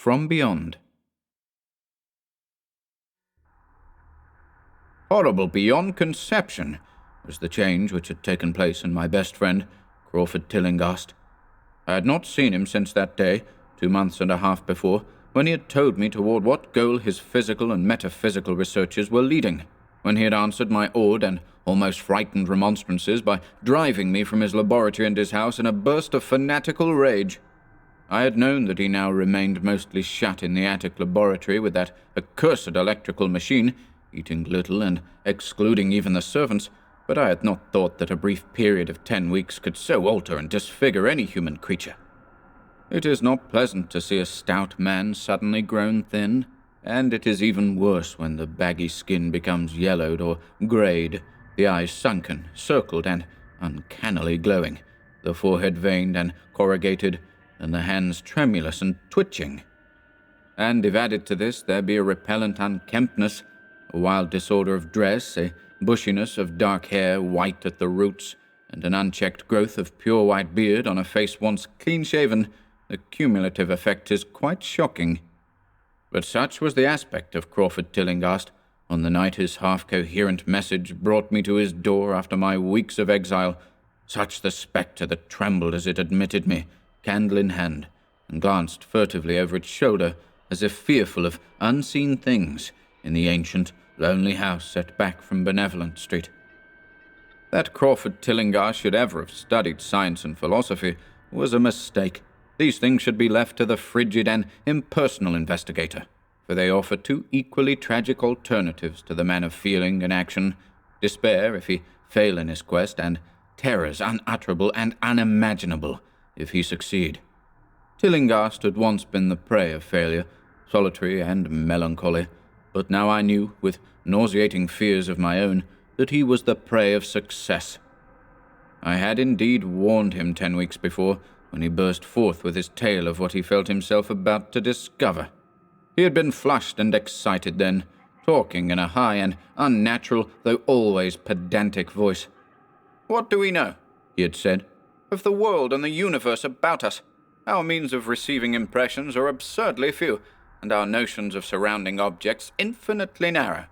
From Beyond. Horrible beyond conception was the change which had taken place in my best friend, Crawford Tillinghast. I had not seen him since that day, 2 months and a half before, when he had told me toward what goal his physical and metaphysical researches were leading, when he had answered my awed and almost frightened remonstrances by driving me from his laboratory and his house in a burst of fanatical rage. I had known that he now remained mostly shut in the attic laboratory with that accursed electrical machine, eating little and excluding even the servants, but I had not thought that a brief period of 10 weeks could so alter and disfigure any human creature. It is not pleasant to see a stout man suddenly grown thin, and it is even worse when the baggy skin becomes yellowed or greyed, the eyes sunken, circled, and uncannily glowing, the forehead veined and corrugated, and the hands tremulous and twitching. And if added to this there be a repellent unkemptness, a wild disorder of dress, a bushiness of dark hair white at the roots, and an unchecked growth of pure white beard on a face once clean-shaven, the cumulative effect is quite shocking. But such was the aspect of Crawford Tillinghast on the night his half-coherent message brought me to his door after my weeks of exile, such the spectre that trembled as it admitted me, candle in hand, and glanced furtively over its shoulder as if fearful of unseen things in the ancient, lonely house set back from Benevolent Street. That Crawford Tillinghast should ever have studied science and philosophy was a mistake. These things should be left to the frigid and impersonal investigator, for they offer two equally tragic alternatives to the man of feeling and action: despair if he fail in his quest, and terrors unutterable and unimaginable if he succeed. Tillinghast had once been the prey of failure, solitary and melancholy, but now I knew, with nauseating fears of my own, that he was the prey of success. I had indeed warned him 10 weeks before, when he burst forth with his tale of what he felt himself about to discover. He had been flushed and excited then, talking in a high and unnatural, though always pedantic voice. "What do we know," he had said, "of the world and the universe about us? Our means of receiving impressions are absurdly few, and our notions of surrounding objects infinitely narrow.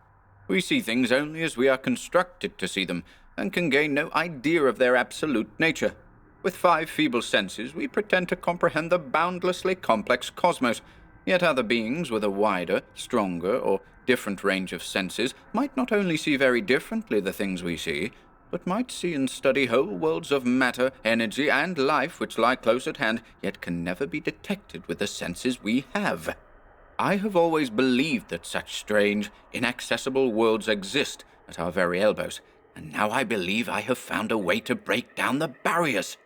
We see things only as we are constructed to see them, and can gain no idea of their absolute nature. With 5 feeble senses we pretend to comprehend the boundlessly complex cosmos, yet other beings with a wider, stronger, or different range of senses might not only see very differently the things we see, but might see and study whole worlds of matter, energy, and life which lie close at hand, yet can never be detected with the senses we have. I have always believed that such strange, inaccessible worlds exist at our very elbows, and now I believe I have found a way to break down the barriers.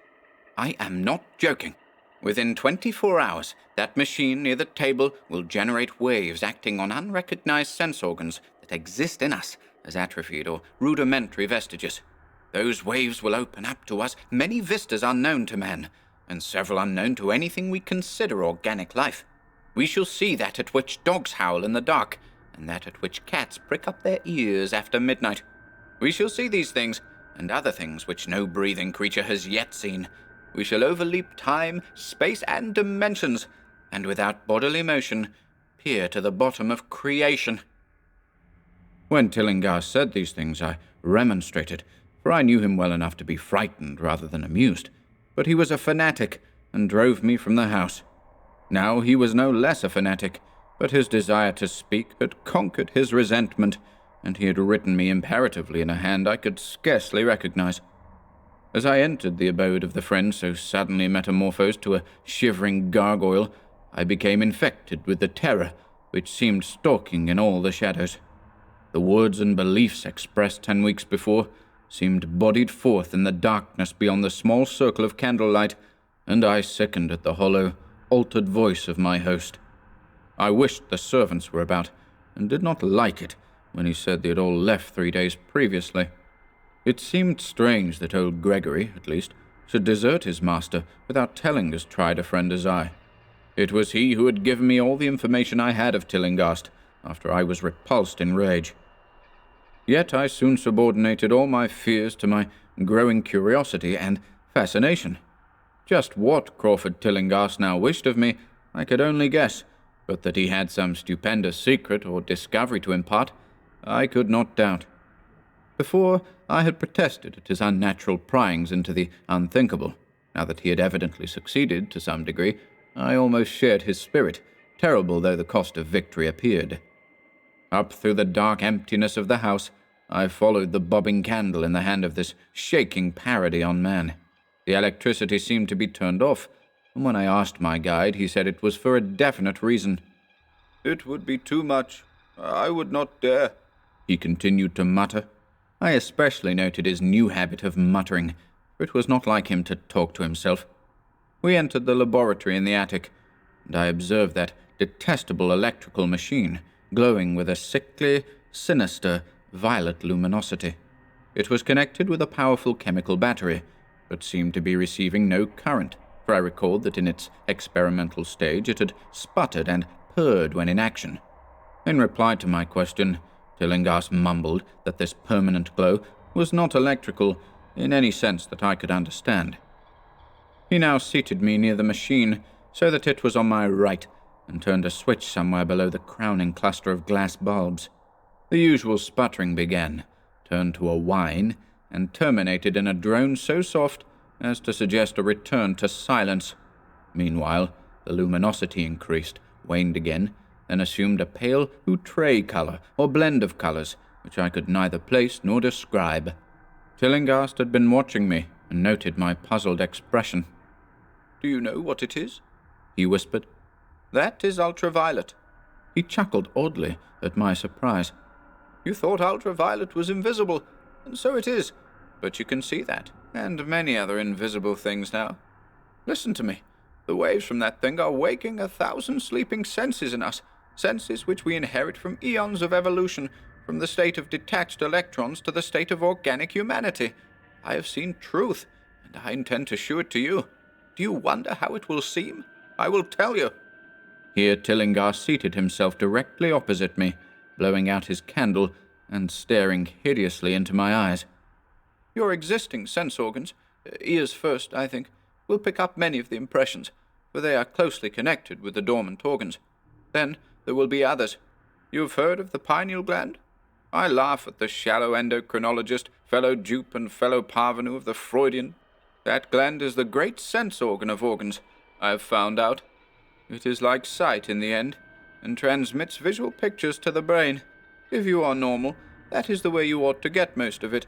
I am not joking. Within 24 hours, that machine near the table will generate waves acting on unrecognized sense organs that exist in us as atrophied or rudimentary vestiges. Those waves will open up to us many vistas unknown to men, and several unknown to anything we consider organic life. We shall see that at which dogs howl in the dark, and that at which cats prick up their ears after midnight. We shall see these things, and other things which no breathing creature has yet seen. We shall overleap time, space, and dimensions, and without bodily motion, peer to the bottom of creation." When Tillinghast said these things, I remonstrated, for I knew him well enough to be frightened rather than amused. But he was a fanatic, and drove me from the house. Now he was no less a fanatic, but his desire to speak had conquered his resentment, and he had written me imperatively in a hand I could scarcely recognize. As I entered the abode of the friend so suddenly metamorphosed to a shivering gargoyle, I became infected with the terror which seemed stalking in all the shadows. The words and beliefs expressed 10 weeks before seemed bodied forth in the darkness beyond the small circle of candlelight, and I sickened at the hollow, altered voice of my host. I wished the servants were about, and did not like it when he said they had all left 3 days previously. It seemed strange that old Gregory, at least, should desert his master without telling as tried a friend as I. It was he who had given me all the information I had of Tillinghast, after I was repulsed in rage. Yet I soon subordinated all my fears to my growing curiosity and fascination. Just what Crawford Tillinghast now wished of me, I could only guess, But that he had some stupendous secret or discovery to impart, I could not doubt. Before, I had protested at his unnatural pryings into the unthinkable. Now that he had evidently succeeded to some degree, I almost shared his spirit, terrible though the cost of victory appeared. Up through the dark emptiness of the house, I followed the bobbing candle in the hand of this shaking parody on man. The electricity seemed to be turned off, and when I asked my guide, he said it was for a definite reason. "It would be too much. I would not dare," he continued to mutter. I especially noted his new habit of muttering, for it was not like him to talk to himself. We entered the laboratory in the attic, and I observed that detestable electrical machine, glowing with a sickly, sinister, violet luminosity. It was connected with a powerful chemical battery, but seemed to be receiving no current, for I recalled that in its experimental stage it had sputtered and purred when in action. In reply to my question, Tillinghast mumbled that this permanent glow was not electrical in any sense that I could understand. He now seated me near the machine, so that it was on my right, and turned a switch somewhere below the crowning cluster of glass bulbs. The usual sputtering began, turned to a whine, and terminated in a drone so soft as to suggest a return to silence. Meanwhile, the luminosity increased, waned again, and assumed a pale outre color, or blend of colors, which I could neither place nor describe. Tillinghast had been watching me, and noted my puzzled expression. "Do you know what it is?" he whispered. "That is ultraviolet." He chuckled oddly at my surprise. "You thought ultraviolet was invisible, and so it is. But you can see that, and many other invisible things now. Listen to me. The waves from that thing are waking 1,000 sleeping senses in us, senses which we inherit from eons of evolution, from the state of detached electrons to the state of organic humanity. I have seen truth, and I intend to shew it to you. Do you wonder how it will seem? I will tell you." Here Tillinghast seated himself directly opposite me, blowing out his candle and staring hideously into my eyes. "Your existing sense organs, ears first, I think, will pick up many of the impressions, for they are closely connected with the dormant organs. Then there will be others. You have heard of the pineal gland? I laugh at the shallow endocrinologist, fellow dupe and fellow parvenu of the Freudian. That gland is the great sense organ of organs, I have found out. It is like sight in the end, and transmits visual pictures to the brain. If you are normal, that is the way you ought to get most of it.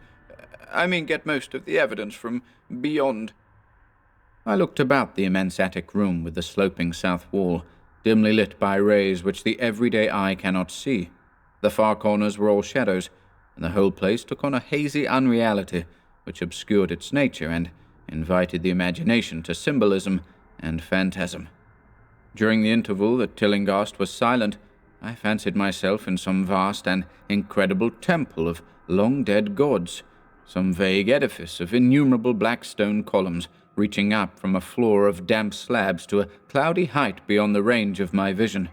Get most of the evidence from beyond." I looked about the immense attic room with the sloping south wall, dimly lit by rays which the everyday eye cannot see. The far corners were all shadows, and the whole place took on a hazy unreality which obscured its nature and invited the imagination to symbolism and phantasm. During the interval that Tillinghast was silent, I fancied myself in some vast and incredible temple of long-dead gods, some vague edifice of innumerable black stone columns reaching up from a floor of damp slabs to a cloudy height beyond the range of my vision.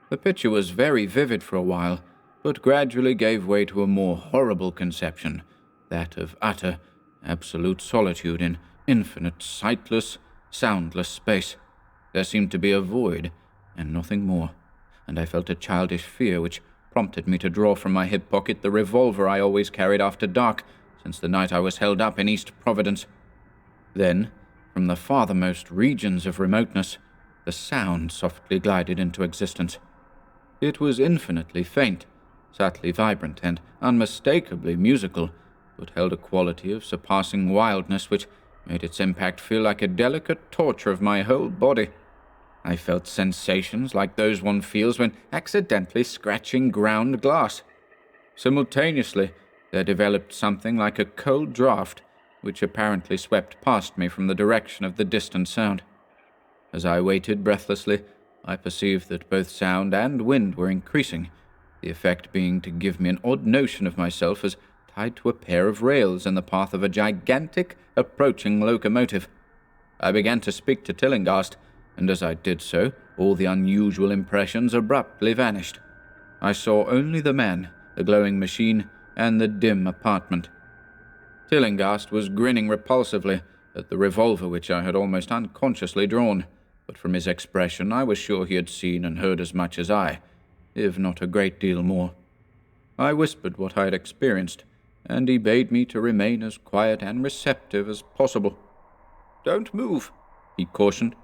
The picture was very vivid for a while, but gradually gave way to a more horrible conception, that of utter, absolute solitude in infinite, sightless, soundless space. There seemed to be a void, and nothing more, and I felt a childish fear which prompted me to draw from my hip pocket the revolver I always carried after dark, since the night I was held up in East Providence. Then, from the farthermost regions of remoteness, the sound softly glided into existence. It was infinitely faint, subtly vibrant, and unmistakably musical, but held a quality of surpassing wildness which made its impact feel like a delicate torture of my whole body. I felt sensations like those one feels when accidentally scratching ground glass. Simultaneously, there developed something like a cold draught, which apparently swept past me from the direction of the distant sound. As I waited breathlessly, I perceived that both sound and wind were increasing, the effect being to give me an odd notion of myself as tied to a pair of rails in the path of a gigantic, approaching locomotive. I began to speak to Tillinghast, and as I did so, all the unusual impressions abruptly vanished. I saw only the man, the glowing machine, and the dim apartment. Tillinghast was grinning repulsively at the revolver which I had almost unconsciously drawn. but from his expression I was sure he had seen and heard as much as I, if not a great deal more. I whispered what I had experienced, and he bade me to remain as quiet and receptive as possible. "Don't move," he cautioned,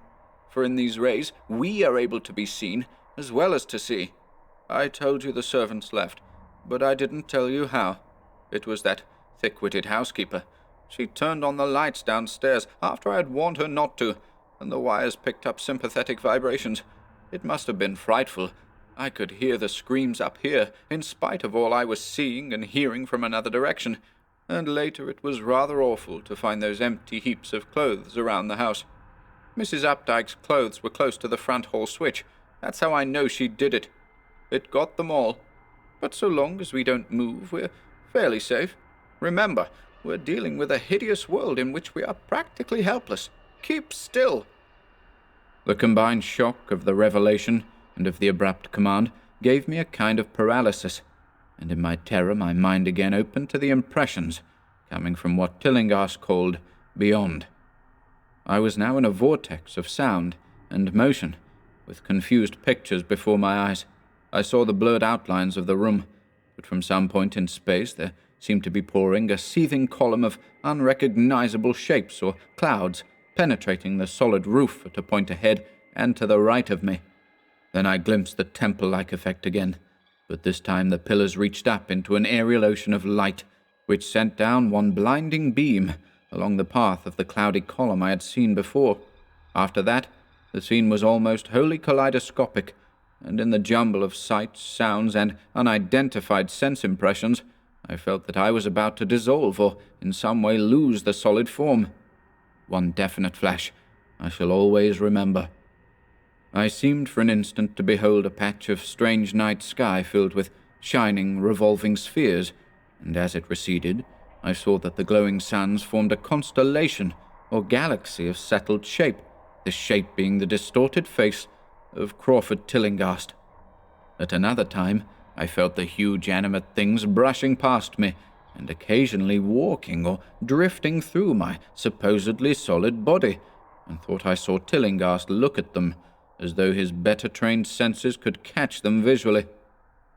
"for in these rays we are able to be seen as well as to see. I told you the servants left, but I didn't tell you how. It was that thick-witted housekeeper. She turned on the lights downstairs after I had warned her not to, and the wires picked up sympathetic vibrations. It must have been frightful. I could hear the screams up here, in spite of all I was seeing and hearing from another direction, and later it was rather awful to find those empty heaps of clothes around the house. Mrs. Updike's clothes were close to the front hall switch. That's how I know she did it. It got them all. But so long as we don't move, we're fairly safe. Remember, we're dealing with a hideous world in which we are practically helpless. Keep still." The combined shock of the revelation and of the abrupt command gave me a kind of paralysis, and in my terror my mind again opened to the impressions coming from what Tillinghast called beyond. I was now in a vortex of sound and motion, with confused pictures before my eyes. I saw the blurred outlines of the room, but from some point in space there seemed to be pouring a seething column of unrecognizable shapes or clouds, penetrating the solid roof at a point ahead and to the right of me. Then I glimpsed the temple-like effect again, but this time the pillars reached up into an aerial ocean of light, which sent down one blinding beam along the path of the cloudy column I had seen before. After that, the scene was almost wholly kaleidoscopic, and in the jumble of sights, sounds, and unidentified sense impressions, I felt that I was about to dissolve or in some way lose the solid form. One definite flash I shall always remember. I seemed for an instant to behold a patch of strange night sky filled with shining, revolving spheres, and as it receded, I saw that the glowing suns formed a constellation or galaxy of settled shape, this shape being the distorted face of Crawford Tillinghast. At another time, I felt the huge animate things brushing past me, and occasionally walking or drifting through my supposedly solid body, and thought I saw Tillinghast look at them, as though his better-trained senses could catch them visually.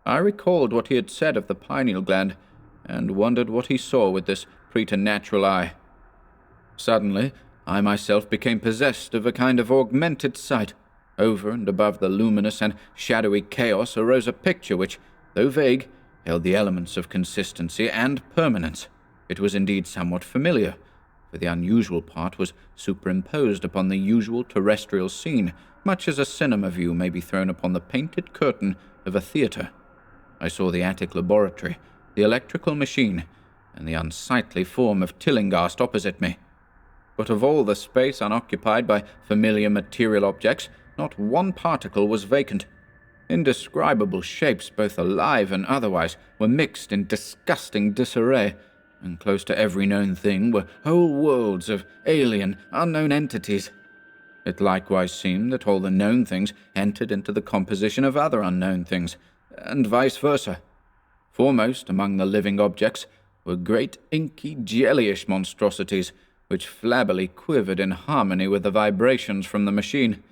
I recalled what he had said of the pineal gland, and wondered what he saw with this preternatural eye. Suddenly, I myself became possessed of a kind of augmented sight. Over and above the luminous and shadowy chaos arose a picture which, though vague, held the elements of consistency and permanence. It was indeed somewhat familiar, for the unusual part was superimposed upon the usual terrestrial scene, much as a cinema view may be thrown upon the painted curtain of a theatre. I saw the attic laboratory, the electrical machine, and the unsightly form of Tillinghast opposite me. But of all the space unoccupied by familiar material objects, not one particle was vacant. Indescribable shapes, both alive and otherwise, were mixed in disgusting disarray, and close to every known thing were whole worlds of alien, unknown entities. It likewise seemed that all the known things entered into the composition of other unknown things, and vice versa. Foremost among the living objects were great inky, jellyish monstrosities, which flabbily quivered in harmony with the vibrations from the machine.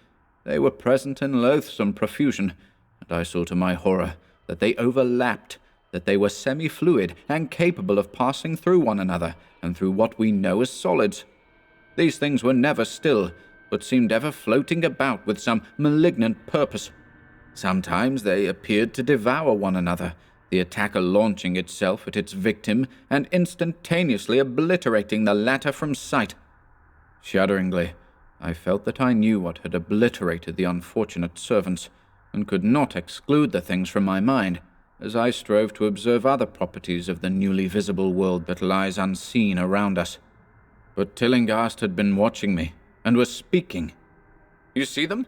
They were present in loathsome profusion, and I saw to my horror that they overlapped, that they were semi-fluid and capable of passing through one another and through what we know as solids. These things were never still, but seemed ever floating about with some malignant purpose. Sometimes they appeared to devour one another, the attacker launching itself at its victim and instantaneously obliterating the latter from sight. Shudderingly, I felt that I knew what had obliterated the unfortunate servants, and could not exclude the things from my mind, as I strove to observe other properties of the newly visible world that lies unseen around us. But Tillinghast had been watching me, and was speaking. "You see them?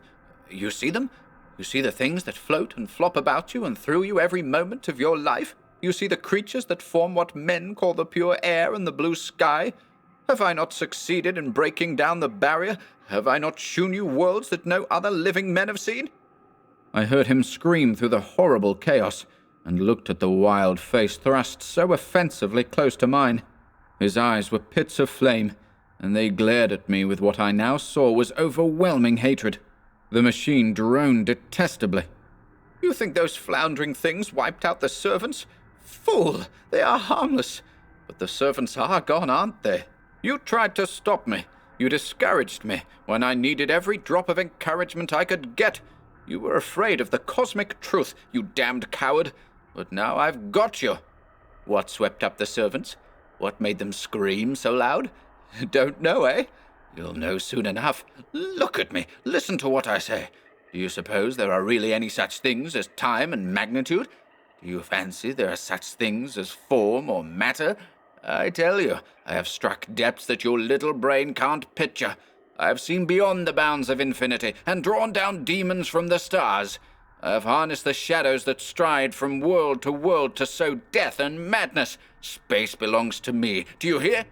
You see them? You see the things that float and flop about you and through you every moment of your life? You see the creatures that form what men call the pure air and the blue sky? Have I not succeeded in breaking down the barrier? Have I not shewn you worlds that no other living men have seen?" I heard him scream through the horrible chaos, and looked at the wild face thrust so offensively close to mine. His eyes were pits of flame, and they glared at me with what I now saw was overwhelming hatred. The machine droned detestably. "You think those floundering things wiped out the servants? Fool! They are harmless. But the servants are gone, aren't they? You tried to stop me. You discouraged me when I needed every drop of encouragement I could get. You were afraid of the cosmic truth, you damned coward. But now I've got you. What swept up the servants? What made them scream so loud? Don't know, eh? You'll know soon enough. Look at me. Listen to what I say. Do you suppose there are really any such things as time and magnitude? Do you fancy there are such things as form or matter? I tell you, I have struck depths that your little brain can't picture. I have seen beyond the bounds of infinity and drawn down demons from the stars. I have harnessed the shadows that stride from world to sow death and madness. Space belongs to me. Do you hear?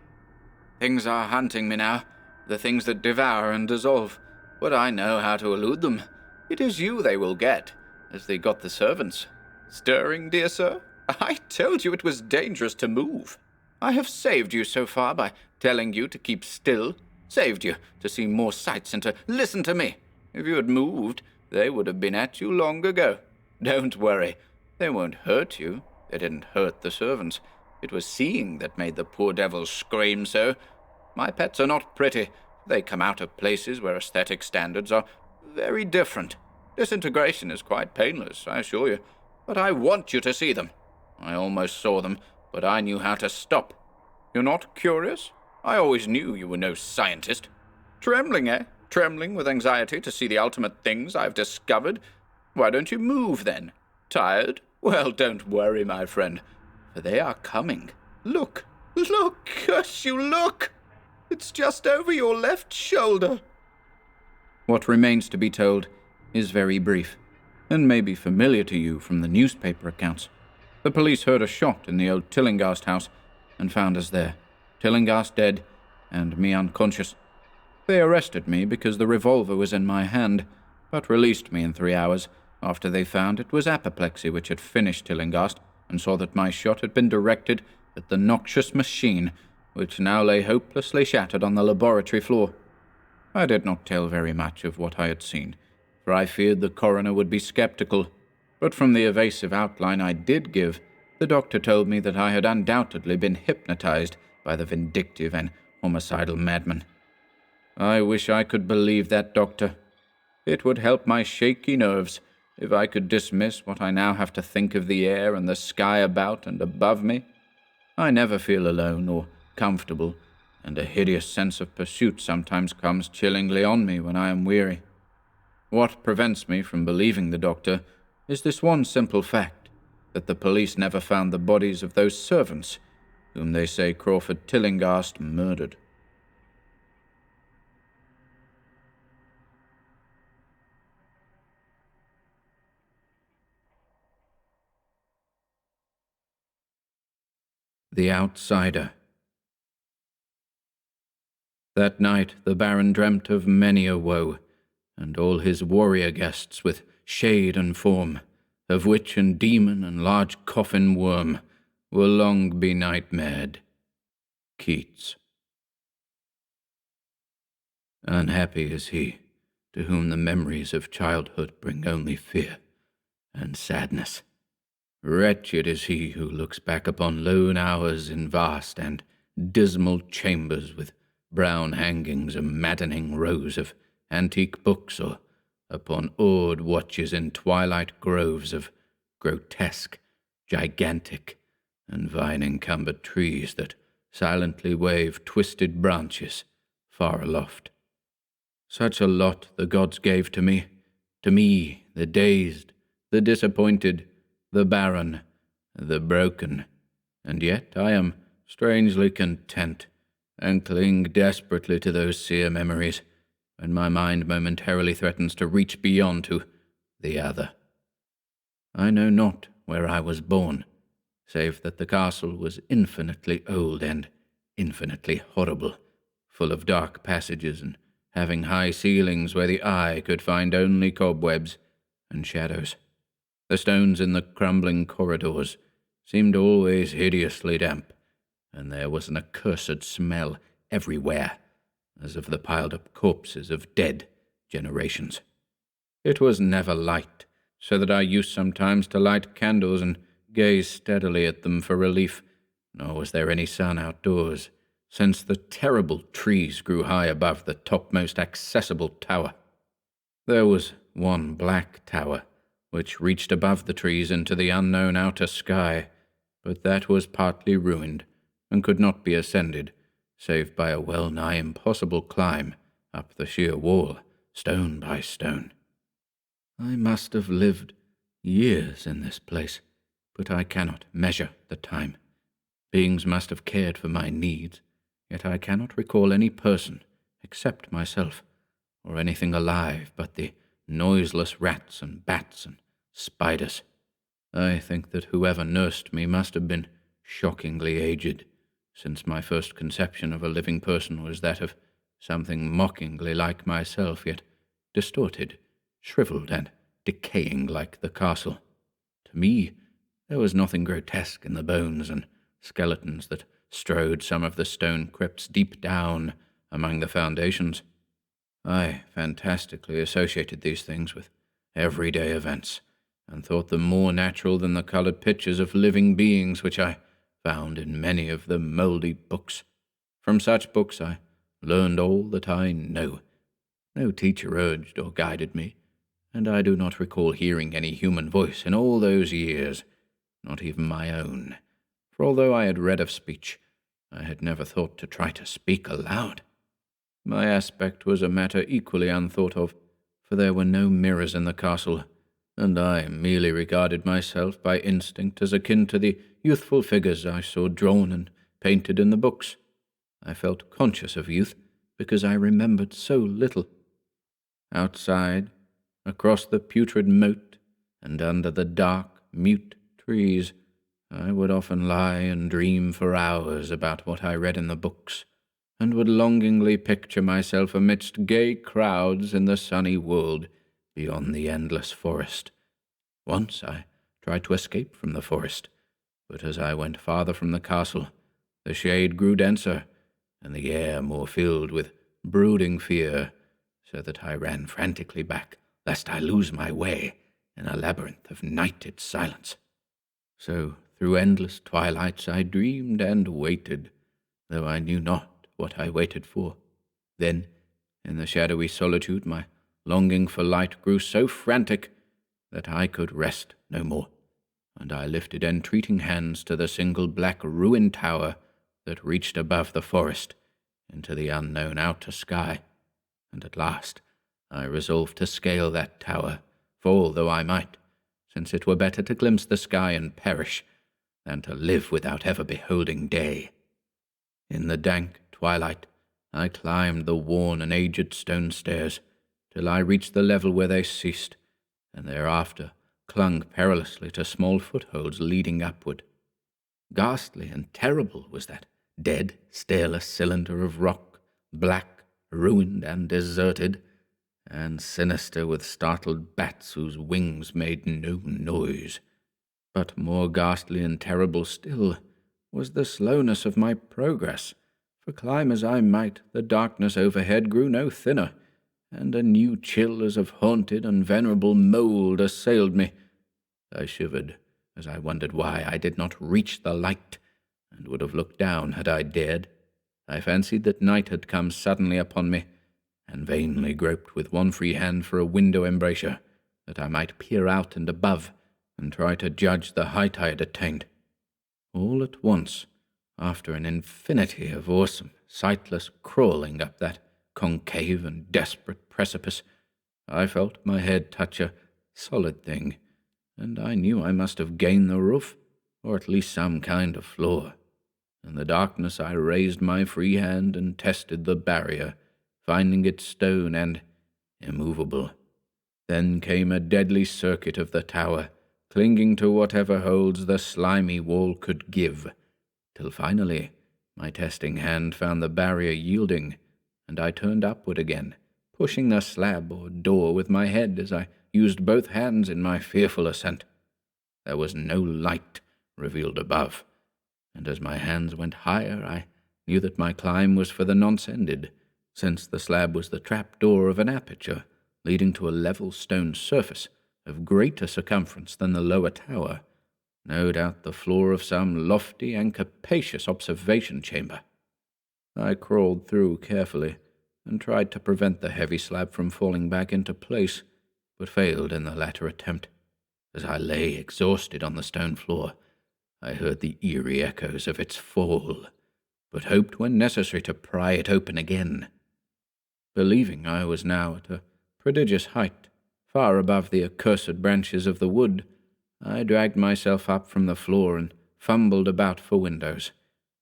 Things are hunting me now, the things that devour and dissolve. But I know how to elude them. It is you they will get, as they got the servants. Stirring, dear sir? I told you it was dangerous to move. I have saved you so far by telling you to keep still, saved you to see more sights and to listen to me. If you had moved, they would have been at you long ago. Don't worry. They won't hurt you. They didn't hurt the servants. It was seeing that made the poor devils scream so. My pets are not pretty. They come out of places where aesthetic standards are very different. Disintegration is quite painless, I assure you. But I want you to see them. I almost saw them, but I knew how to stop. You're not curious? I always knew you were no scientist. Trembling, eh? Trembling with anxiety to see the ultimate things I've discovered? Why don't you move, then? Tired? Well, don't worry, my friend, for they are coming. Look! Look! Curse you, look! It's just over your left shoulder. What remains to be told is very brief, and may be familiar to you from the newspaper accounts. The police heard a shot in the old Tillinghast house and found us there, Tillinghast dead and me unconscious. They arrested me because the revolver was in my hand, but released me in 3 hours after they found it was apoplexy which had finished Tillinghast and saw that my shot had been directed at the noxious machine which now lay hopelessly shattered on the laboratory floor. I did not tell very much of what I had seen, for I feared the coroner would be skeptical, but from the evasive outline I did give, the doctor told me that I had undoubtedly been hypnotized by the vindictive and homicidal madman. I wish I could believe that, doctor. It would help my shaky nerves if I could dismiss what I now have to think of the air and the sky about and above me. I never feel alone or comfortable, and a hideous sense of pursuit sometimes comes chillingly on me when I am weary. What prevents me from believing the doctor is this one simple fact, that the police never found the bodies of those servants whom they say Crawford Tillinghast murdered. The Outsider. That night the Baron dreamt of many a woe, and all his warrior guests with shade and form, of witch and demon and large coffin worm, will long be nightmared. Keats. Unhappy is he, to whom the memories of childhood bring only fear and sadness. Wretched is he who looks back upon lone hours in vast and dismal chambers with brown hangings and maddening rows of antique books, or upon awed watches in twilight groves of grotesque, gigantic, and vine-encumbered trees that silently wave twisted branches far aloft. Such a lot the gods gave to me, the dazed, the disappointed, the barren, the broken, and yet I am strangely content, and cling desperately to those sere memories, when my mind momentarily threatens to reach beyond to the other. I know not where I was born, save that the castle was infinitely old and infinitely horrible, full of dark passages and having high ceilings where the eye could find only cobwebs and shadows. The stones in the crumbling corridors seemed always hideously damp, and there was an accursed smell everywhere, as of the piled-up corpses of dead generations. It was never light, so that I used sometimes to light candles and gaze steadily at them for relief, nor was there any sun outdoors, since the terrible trees grew high above the topmost accessible tower. There was one black tower, which reached above the trees into the unknown outer sky, but that was partly ruined, and could not be ascended, save by a well-nigh impossible climb up the sheer wall, stone by stone. I must have lived years in this place, but I cannot measure the time. Beings must have cared for my needs, yet I cannot recall any person, except myself, or anything alive but the noiseless rats and bats and spiders. I think that whoever nursed me must have been shockingly aged, since my first conception of a living person was that of something mockingly like myself, yet distorted, shriveled, and decaying like the castle. To me, there was nothing grotesque in the bones and skeletons that strode some of the stone crypts deep down among the foundations. I fantastically associated these things with everyday events, and thought them more natural than the colored pictures of living beings which I found in many of the mouldy books. From such books I learned all that I know. No teacher urged or guided me, and I do not recall hearing any human voice in all those years, not even my own, for although I had read of speech, I had never thought to try to speak aloud. My aspect was a matter equally unthought of, for there were no mirrors in the castle, and I merely regarded myself by instinct as akin to the youthful figures I saw drawn and painted in the books. I felt conscious of youth because I remembered so little. Outside, across the putrid moat, and under the dark, mute trees, I would often lie and dream for hours about what I read in the books, and would longingly picture myself amidst gay crowds in the sunny world beyond the endless forest. Once I tried to escape from the forest, but as I went farther from the castle, the shade grew denser, and the air more filled with brooding fear, so that I ran frantically back, lest I lose my way in a labyrinth of nighted silence. So through endless twilights I dreamed and waited, though I knew not what I waited for. Then, in the shadowy solitude, my longing for light grew so frantic that I could rest no more, and I lifted entreating hands to the single black ruined tower that reached above the forest into the unknown outer sky, and at last I resolved to scale that tower, fall though I might, since it were better to glimpse the sky and perish than to live without ever beholding day. In the dank twilight, I climbed the worn and aged stone stairs till I reached the level where they ceased, and thereafter clung perilously to small footholds leading upward. Ghastly and terrible was that dead, stairless cylinder of rock, black, ruined, and deserted, and sinister with startled bats whose wings made no noise. But more ghastly and terrible still was the slowness of my progress, for climb as I might, the darkness overhead grew no thinner, and a new chill as of haunted and venerable mould assailed me. I shivered as I wondered why I did not reach the light, and would have looked down had I dared. I fancied that night had come suddenly upon me, and vainly groped with one free hand for a window embrasure, that I might peer out and above, and try to judge the height I had attained. All at once, after an infinity of awesome, sightless crawling up that concave and desperate precipice, I felt my head touch a solid thing, and I knew I must have gained the roof, or at least some kind of floor. In the darkness I raised my free hand and tested the barrier, finding it stone and immovable. Then came a deadly circuit of the tower, clinging to whatever holds the slimy wall could give, till finally my testing hand found the barrier yielding, and I turned upward again, pushing the slab or door with my head as I used both hands in my fearful ascent. There was no light revealed above, and as my hands went higher I knew that my climb was for the nonce ended, since the slab was the trap door of an aperture leading to a level stone surface of greater circumference than the lower tower, no doubt the floor of some lofty and capacious observation chamber. I crawled through carefully, and tried to prevent the heavy slab from falling back into place, but failed in the latter attempt. As I lay exhausted on the stone floor, I heard the eerie echoes of its fall, but hoped when necessary to pry it open again. Believing I was now at a prodigious height, far above the accursed branches of the wood, I dragged myself up from the floor and fumbled about for windows,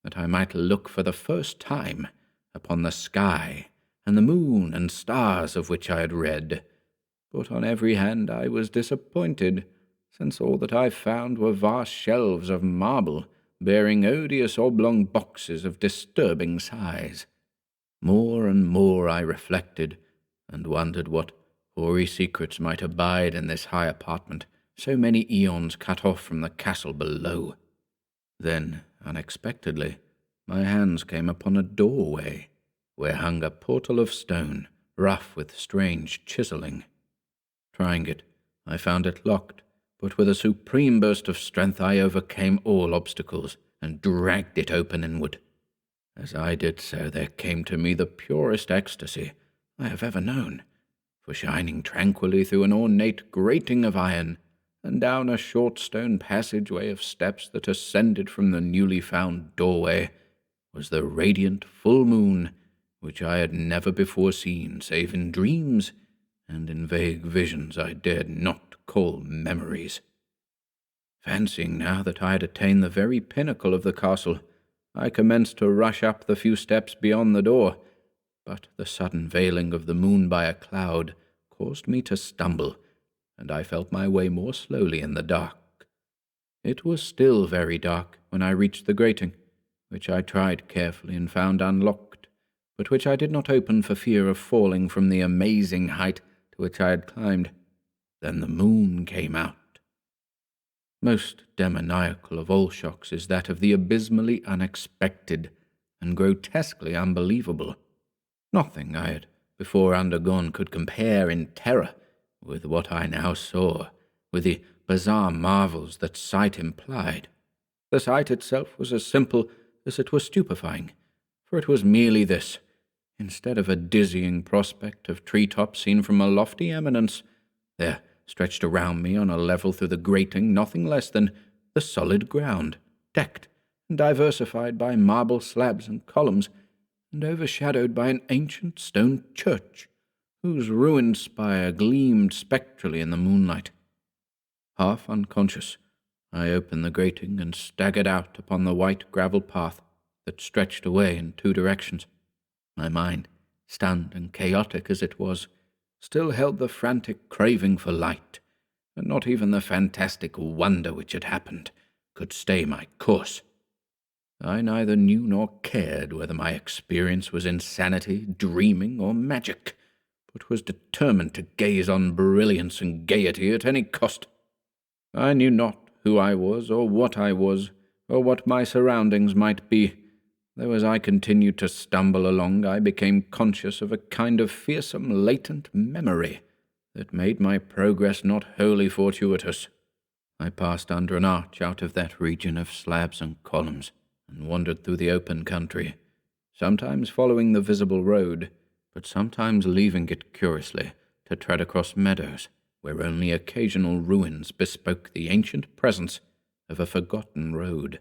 that I might look for the first time upon the sky and the moon and stars of which I had read. But on every hand I was disappointed, since all that I found were vast shelves of marble, bearing odious oblong boxes of disturbing size. More and more I reflected, and wondered what hoary secrets might abide in this high apartment, so many eons cut off from the castle below. Then, unexpectedly, my hands came upon a doorway, where hung a portal of stone, rough with strange chiselling. Trying it, I found it locked, but with a supreme burst of strength I overcame all obstacles, and dragged it open inward. As I did so, there came to me the purest ecstasy I have ever known, for shining tranquilly through an ornate grating of iron, and down a short stone passageway of steps that ascended from the newly found doorway, was the radiant full moon, which I had never before seen save in dreams, and in vague visions I dared not call memories. Fancying now that I had attained the very pinnacle of the castle, I commenced to rush up the few steps beyond the door, but the sudden veiling of the moon by a cloud caused me to stumble, and I felt my way more slowly in the dark. It was still very dark when I reached the grating, which I tried carefully and found unlocked, but which I did not open for fear of falling from the amazing height to which I had climbed. Then the moon came out. Most demoniacal of all shocks is that of the abysmally unexpected and grotesquely unbelievable. Nothing I had before undergone could compare in terror with what I now saw, with the bizarre marvels that sight implied. The sight itself was as simple as it was stupefying, for it was merely this: instead of a dizzying prospect of tree-tops seen from a lofty eminence, there stretched around me on a level through the grating nothing less than the solid ground, decked and diversified by marble slabs and columns, and overshadowed by an ancient stone church, whose ruined spire gleamed spectrally in the moonlight. Half unconscious, I opened the grating and staggered out upon the white gravel path that stretched away in two directions. My mind, stunned and chaotic as it was, still held the frantic craving for light, and not even the fantastic wonder which had happened could stay my course. I neither knew nor cared whether my experience was insanity, dreaming, or magic, but was determined to gaze on brilliance and gaiety at any cost. I knew not who I was, or what my surroundings might be, though as I continued to stumble along I became conscious of a kind of fearsome latent memory that made my progress not wholly fortuitous. I passed under an arch out of that region of slabs and columns, and wandered through the open country, sometimes following the visible road, but sometimes leaving it curiously to tread across meadows, where only occasional ruins bespoke the ancient presence of a forgotten road.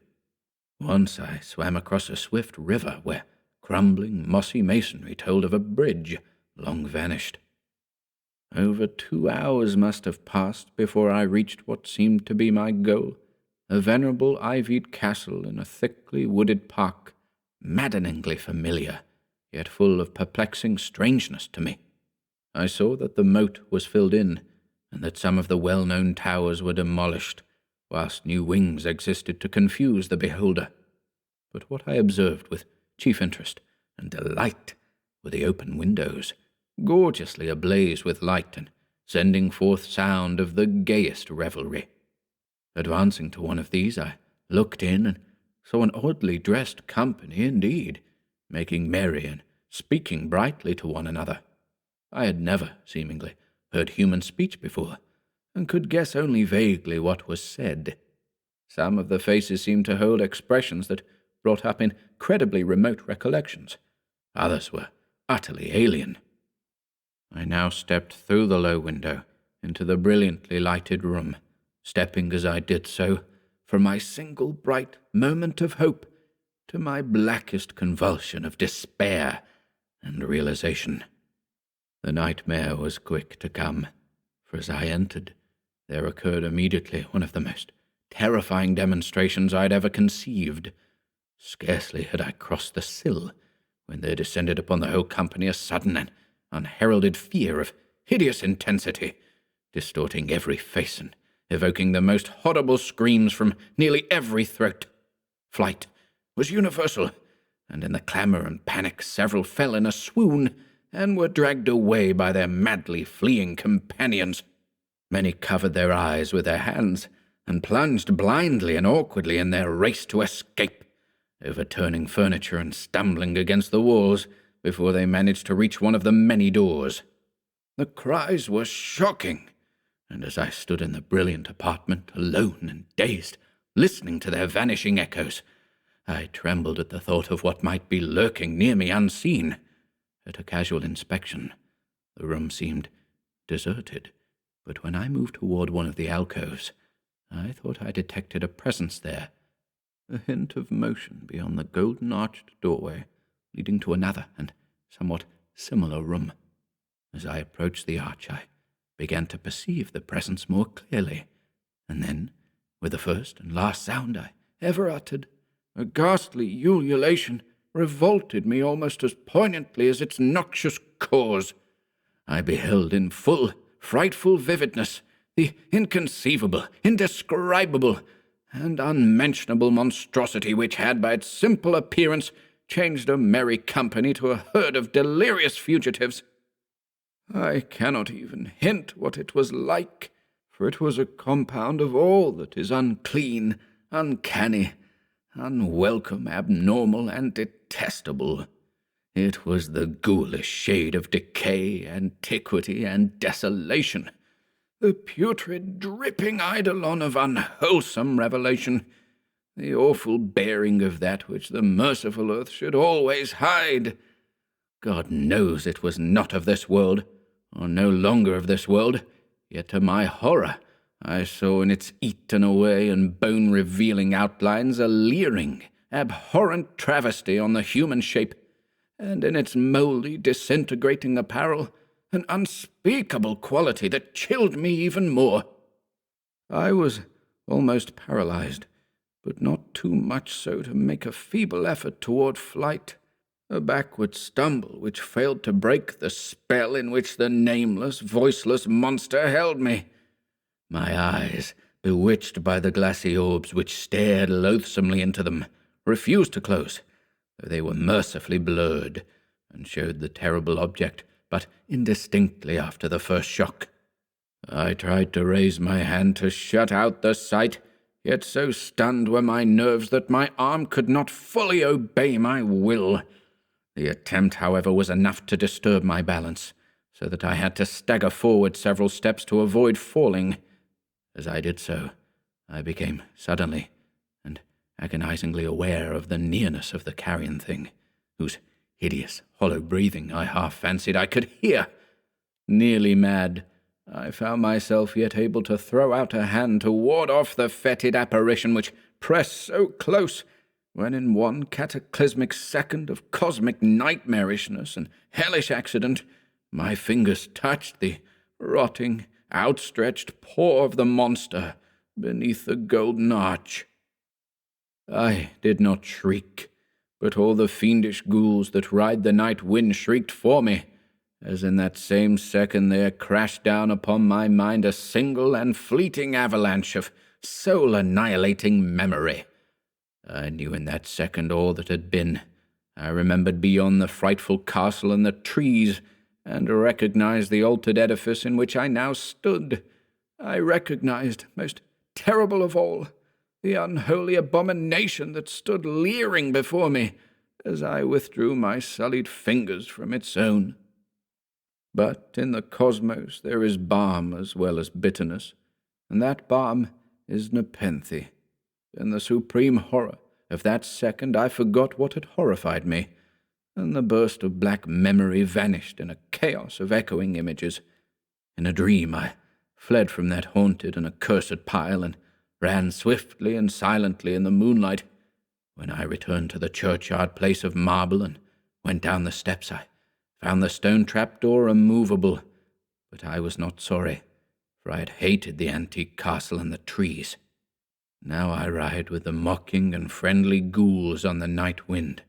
Once I swam across a swift river where crumbling, mossy masonry told of a bridge long vanished. Over 2 hours must have passed before I reached what seemed to be my goal, a venerable ivied castle in a thickly wooded park, maddeningly familiar, yet full of perplexing strangeness to me. I saw that the moat was filled in, and that some of the well-known towers were demolished, whilst new wings existed to confuse the beholder. But what I observed with chief interest and delight were the open windows, gorgeously ablaze with light and sending forth sound of the gayest revelry. Advancing to one of these, I looked in and saw an oddly dressed company indeed, making merry and speaking brightly to one another. I had never, seemingly, heard human speech before, and could guess only vaguely what was said. Some of the faces seemed to hold expressions that brought up incredibly remote recollections. Others were utterly alien. I now stepped through the low window into the brilliantly lighted room, stepping as I did so from my single bright moment of hope to my blackest convulsion of despair and realization. The nightmare was quick to come, for as I entered, there occurred immediately one of the most terrifying demonstrations I had ever conceived. Scarcely had I crossed the sill when there descended upon the whole company a sudden and unheralded fear of hideous intensity, distorting every face and evoking the most horrible screams from nearly every throat. Flight was universal, and in the clamour and panic several fell in a swoon and were dragged away by their madly fleeing companions. Many covered their eyes with their hands and plunged blindly and awkwardly in their race to escape, overturning furniture and stumbling against the walls before they managed to reach one of the many doors. The cries were shocking, and as I stood in the brilliant apartment, alone and dazed, listening to their vanishing echoes, I trembled at the thought of what might be lurking near me unseen. At a casual inspection, the room seemed deserted, but when I moved toward one of the alcoves, I thought I detected a presence there, a hint of motion beyond the golden-arched doorway leading to another and somewhat similar room. As I approached the arch, I began to perceive the presence more clearly, and then, with the first and last sound I ever uttered, a ghastly ululation revolted me almost as poignantly as its noxious cause. I beheld in full, frightful vividness the inconceivable, indescribable, and unmentionable monstrosity which had, by its simple appearance, changed a merry company to a herd of delirious fugitives. I cannot even hint what it was like, for it was a compound of all that is unclean, uncanny, unwelcome, abnormal, and detestable. It was the ghoulish shade of decay, antiquity, and desolation, the putrid, dripping eidolon of unwholesome revelation, the awful bearing of that which the merciful earth should always hide. God knows it was not of this world, or no longer of this world, yet to my horror I saw in its eaten-away and bone-revealing outlines a leering, abhorrent travesty on the human shape, and in its mouldy, disintegrating apparel an unspeakable quality that chilled me even more. I was almost paralyzed, but not too much so to make a feeble effort toward flight, a backward stumble which failed to break the spell in which the nameless, voiceless monster held me. My eyes, bewitched by the glassy orbs which stared loathsomely into them, refused to close, though they were mercifully blurred, and showed the terrible object but indistinctly after the first shock. I tried to raise my hand to shut out the sight, yet so stunned were my nerves that my arm could not fully obey my will. The attempt, however, was enough to disturb my balance, so that I had to stagger forward several steps to avoid falling. As I did so, I became suddenly and agonizingly aware of the nearness of the carrion thing, whose hideous, hollow breathing I half fancied I could hear. Nearly mad, I found myself yet able to throw out a hand to ward off the fetid apparition which pressed so close, when in one cataclysmic second of cosmic nightmarishness and hellish accident, my fingers touched the rotting, outstretched paw of the monster beneath the golden arch. I did not shriek, but all the fiendish ghouls that ride the night wind shrieked for me, as in that same second there crashed down upon my mind a single and fleeting avalanche of soul-annihilating memory. I knew in that second all that had been. I remembered beyond the frightful castle and the trees, and recognized the altered edifice in which I now stood. I recognized, most terrible of all, the unholy abomination that stood leering before me as I withdrew my sullied fingers from its own. But in the cosmos there is balm as well as bitterness, and that balm is nepenthe. In the supreme horror of that second I forgot what had horrified me, and the burst of black memory vanished in a chaos of echoing images. In a dream I fled from that haunted and accursed pile, and ran swiftly and silently in the moonlight. When I returned to the churchyard place of marble and went down the steps, I found the stone trapdoor immovable, but I was not sorry, for I had hated the antique castle and the trees. Now I ride with the mocking and friendly ghouls on the night wind,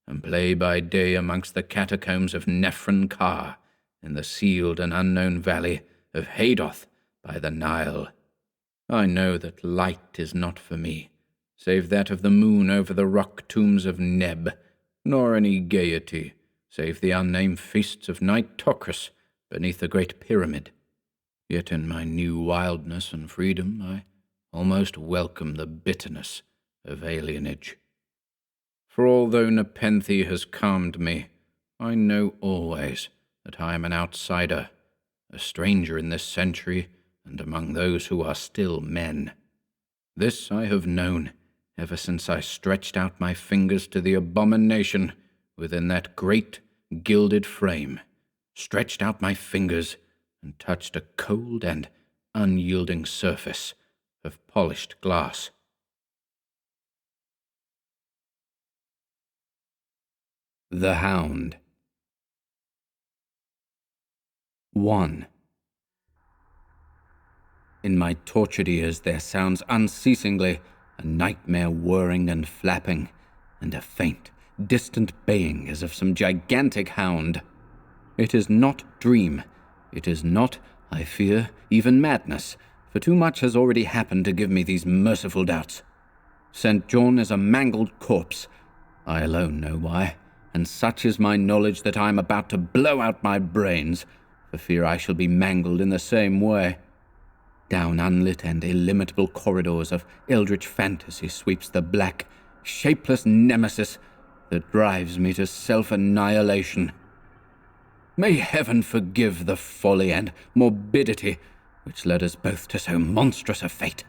and play by day amongst the catacombs of Nephron Ka, in the sealed and unknown valley of Hadoth by the Nile. I know that light is not for me, save that of the moon over the rock tombs of Neb, nor any gaiety, save the unnamed feasts of Nitocris beneath the great pyramid. Yet in my new wildness and freedom I almost welcome the bitterness of alienage. For although nepenthe has calmed me, I know always that I am an outsider, a stranger in this century and among those who are still men. This I have known ever since I stretched out my fingers to the abomination within that great gilded frame, stretched out my fingers and touched a cold and unyielding surface of polished glass. The Hound. 1. In my tortured ears there sounds unceasingly a nightmare whirring and flapping, and a faint, distant baying as of some gigantic hound. It is not dream. It is not, I fear, even madness, for too much has already happened to give me these merciful doubts. St. John is a mangled corpse. I alone know why, and such is my knowledge that I am about to blow out my brains, for fear I shall be mangled in the same way. Down unlit and illimitable corridors of eldritch fantasy sweeps the black, shapeless nemesis that drives me to self-annihilation. May heaven forgive the folly and morbidity which led us both to so monstrous a fate.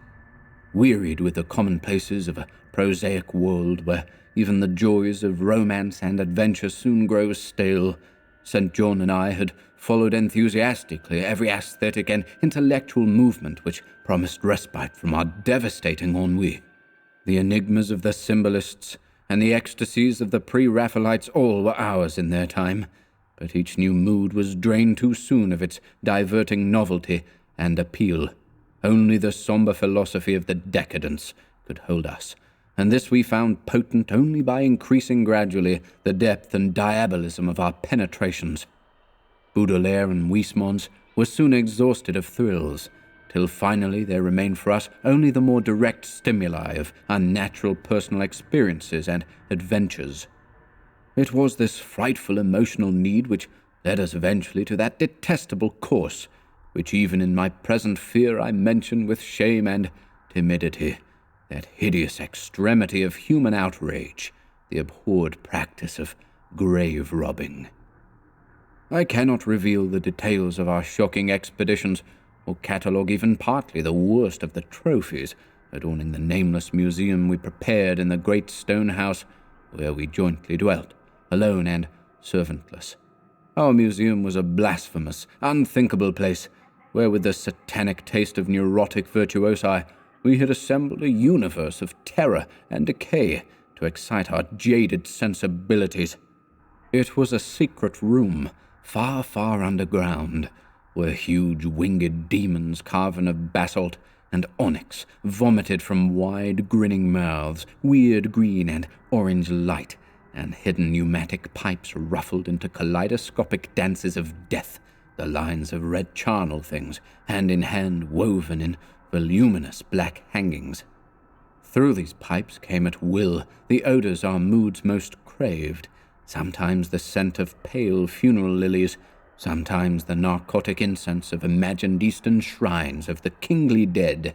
Wearied with the commonplaces of a prosaic world where even the joys of romance and adventure soon grow stale, St. John and I had followed enthusiastically every aesthetic and intellectual movement which promised respite from our devastating ennui. The enigmas of the symbolists and the ecstasies of the pre-Raphaelites all were ours in their time, but each new mood was drained too soon of its diverting novelty and appeal. Only the somber philosophy of the decadence could hold us, and this we found potent only by increasing gradually the depth and diabolism of our penetrations. Baudelaire and Huysmans were soon exhausted of thrills, till finally there remained for us only the more direct stimuli of unnatural personal experiences and adventures. It was this frightful emotional need which led us eventually to that detestable course, which even in my present fear I mention with shame and timidity, that hideous extremity of human outrage, the abhorred practice of grave robbing. I cannot reveal the details of our shocking expeditions, or catalogue even partly the worst of the trophies adorning the nameless museum we prepared in the great stone house where we jointly dwelt, alone and servantless. Our museum was a blasphemous, unthinkable place, where with the satanic taste of neurotic virtuosi we had assembled a universe of terror and decay to excite our jaded sensibilities. It was a secret room, far, far underground, where huge winged demons carven of basalt and onyx vomited from wide grinning mouths, weird green and orange light, and hidden pneumatic pipes ruffled into kaleidoscopic dances of death, the lines of red charnel things, hand in hand woven in voluminous black hangings. Through these pipes came at will the odours our moods most craved, sometimes the scent of pale funeral lilies, sometimes the narcotic incense of imagined Eastern shrines of the kingly dead,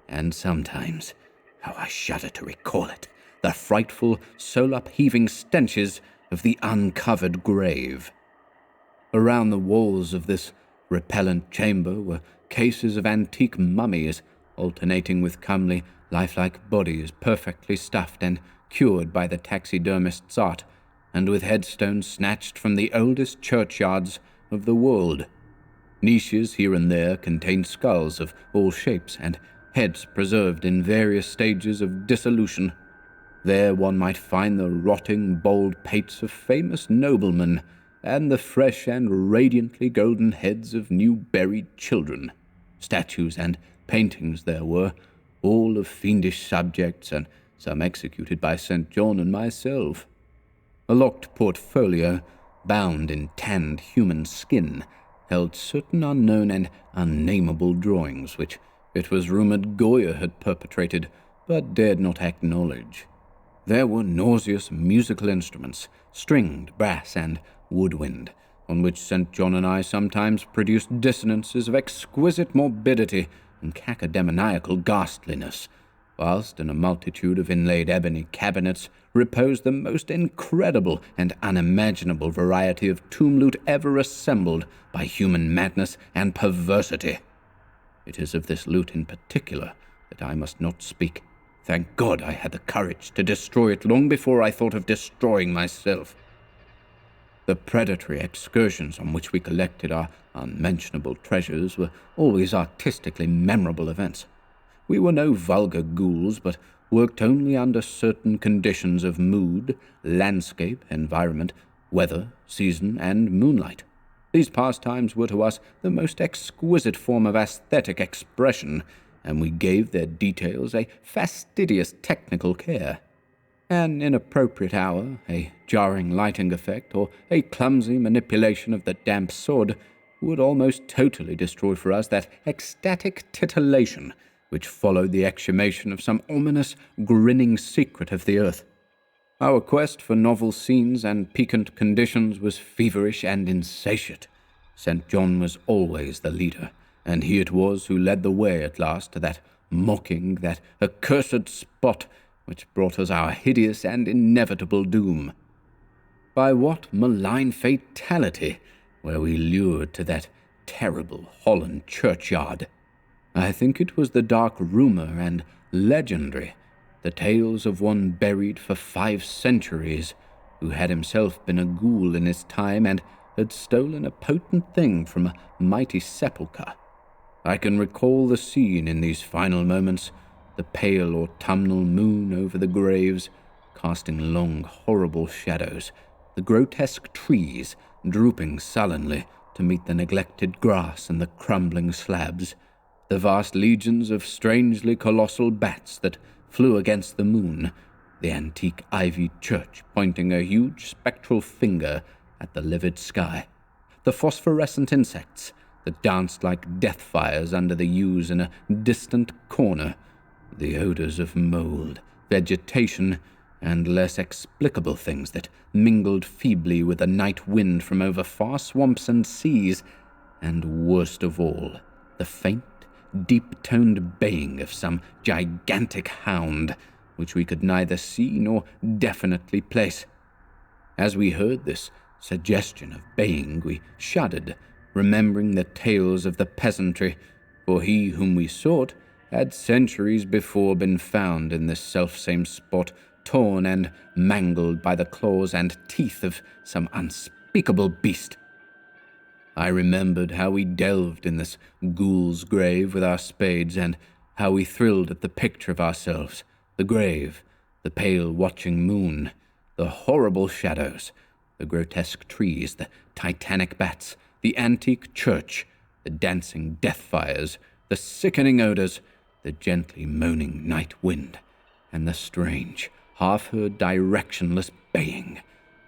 and sometimes, how I shudder to recall it, the frightful, soul-upheaving stenches of the uncovered grave. Around the walls of this repellent chamber were cases of antique mummies, alternating with comely, lifelike bodies perfectly stuffed and cured by the taxidermist's art, and with headstones snatched from the oldest churchyards of the world. Niches here and there contained skulls of all shapes and heads preserved in various stages of dissolution. There one might find the rotting, bald pates of famous noblemen, and the fresh and radiantly golden heads of new buried children. Statues and paintings there were, all of fiendish subjects, and some executed by St. John and myself. A locked portfolio, bound in tanned human skin, held certain unknown and unnameable drawings which it was rumored Goya had perpetrated, but dared not acknowledge. There were nauseous musical instruments, stringed, brass, and woodwind, on which St. John and I sometimes produced dissonances of exquisite morbidity and cacodemoniacal ghastliness, whilst in a multitude of inlaid ebony cabinets reposed the most incredible and unimaginable variety of tomb loot ever assembled by human madness and perversity. It is of this loot in particular that I must not speak. Thank God I had the courage to destroy it long before I thought of destroying myself. The predatory excursions on which we collected our unmentionable treasures were always artistically memorable events. We were no vulgar ghouls, but worked only under certain conditions of mood, landscape, environment, weather, season, and moonlight. These pastimes were to us the most exquisite form of aesthetic expression, and we gave their details a fastidious technical care. An inappropriate hour, a jarring lighting effect, or a clumsy manipulation of the damp sword would almost totally destroy for us that ecstatic titillation which followed the exhumation of some ominous, grinning secret of the earth. Our quest for novel scenes and piquant conditions was feverish and insatiate. St. John was always the leader, and he it was who led the way at last to that mocking, that accursed spot which brought us our hideous and inevitable doom. By what malign fatality were we lured to that terrible Holland churchyard? I think it was the dark rumor and legendary, the tales of one buried for 5 centuries, who had himself been a ghoul in his time and had stolen a potent thing from a mighty sepulchre. I can recall the scene in these final moments, the pale autumnal moon over the graves, casting long, horrible shadows, the grotesque trees drooping sullenly to meet the neglected grass and the crumbling slabs, the vast legions of strangely colossal bats that flew against the moon, the antique ivied church pointing a huge spectral finger at the livid sky, the phosphorescent insects that danced like death fires under the yews in a distant corner, the odors of mold, vegetation, and less explicable things that mingled feebly with the night wind from over far swamps and seas, and worst of all, the faint, deep-toned baying of some gigantic hound, which we could neither see nor definitely place. As we heard this suggestion of baying, we shuddered, remembering the tales of the peasantry, for he whom we sought had centuries before been found in this selfsame spot, torn and mangled by the claws and teeth of some unspeakable beast. I remembered how we delved in this ghoul's grave with our spades, and how we thrilled at the picture of ourselves, the grave, the pale watching moon, the horrible shadows, the grotesque trees, the titanic bats, the antique church, the dancing death fires, the sickening odors, the gently moaning night wind, and the strange, half-heard, directionless baying,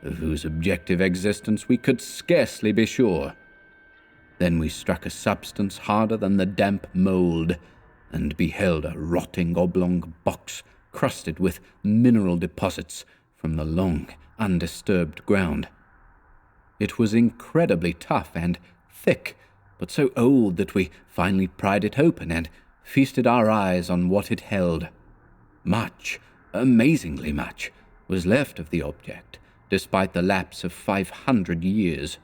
of whose objective existence we could scarcely be sure. Then we struck a substance harder than the damp mould, and beheld a rotting oblong box crusted with mineral deposits from the long, undisturbed ground. It was incredibly tough and thick, but so old that we finally pried it open and feasted our eyes on what it held. Much, amazingly much, was left of the object, despite the lapse of 500 years.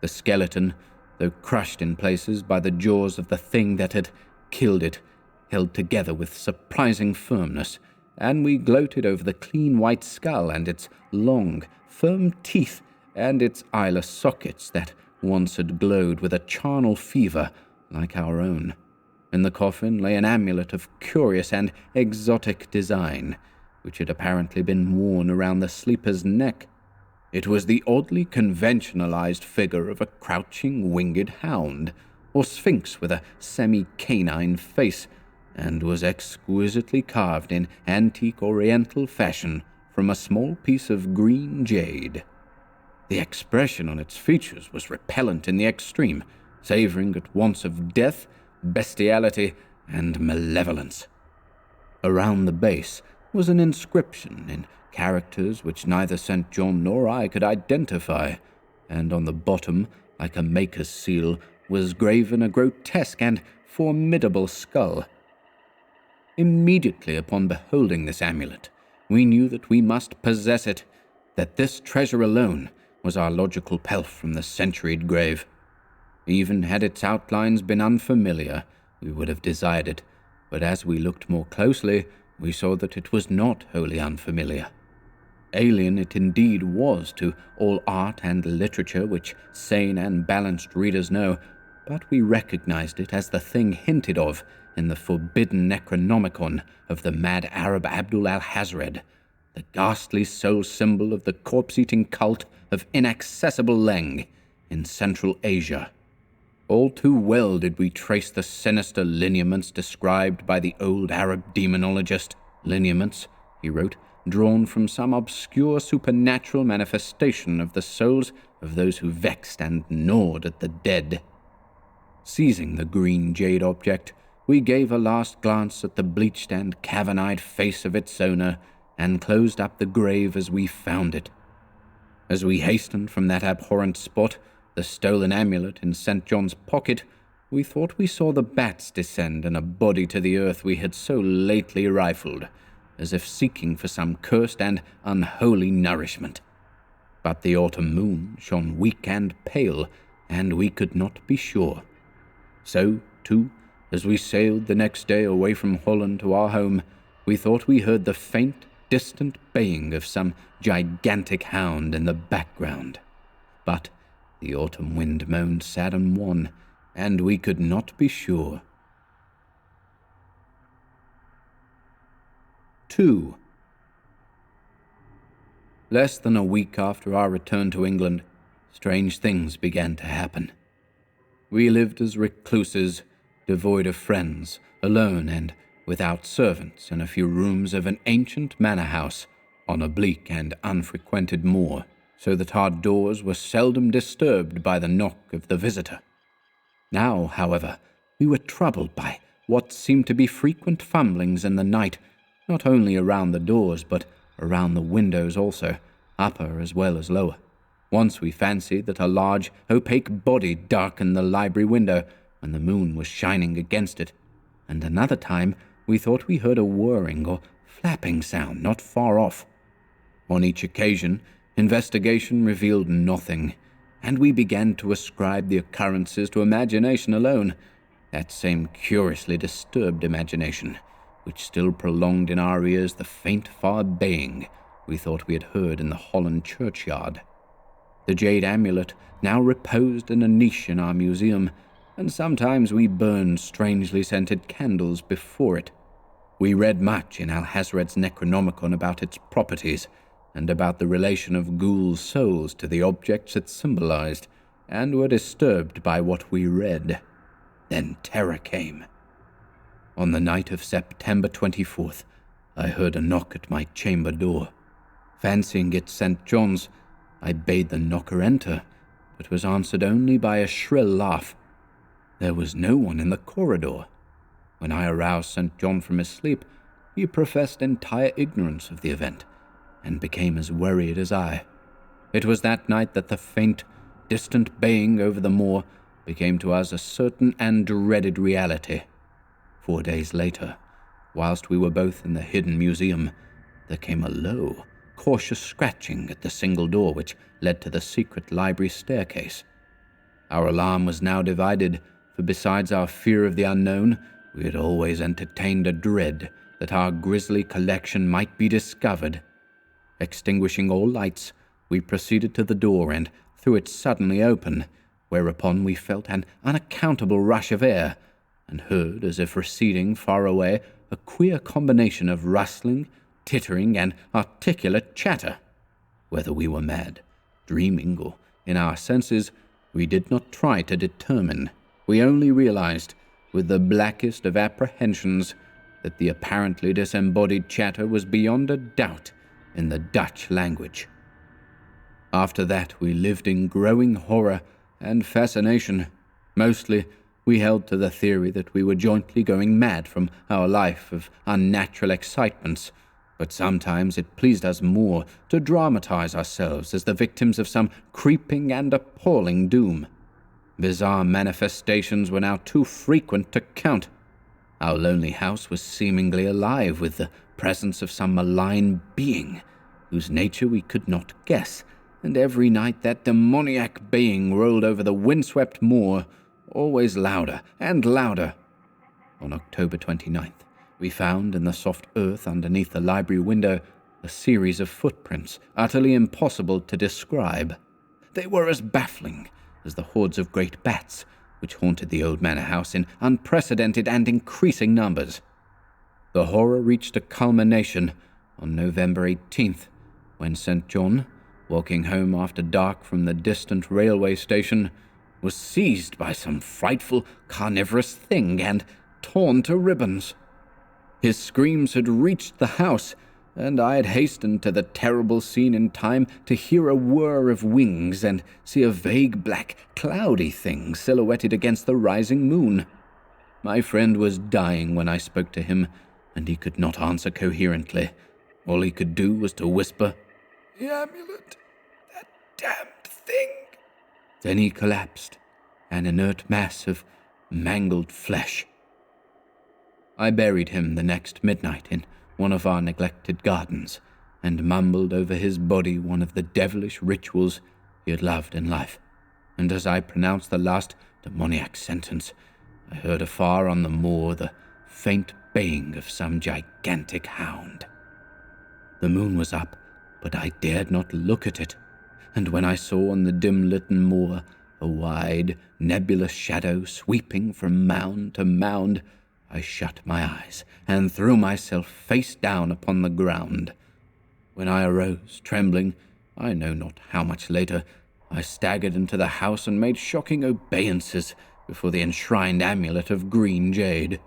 The skeleton, though crushed in places by the jaws of the thing that had killed it, held together with surprising firmness, and we gloated over the clean white skull and its long, firm teeth and its eyeless sockets that once had glowed with a charnel fever like our own. In the coffin lay an amulet of curious and exotic design, which had apparently been worn around the sleeper's neck. It was the oddly conventionalized figure of a crouching winged hound, or sphinx with a semi-canine face, and was exquisitely carved in antique oriental fashion from a small piece of green jade. The expression on its features was repellent in the extreme, savoring at once of death, bestiality, and malevolence. Around the base was an inscription in characters which neither St. John nor I could identify, and on the bottom, like a maker's seal, was graven a grotesque and formidable skull. Immediately upon beholding this amulet, we knew that we must possess it, that this treasure alone was our logical pelf from the centuried grave. Even had its outlines been unfamiliar, we would have desired it, but as we looked more closely, we saw that it was not wholly unfamiliar. Alien it indeed was to all art and literature which sane and balanced readers know, but we recognized it as the thing hinted of in the forbidden Necronomicon of the mad Arab Abdul al-Hazred, the ghastly soul symbol of the corpse-eating cult of inaccessible Leng in Central Asia. All too well did we trace the sinister lineaments described by the old Arab demonologist. Lineaments, he wrote, drawn from some obscure supernatural manifestation of the souls of those who vexed and gnawed at the dead. Seizing the green jade object, we gave a last glance at the bleached and cavern-eyed face of its owner, and closed up the grave as we found it. As we hastened from that abhorrent spot, the stolen amulet in St. John's pocket, we thought we saw the bats descend in a body to the earth we had so lately rifled, as if seeking for some cursed and unholy nourishment. But the autumn moon shone weak and pale, and we could not be sure. So, too, as we sailed the next day away from Holland to our home, we thought we heard the faint, distant baying of some gigantic hound in the background. But the autumn wind moaned sad and wan, and we could not be sure. 2. Less than a week after our return to England, strange things began to happen. We lived as recluses, devoid of friends, alone and without servants in a few rooms of an ancient manor house on a bleak and unfrequented moor, so that our doors were seldom disturbed by the knock of the visitor. Now, however, we were troubled by what seemed to be frequent fumblings in the night, not only around the doors, but around the windows also, upper as well as lower. Once we fancied that a large, opaque body darkened the library window when the moon was shining against it, and another time we thought we heard a whirring or flapping sound not far off. On each occasion, investigation revealed nothing, and we began to ascribe the occurrences to imagination alone, that same curiously disturbed imagination, which still prolonged in our ears the faint far baying we thought we had heard in the Holland churchyard. The jade amulet now reposed in a niche in our museum, and sometimes we burned strangely scented candles before it. We read much in Al-Hazred's Necronomicon about its properties, and about the relation of ghouls' souls to the objects it symbolized, and were disturbed by what we read. Then terror came. On the night of September 24th, I heard a knock at my chamber door. Fancying it St. John's, I bade the knocker enter, but was answered only by a shrill laugh. There was no one in the corridor. When I aroused St. John from his sleep, he professed entire ignorance of the event, and became as worried as I. It was that night that the faint, distant baying over the moor became to us a certain and dreaded reality. 4 days later, whilst we were both in the hidden museum, there came a low, cautious scratching at the single door which led to the secret library staircase. Our alarm was now divided, for besides our fear of the unknown, we had always entertained a dread that our grisly collection might be discovered. Extinguishing all lights, we proceeded to the door and threw it suddenly open, whereupon we felt an unaccountable rush of air, and heard, as if receding far away, a queer combination of rustling, tittering, and articulate chatter. Whether we were mad, dreaming, or in our senses, we did not try to determine. We only realized, with the blackest of apprehensions, that the apparently disembodied chatter was beyond a doubt in the Dutch language. After that, we lived in growing horror and fascination. Mostly, we held to the theory that we were jointly going mad from our life of unnatural excitements, but sometimes it pleased us more to dramatize ourselves as the victims of some creeping and appalling doom. Bizarre manifestations were now too frequent to count. Our lonely house was seemingly alive with the presence of some malign being, whose nature we could not guess, and every night that demoniac baying rolled over the windswept moor, always louder and louder. On October 29th, we found in the soft earth underneath the library window a series of footprints utterly impossible to describe. They were as baffling as the hordes of great bats which haunted the old manor house in unprecedented and increasing numbers. The horror reached a culmination on November 18th, when St. John, walking home after dark from the distant railway station, was seized by some frightful carnivorous thing and torn to ribbons. His screams had reached the house, and I had hastened to the terrible scene in time to hear a whir of wings and see a vague black, cloudy thing silhouetted against the rising moon. My friend was dying when I spoke to him, and he could not answer coherently. All he could do was to whisper, "The amulet! That damned thing!" Then he collapsed, an inert mass of mangled flesh. I buried him the next midnight in one of our neglected gardens, and mumbled over his body one of the devilish rituals he had loved in life. And as I pronounced the last demoniac sentence, I heard afar on the moor the faint baying of some gigantic hound. The moon was up, but I dared not look at it, and when I saw on the dim-lit moor a wide, nebulous shadow sweeping from mound to mound, I shut my eyes and threw myself face down upon the ground. When I arose, trembling, I know not how much later, I staggered into the house and made shocking obeisances before the enshrined amulet of green jade.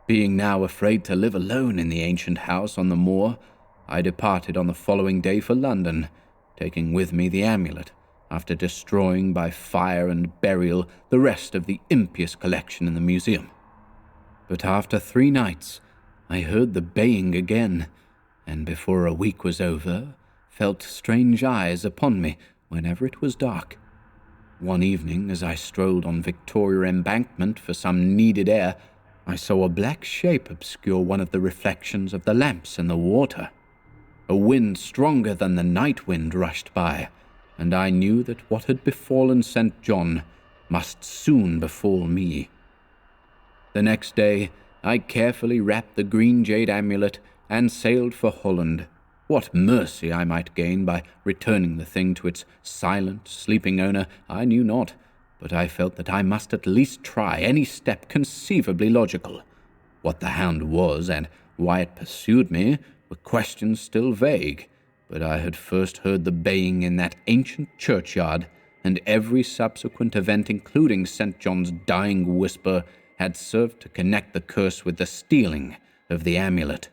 Being now afraid to live alone in the ancient house on the moor, I departed on the following day for London, taking with me the amulet, after destroying by fire and burial the rest of the impious collection in the museum. But after 3 nights, I heard the baying again, and before a week was over, felt strange eyes upon me whenever it was dark. One evening, as I strolled on Victoria Embankment for some needed air, I saw a black shape obscure one of the reflections of the lamps in the water. A wind stronger than the night wind rushed by, and I knew that what had befallen St. John must soon befall me. The next day, I carefully wrapped the green jade amulet and sailed for Holland. What mercy I might gain by returning the thing to its silent, sleeping owner, I knew not, but I felt that I must at least try any step conceivably logical. What the hound was and why it pursued me were questions still vague, but I had first heard the baying in that ancient churchyard, and every subsequent event, including St. John's dying whisper, had served to connect the curse with the stealing of the amulet.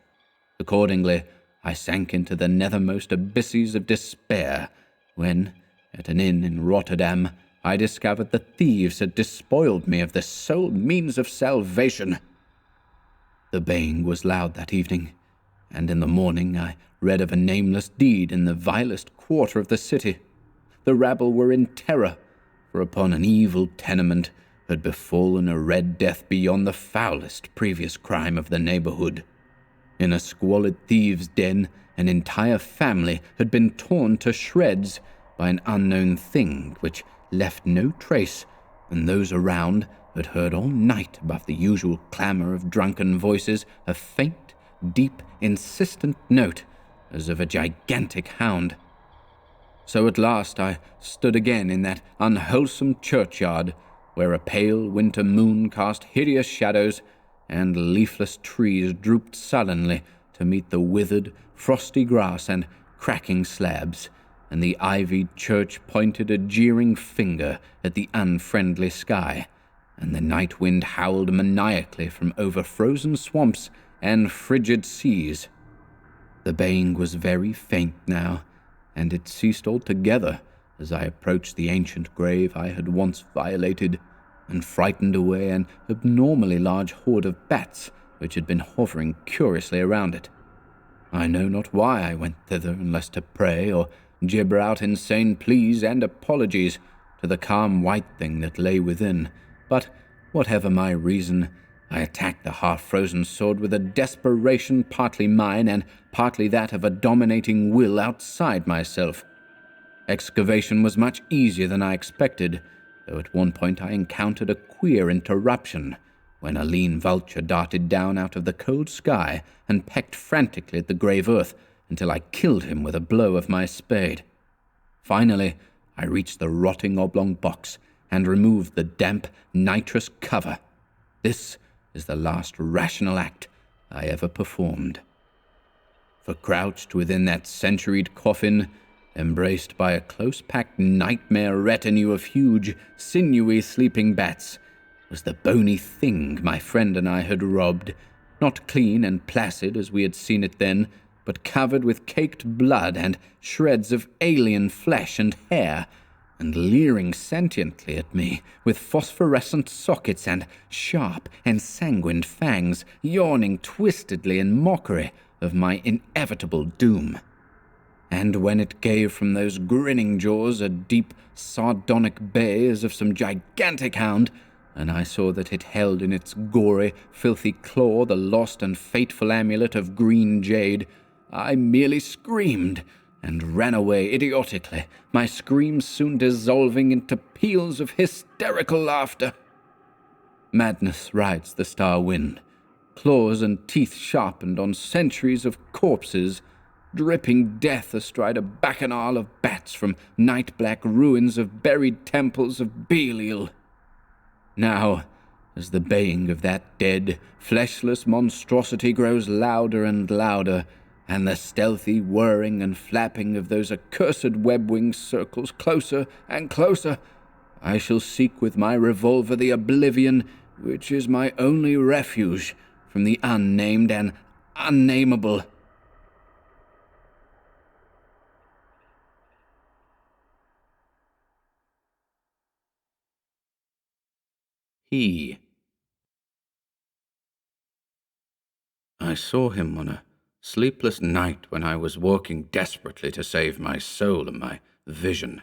Accordingly, I sank into the nethermost abysses of despair when, at an inn in Rotterdam, I discovered the thieves had despoiled me of the sole means of salvation. The baying was loud that evening, and in the morning I read of a nameless deed in the vilest quarter of the city. The rabble were in terror, for upon an evil tenement had befallen a red death beyond the foulest previous crime of the neighborhood. In a squalid thieves' den, an entire family had been torn to shreds by an unknown thing which left no trace, and those around had heard all night above the usual clamour of drunken voices a faint, deep, insistent note, as of a gigantic hound. So at last I stood again in that unwholesome churchyard, where a pale winter moon cast hideous shadows, and leafless trees drooped sullenly to meet the withered, frosty grass and cracking slabs, and the ivied church pointed a jeering finger at the unfriendly sky, and the night wind howled maniacally from over frozen swamps and frigid seas. The baying was very faint now, and it ceased altogether as I approached the ancient grave I had once violated, and frightened away an abnormally large horde of bats which had been hovering curiously around it. I know not why I went thither unless to pray or gibber out insane pleas and apologies to the calm white thing that lay within, but whatever my reason, I attacked the half-frozen sword with a desperation partly mine and partly that of a dominating will outside myself. Excavation was much easier than I expected, though at one point I encountered a queer interruption, when a lean vulture darted down out of the cold sky and pecked frantically at the grave earth until I killed him with a blow of my spade. Finally, I reached the rotting oblong box and removed the damp, nitrous cover. This is the last rational act I ever performed. For crouched within that centuried coffin, embraced by a close-packed nightmare retinue of huge, sinewy sleeping bats, was the bony thing my friend and I had robbed, not clean and placid as we had seen it then, but covered with caked blood and shreds of alien flesh and hair, and leering sentiently at me with phosphorescent sockets and sharp, ensanguined fangs, yawning twistedly in mockery of my inevitable doom. And when it gave from those grinning jaws a deep, sardonic bay as of some gigantic hound, and I saw that it held in its gory, filthy claw the lost and fateful amulet of green jade, I merely screamed and ran away idiotically, my screams soon dissolving into peals of hysterical laughter. Madness rides the star wind, claws and teeth sharpened on centuries of corpses, dripping death astride a bacchanal of bats from night-black ruins of buried temples of Belial. Now, as the baying of that dead, fleshless monstrosity grows louder and louder, and the stealthy whirring and flapping of those accursed web-wings circles closer and closer, I shall seek with my revolver the oblivion which is my only refuge from the unnamed and unnameable. He. I saw him on a sleepless night when I was working desperately to save my soul and my vision.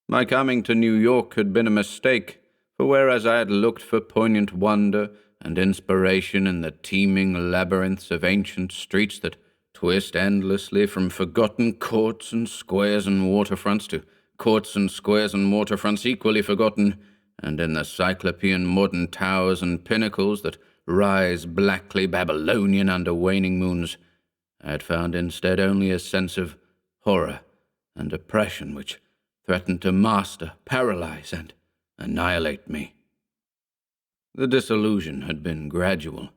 My coming to New York had been a mistake, for whereas I had looked for poignant wonder and inspiration in the teeming labyrinths of ancient streets that twist endlessly from forgotten courts and squares and waterfronts to courts and squares and waterfronts equally forgotten, and in the cyclopean modern towers and pinnacles that rise blackly Babylonian under waning moons, I had found instead only a sense of horror and oppression which threatened to master, paralyze, and annihilate me. The disillusion had been gradual.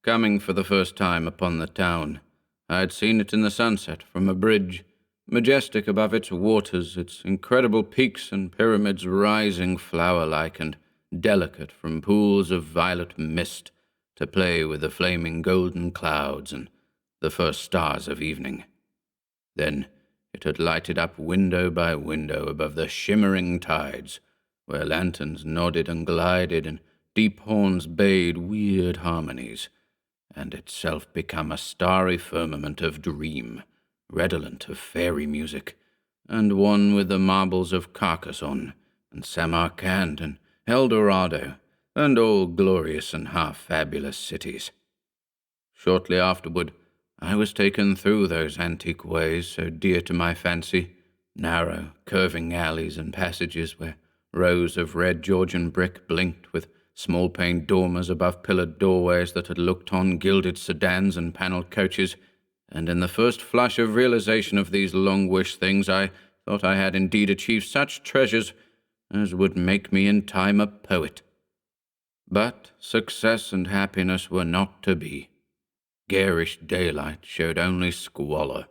Coming for the first time upon the town, I had seen it in the sunset from a bridge, majestic above its waters, its incredible peaks and pyramids rising flower-like and delicate from pools of violet mist to play with the flaming golden clouds and the first stars of evening. Then it had lighted up window by window above the shimmering tides, where lanterns nodded and glided and deep horns bayed weird harmonies, and itself become a starry firmament of dream, redolent of fairy music, and one with the marbles of Carcassonne and Samarkand and El Dorado, and all glorious and half-fabulous cities. Shortly afterward, I was taken through those antique ways so dear to my fancy, narrow, curving alleys and passages where rows of red Georgian brick blinked with small-paned dormers above pillared doorways that had looked on gilded sedans and panelled coaches, and in the first flush of realization of these long-wished things I thought I had indeed achieved such treasures as would make me in time a poet. But success and happiness were not to be. Garish daylight showed only squalor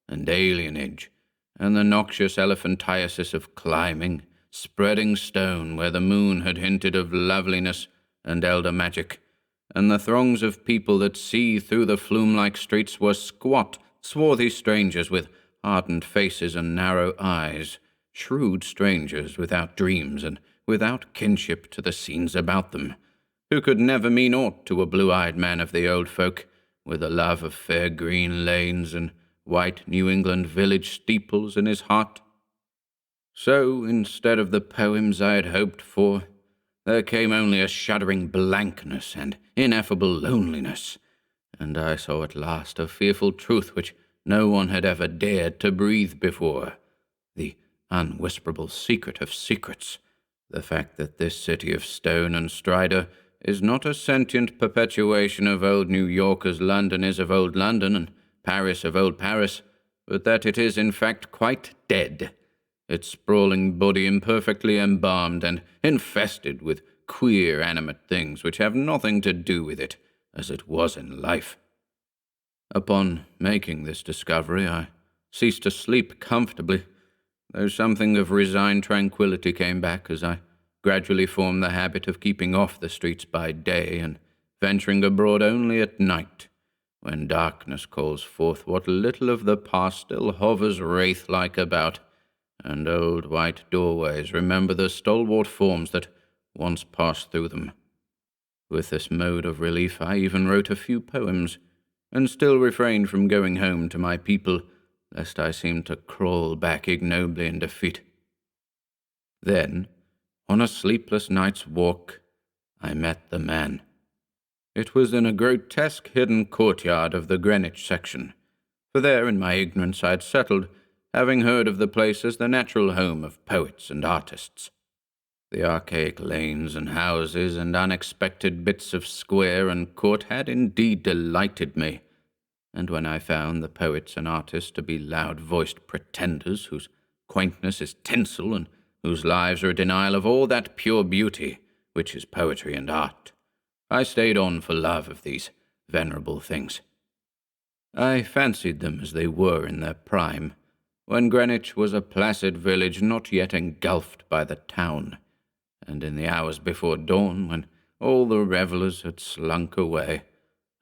and alienage, and the noxious elephantiasis of climbing, spreading stone where the moon had hinted of loveliness and elder magic, and the throngs of people that seethed through the flume-like streets were squat, swarthy strangers with ardent faces and narrow eyes, shrewd strangers without dreams and without kinship to the scenes about them, who could never mean aught to a blue-eyed man of the old folk, with a love of fair green lanes and white New England village steeples in his heart. So, instead of the poems I had hoped for, there came only a shuddering blankness and ineffable loneliness, and I saw at last a fearful truth which no one had ever dared to breathe before, the unwhisperable secret of secrets, the fact that this city of stone and strider is not a sentient perpetuation of old New York as London is of old London and Paris of old Paris, but that it is in fact quite dead, its sprawling body imperfectly embalmed and infested with queer animate things which have nothing to do with it as it was in life. Upon making this discovery, I ceased to sleep comfortably, though something of resigned tranquillity came back as I gradually formed the habit of keeping off the streets by day and venturing abroad only at night, when darkness calls forth what little of the past still hovers wraith-like about, and old white doorways remember the stalwart forms that once passed through them. With this mode of relief I even wrote a few poems, and still refrained from going home to my people, lest I seemed to crawl back ignobly in defeat. Then, on a sleepless night's walk, I met the man. It was in a grotesque hidden courtyard of the Greenwich section, for there in my ignorance I had settled, having heard of the place as the natural home of poets and artists. The archaic lanes and houses and unexpected bits of square and court had indeed delighted me, and when I found the poets and artists to be loud-voiced pretenders whose quaintness is tinsel and whose lives are a denial of all that pure beauty which is poetry and art, I stayed on for love of these venerable things. I fancied them as they were in their prime, when Greenwich was a placid village not yet engulfed by the town, and in the hours before dawn, when all the revellers had slunk away,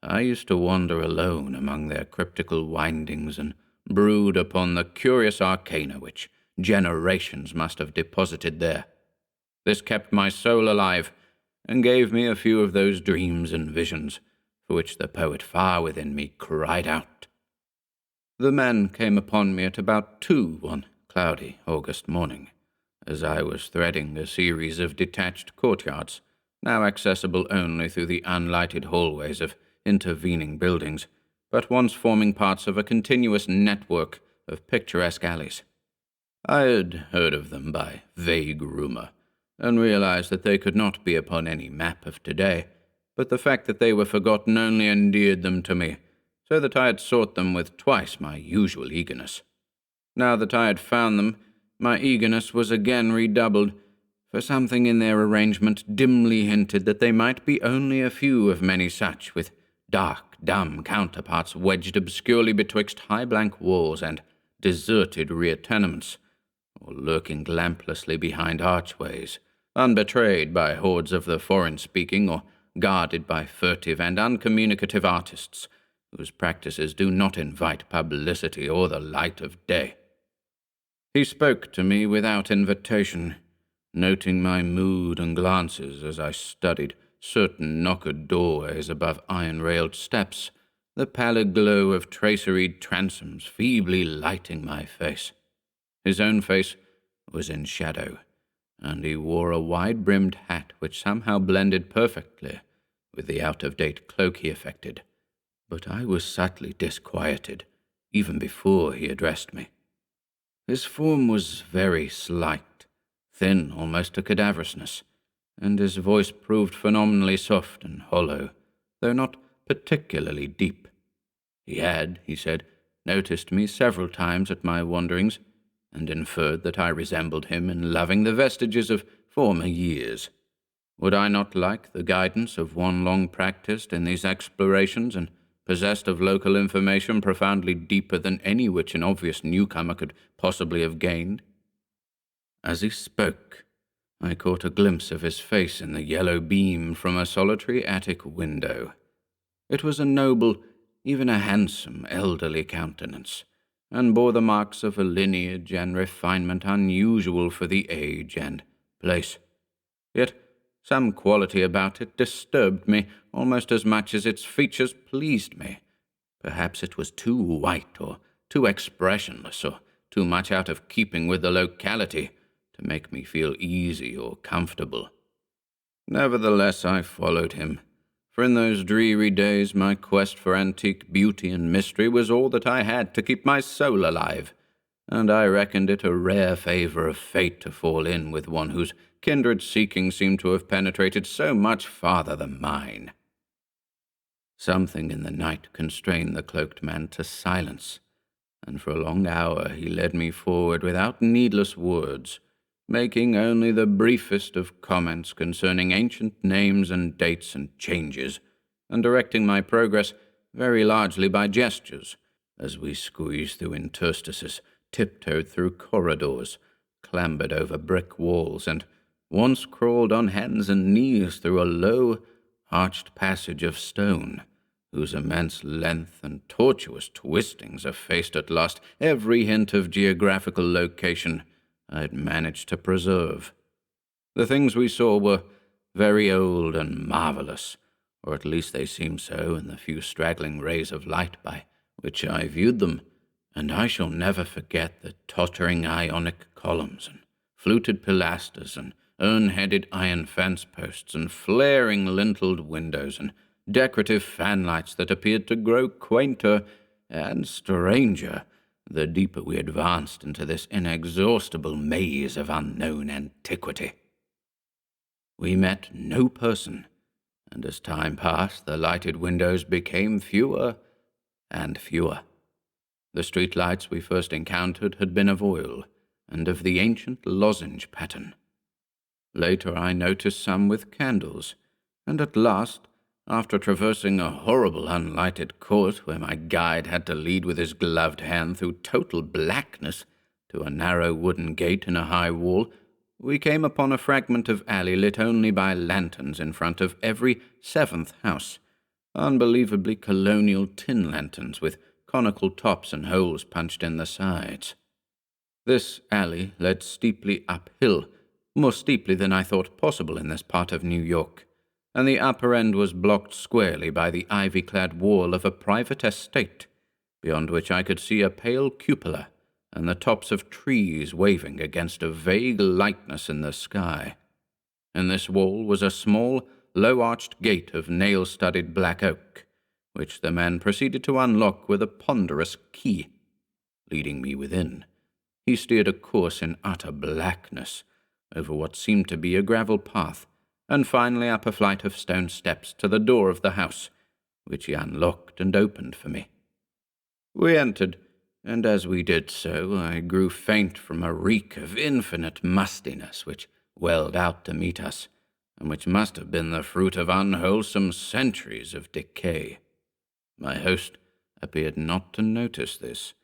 I used to wander alone among their cryptical windings and brood upon the curious arcana which generations must have deposited there. This kept my soul alive, and gave me a few of those dreams and visions for which the poet far within me cried out. The man came upon me at about 2 one cloudy August morning, as I was threading a series of detached courtyards, now accessible only through the unlighted hallways of intervening buildings, but once forming parts of a continuous network of picturesque alleys. I had heard of them by vague rumor, and realized that they could not be upon any map of today, but the fact that they were forgotten only endeared them to me, so that I had sought them with twice my usual eagerness. Now that I had found them, my eagerness was again redoubled, for something in their arrangement dimly hinted that they might be only a few of many such, with dark, dumb counterparts wedged obscurely betwixt high blank walls and deserted rear tenements, or lurking lamplessly behind archways, unbetrayed by hordes of the foreign-speaking, or guarded by furtive and uncommunicative artists, whose practices do not invite publicity or the light of day. He spoke to me without invitation, noting my mood and glances as I studied certain knockered doorways above iron-railed steps, the pallid glow of traceried transoms feebly lighting my face. His own face was in shadow, and he wore a wide-brimmed hat which somehow blended perfectly with the out-of-date cloak he affected. But I was subtly disquieted, even before he addressed me. His form was very slight, thin almost to cadaverousness, and his voice proved phenomenally soft and hollow, though not particularly deep. He had, he said, noticed me several times at my wanderings, and inferred that I resembled him in loving the vestiges of former years. Would I not like the guidance of one long practised in these explorations and possessed of local information profoundly deeper than any which an obvious newcomer could possibly have gained? As he spoke, I caught a glimpse of his face in the yellow beam from a solitary attic window. It was a noble, even a handsome, elderly countenance, and bore the marks of a lineage and refinement unusual for the age and place. Yet some quality about it disturbed me almost as much as its features pleased me. Perhaps it was too white, or too expressionless, or too much out of keeping with the locality to make me feel easy or comfortable. Nevertheless, I followed him, for in those dreary days my quest for antique beauty and mystery was all that I had to keep my soul alive, and I reckoned it a rare favor of fate to fall in with one whose kindred seeking seemed to have penetrated so much farther than mine. Something in the night constrained the cloaked man to silence, and for a long hour he led me forward without needless words, making only the briefest of comments concerning ancient names and dates and changes, and directing my progress very largely by gestures, as we squeezed through interstices, tiptoed through corridors, clambered over brick walls, and once crawled on hands and knees through a low, arched passage of stone, whose immense length and tortuous twistings effaced at last every hint of geographical location I had managed to preserve. The things we saw were very old and marvelous, or at least they seemed so in the few straggling rays of light by which I viewed them, and I shall never forget the tottering Ionic columns and fluted pilasters and urn-headed iron fence posts and flaring linteled windows and decorative fanlights that appeared to grow quainter and stranger the deeper we advanced into this inexhaustible maze of unknown antiquity. We met no person, and as time passed, the lighted windows became fewer and fewer. The street lights we first encountered had been of oil, and of the ancient lozenge pattern. Later I noticed some with candles, and at last, after traversing a horrible unlighted court where my guide had to lead with his gloved hand through total blackness to a narrow wooden gate in a high wall, we came upon a fragment of alley lit only by lanterns in front of every seventh house, unbelievably colonial tin lanterns with conical tops and holes punched in the sides. This alley led steeply uphill, more steeply than I thought possible in this part of New York, and the upper end was blocked squarely by the ivy-clad wall of a private estate, beyond which I could see a pale cupola and the tops of trees waving against a vague lightness in the sky. In this wall was a small, low-arched gate of nail-studded black oak, which the man proceeded to unlock with a ponderous key. Leading me within, he steered a course in utter blackness over what seemed to be a gravel path, and finally up a flight of stone steps to the door of the house, which he unlocked and opened for me. We entered, and as we did so, I grew faint from a reek of infinite mustiness which welled out to meet us, and which must have been the fruit of unwholesome centuries of decay. My host appeared not to notice this,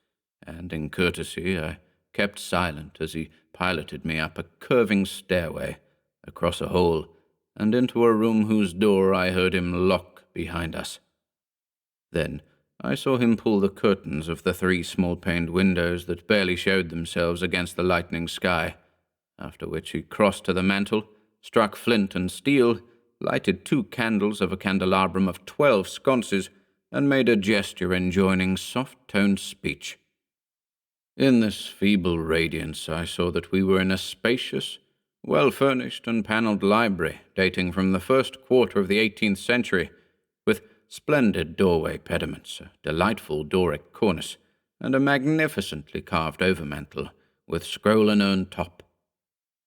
and in courtesy I kept silent as he piloted me up a curving stairway, across a hall, and into a room whose door I heard him lock behind us. Then I saw him pull the curtains of the 3 small-paned windows that barely showed themselves against the lightening sky, after which he crossed to the mantel, struck flint and steel, lighted 2 candles of a candelabrum of 12 sconces, and made a gesture enjoining soft-toned speech. In this feeble radiance I saw that we were in a spacious, well-furnished and panelled library dating from the first quarter of the 18th century, with splendid doorway pediments, a delightful Doric cornice, and a magnificently carved overmantel, with scroll and urn top.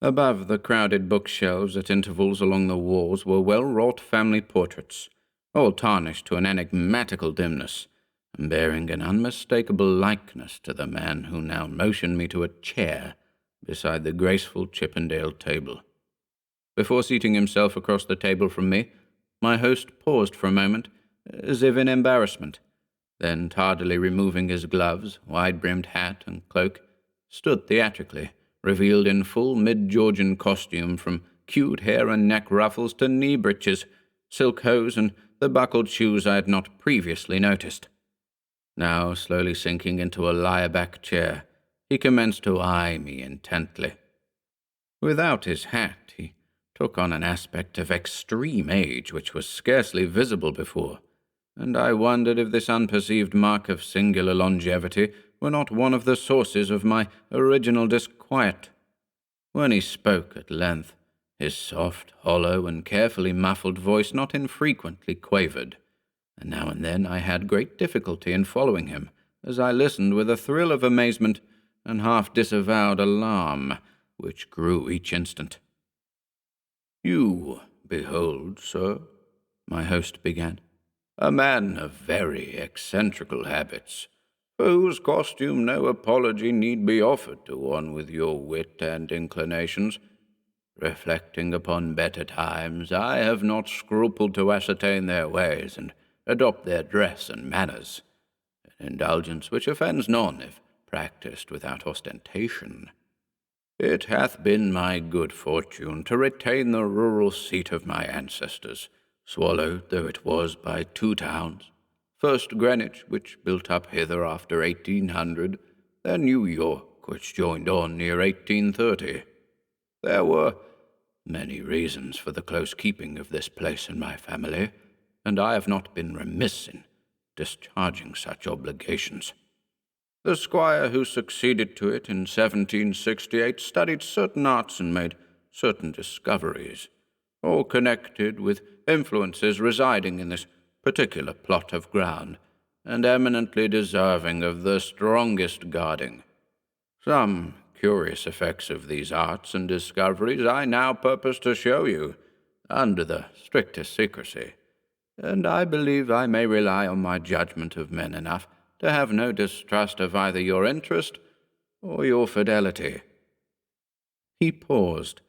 Above the crowded bookshelves at intervals along the walls were well-wrought family portraits, all tarnished to an enigmatical dimness, and bearing an unmistakable likeness to the man who now motioned me to a chair beside the graceful Chippendale table. Before seating himself across the table from me, my host paused for a moment, as if in embarrassment, then tardily removing his gloves, wide-brimmed hat, and cloak, stood theatrically, revealed in full mid-Georgian costume from queued hair and neck ruffles to knee breeches, silk hose, and the buckled shoes I had not previously noticed. Now, slowly sinking into a lie-back chair, he commenced to eye me intently. Without his hat, he took on an aspect of extreme age which was scarcely visible before, and I wondered if this unperceived mark of singular longevity were not one of the sources of my original disquiet. When he spoke at length, his soft, hollow, and carefully muffled voice not infrequently quavered, and now and then I had great difficulty in following him, as I listened with a thrill of amazement and half-disavowed alarm, which grew each instant. "You behold, sir," my host began, "a man of very eccentrical habits, for whose costume no apology need be offered to one with your wit and inclinations. Reflecting upon better times, I have not scrupled to ascertain their ways and adopt their dress and manners, an indulgence which offends none if practised without ostentation. It hath been my good fortune to retain the rural seat of my ancestors, swallowed though it was by two towns, first Greenwich, which built up hither after 1800, then New York, which joined on near 1830. There were many reasons for the close keeping of this place in my family, and I have not been remiss in discharging such obligations. The squire who succeeded to it in 1768 studied certain arts and made certain discoveries, all connected with influences residing in this particular plot of ground, and eminently deserving of the strongest guarding. Some curious effects of these arts and discoveries I now purpose to show you, under the strictest secrecy, and I believe I may rely on my judgment of men enough to have no distrust of either your interest or your fidelity." He paused,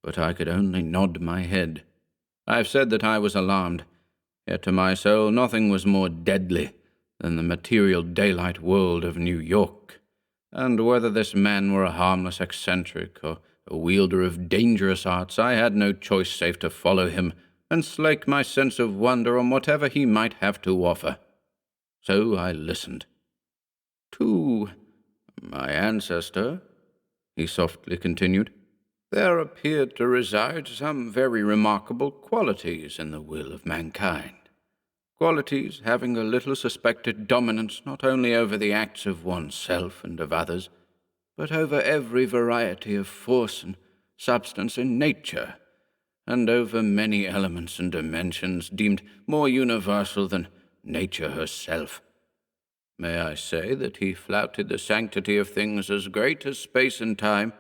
but I could only nod my head. I have said that I was alarmed, yet to my soul nothing was more deadly than the material daylight world of New York, and whether this man were a harmless eccentric or a wielder of dangerous arts, I had no choice save to follow him and slake my sense of wonder on whatever he might have to offer. So I listened. "To my ancestor," he softly continued, "there appeared to reside some very remarkable qualities in the will of mankind, qualities having a little suspected dominance not only over the acts of oneself and of others, but over every variety of force and substance in nature, and over many elements and dimensions deemed more universal than nature herself. May I say that he flouted the sanctity of things as great as space and time,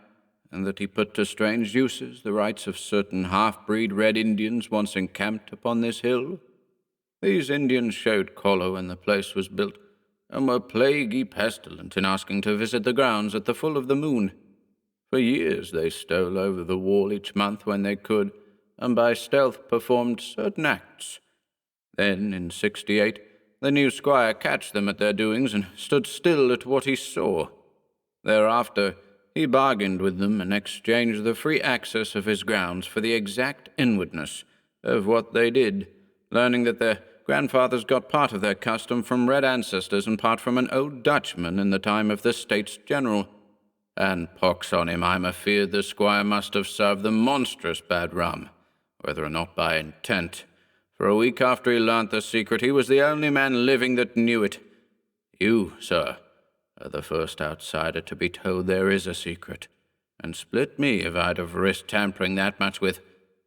and that he put to strange uses the rights of certain half-breed Red Indians once encamped upon this hill? These Indians showed choler when the place was built, and were plaguey pestilent in asking to visit the grounds at the full of the moon. For years they stole over the wall each month when they could, and by stealth performed certain acts. Then, in 68, the new squire catched them at their doings and stood still at what he saw. Thereafter, he bargained with them and exchanged the free access of his grounds for the exact inwardness of what they did, learning that their grandfathers got part of their custom from red ancestors and part from an old Dutchman in the time of the States General. And pox on him, I'm afeard the squire must have served them monstrous bad rum, whether or not by intent. For a week after he learnt the secret, he was the only man living that knew it. You, sir, are the first outsider to be told there is a secret, and split me if I'd have risked tampering that much with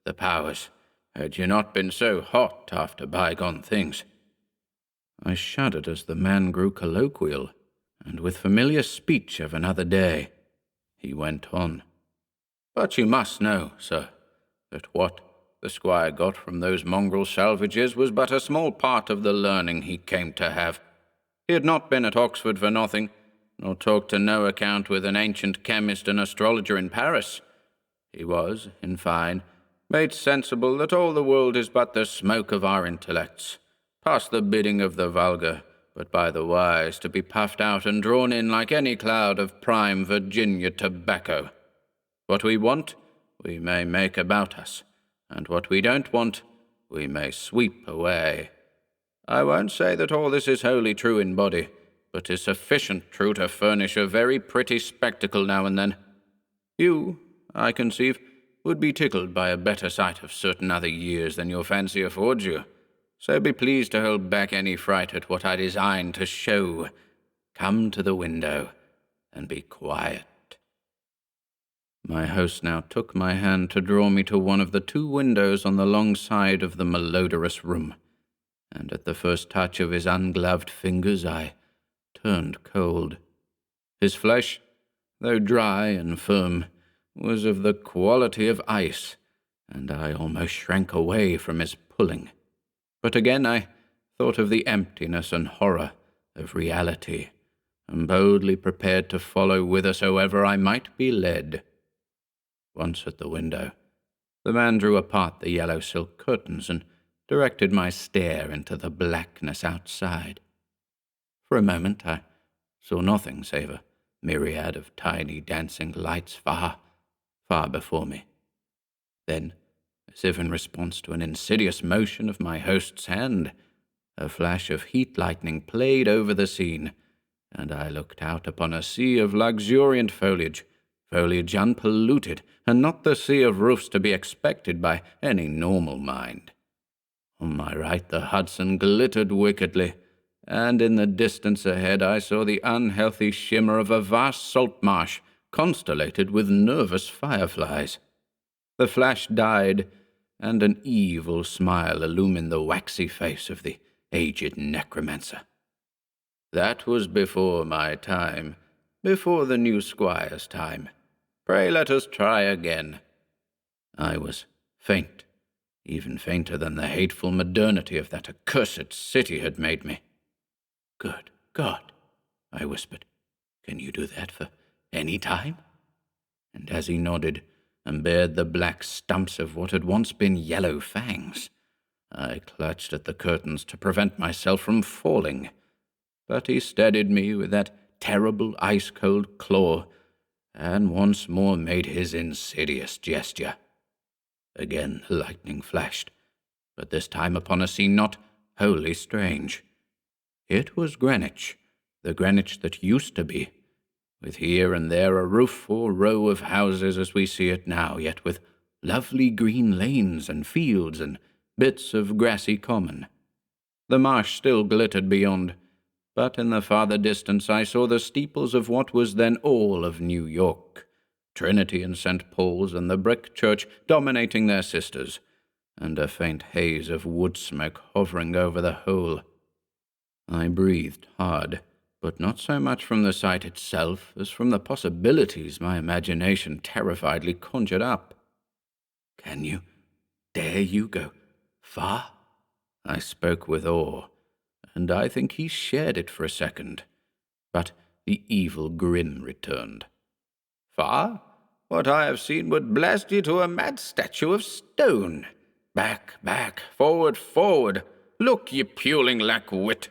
the powers, had you not been so hot after bygone things." I shuddered as the man grew colloquial, and with familiar speech of another day. he went on. "But you must know, sir, that what the squire got from those mongrel salvages was but a small part of the learning he came to have. He had not been at Oxford for nothing, nor talked to no account with an ancient chemist and astrologer in Paris. He was, in fine, made sensible that all the world is but the smoke of our intellects, past the bidding of the vulgar, but by the wise, to be puffed out and drawn in like any cloud of prime Virginia tobacco. What we want, we may make about us, and what we don't want, we may sweep away. I won't say that all this is wholly true in body, but is sufficient true to furnish a very pretty spectacle now and then. You, I conceive, would be tickled by a better sight of certain other years than your fancy affords you. So be pleased to hold back any fright at what I design to show. Come to the window, and be quiet." My host now took my hand to draw me to one of the 2 windows on the long side of the malodorous room, and at the first touch of his ungloved fingers I turned cold. His flesh, though dry and firm, was of the quality of ice, and I almost shrank away from his pulling. But again I thought of the emptiness and horror of reality, and boldly prepared to follow whithersoever I might be led. Once at the window, the man drew apart the yellow silk curtains and directed my stare into the blackness outside. For a moment I saw nothing save a myriad of tiny dancing lights far, far before me. Then, as if in response to an insidious motion of my host's hand, a flash of heat lightning played over the scene, and I looked out upon a sea of luxuriant foliage unpolluted, and not the sea of roofs to be expected by any normal mind. On my right the Hudson glittered wickedly, and in the distance ahead I saw the unhealthy shimmer of a vast salt marsh constellated with nervous fireflies. The flash died, and an evil smile illumined the waxy face of the aged necromancer. "That was before my time, before the new squire's time. Pray let us try again." I was faint, even fainter than the hateful modernity of that accursed city had made me. "Good God," I whispered, "can you do that for any time?" And as he nodded, and bared the black stumps of what had once been yellow fangs, I clutched at the curtains to prevent myself from falling. But he steadied me with that terrible ice-cold claw, and once more made his insidious gesture. Again the lightning flashed, but this time upon a scene not wholly strange. It was Greenwich, the Greenwich that used to be, with here and there a roof or row of houses as we see it now, yet with lovely green lanes and fields and bits of grassy common. The marsh still glittered beyond, but in the farther distance I saw the steeples of what was then all of New York, Trinity and St. Paul's and the brick church dominating their sisters, and a faint haze of wood smoke hovering over the whole. I breathed hard, but not so much from the sight itself as from the possibilities my imagination terrifiedly conjured up. Dare you go far?" I spoke with awe, and I think he shared it for a second, but the evil grin returned. "Far? What I have seen would blast you to a mad statue of stone. Back, back, forward, forward, look, ye puling lack-wit."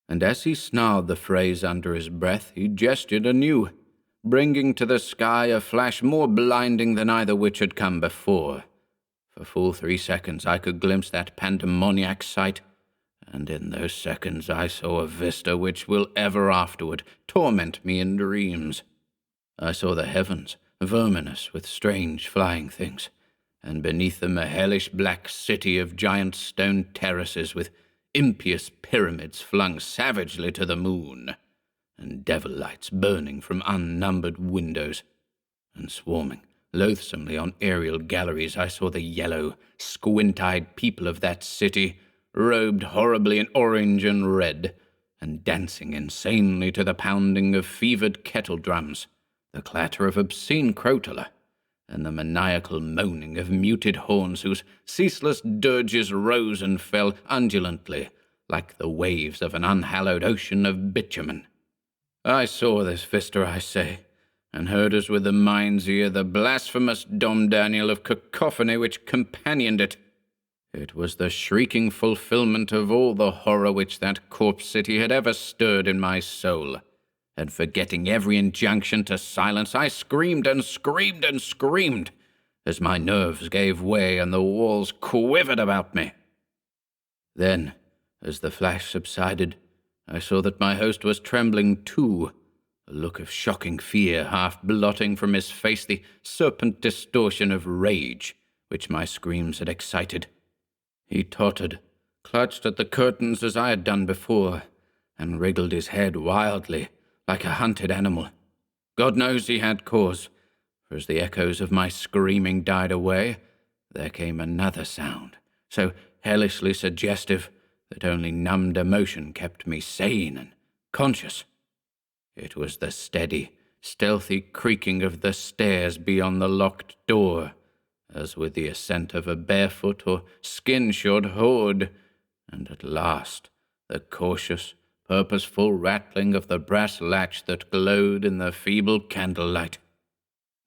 And as he snarled the phrase under his breath, he gestured anew, bringing to the sky a flash more blinding than either which had come before. For full 3 seconds I could glimpse that pandemoniac sight, and in those seconds I saw a vista which will ever afterward torment me in dreams. I saw the heavens, verminous with strange flying things, and beneath them a hellish black city of giant stone terraces with impious pyramids flung savagely to the moon, and devil lights burning from unnumbered windows, and swarming loathsomely on aerial galleries I saw the yellow, squint-eyed people of that city, robed horribly in orange and red, and dancing insanely to the pounding of fevered kettle drums, the clatter of obscene crotala, and the maniacal moaning of muted horns whose ceaseless dirges rose and fell undulantly like the waves of an unhallowed ocean of bitumen. I saw this vista, I say, and heard as with the mind's ear the blasphemous Dom Daniel of cacophony which companioned it. It was the shrieking fulfillment of all the horror which that corpse city had ever stirred in my soul, and forgetting every injunction to silence, I screamed and screamed and screamed, as my nerves gave way and the walls quivered about me. Then, as the flash subsided, I saw that my host was trembling too, a look of shocking fear half blotting from his face the serpent distortion of rage which my screams had excited. He tottered, clutched at the curtains as I had done before, and wriggled his head wildly, like a hunted animal. God knows he had cause, for as the echoes of my screaming died away, there came another sound, so hellishly suggestive that only numbed emotion kept me sane and conscious. It was the steady, stealthy creaking of the stairs beyond the locked door, as with the ascent of a barefoot or skin-shod horde, and at last the cautious, purposeful rattling of the brass latch that glowed in the feeble candlelight.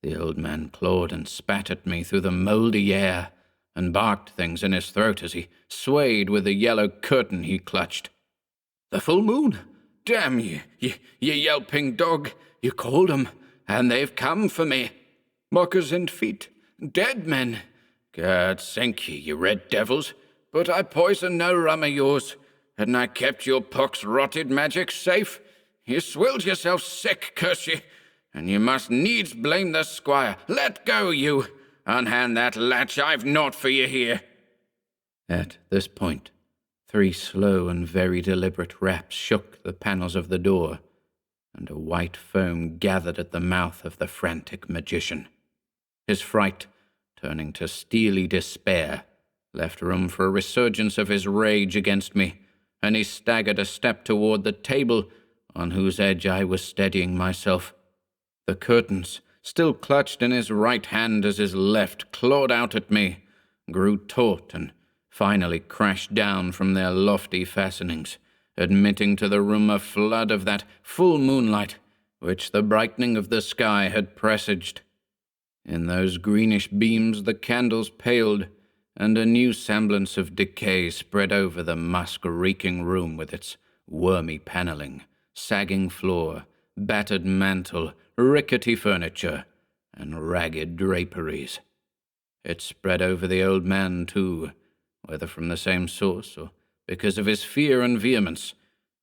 The old man clawed and spat at me through the mouldy air, and barked things in his throat as he swayed with the yellow curtain he clutched. "The full moon! Damn you, you yelping dog! You called 'em, and they've come for me. Mockers and feet, dead men. God sink ye, you red devils, but I poisoned no rum of yours. Hadn't I kept your pox-rotted magic safe? You swilled yourself sick, curse ye, and you must needs blame the squire. Let go, you! Unhand that latch, I've naught for you here." At this point, 3 slow and very deliberate raps shook the panels of the door, and a white foam gathered at the mouth of the frantic magician. His fright, turning to steely despair, left room for a resurgence of his rage against me, and he staggered a step toward the table on whose edge I was steadying myself. The curtains, still clutched in his right hand as his left clawed out at me, grew taut and finally crashed down from their lofty fastenings, admitting to the room a flood of that full moonlight which the brightening of the sky had presaged. In those greenish beams the candles paled, and a new semblance of decay spread over the musk-reeking room with its wormy panelling, sagging floor, battered mantel, rickety furniture, and ragged draperies. It spread over the old man, too, whether from the same source or because of his fear and vehemence,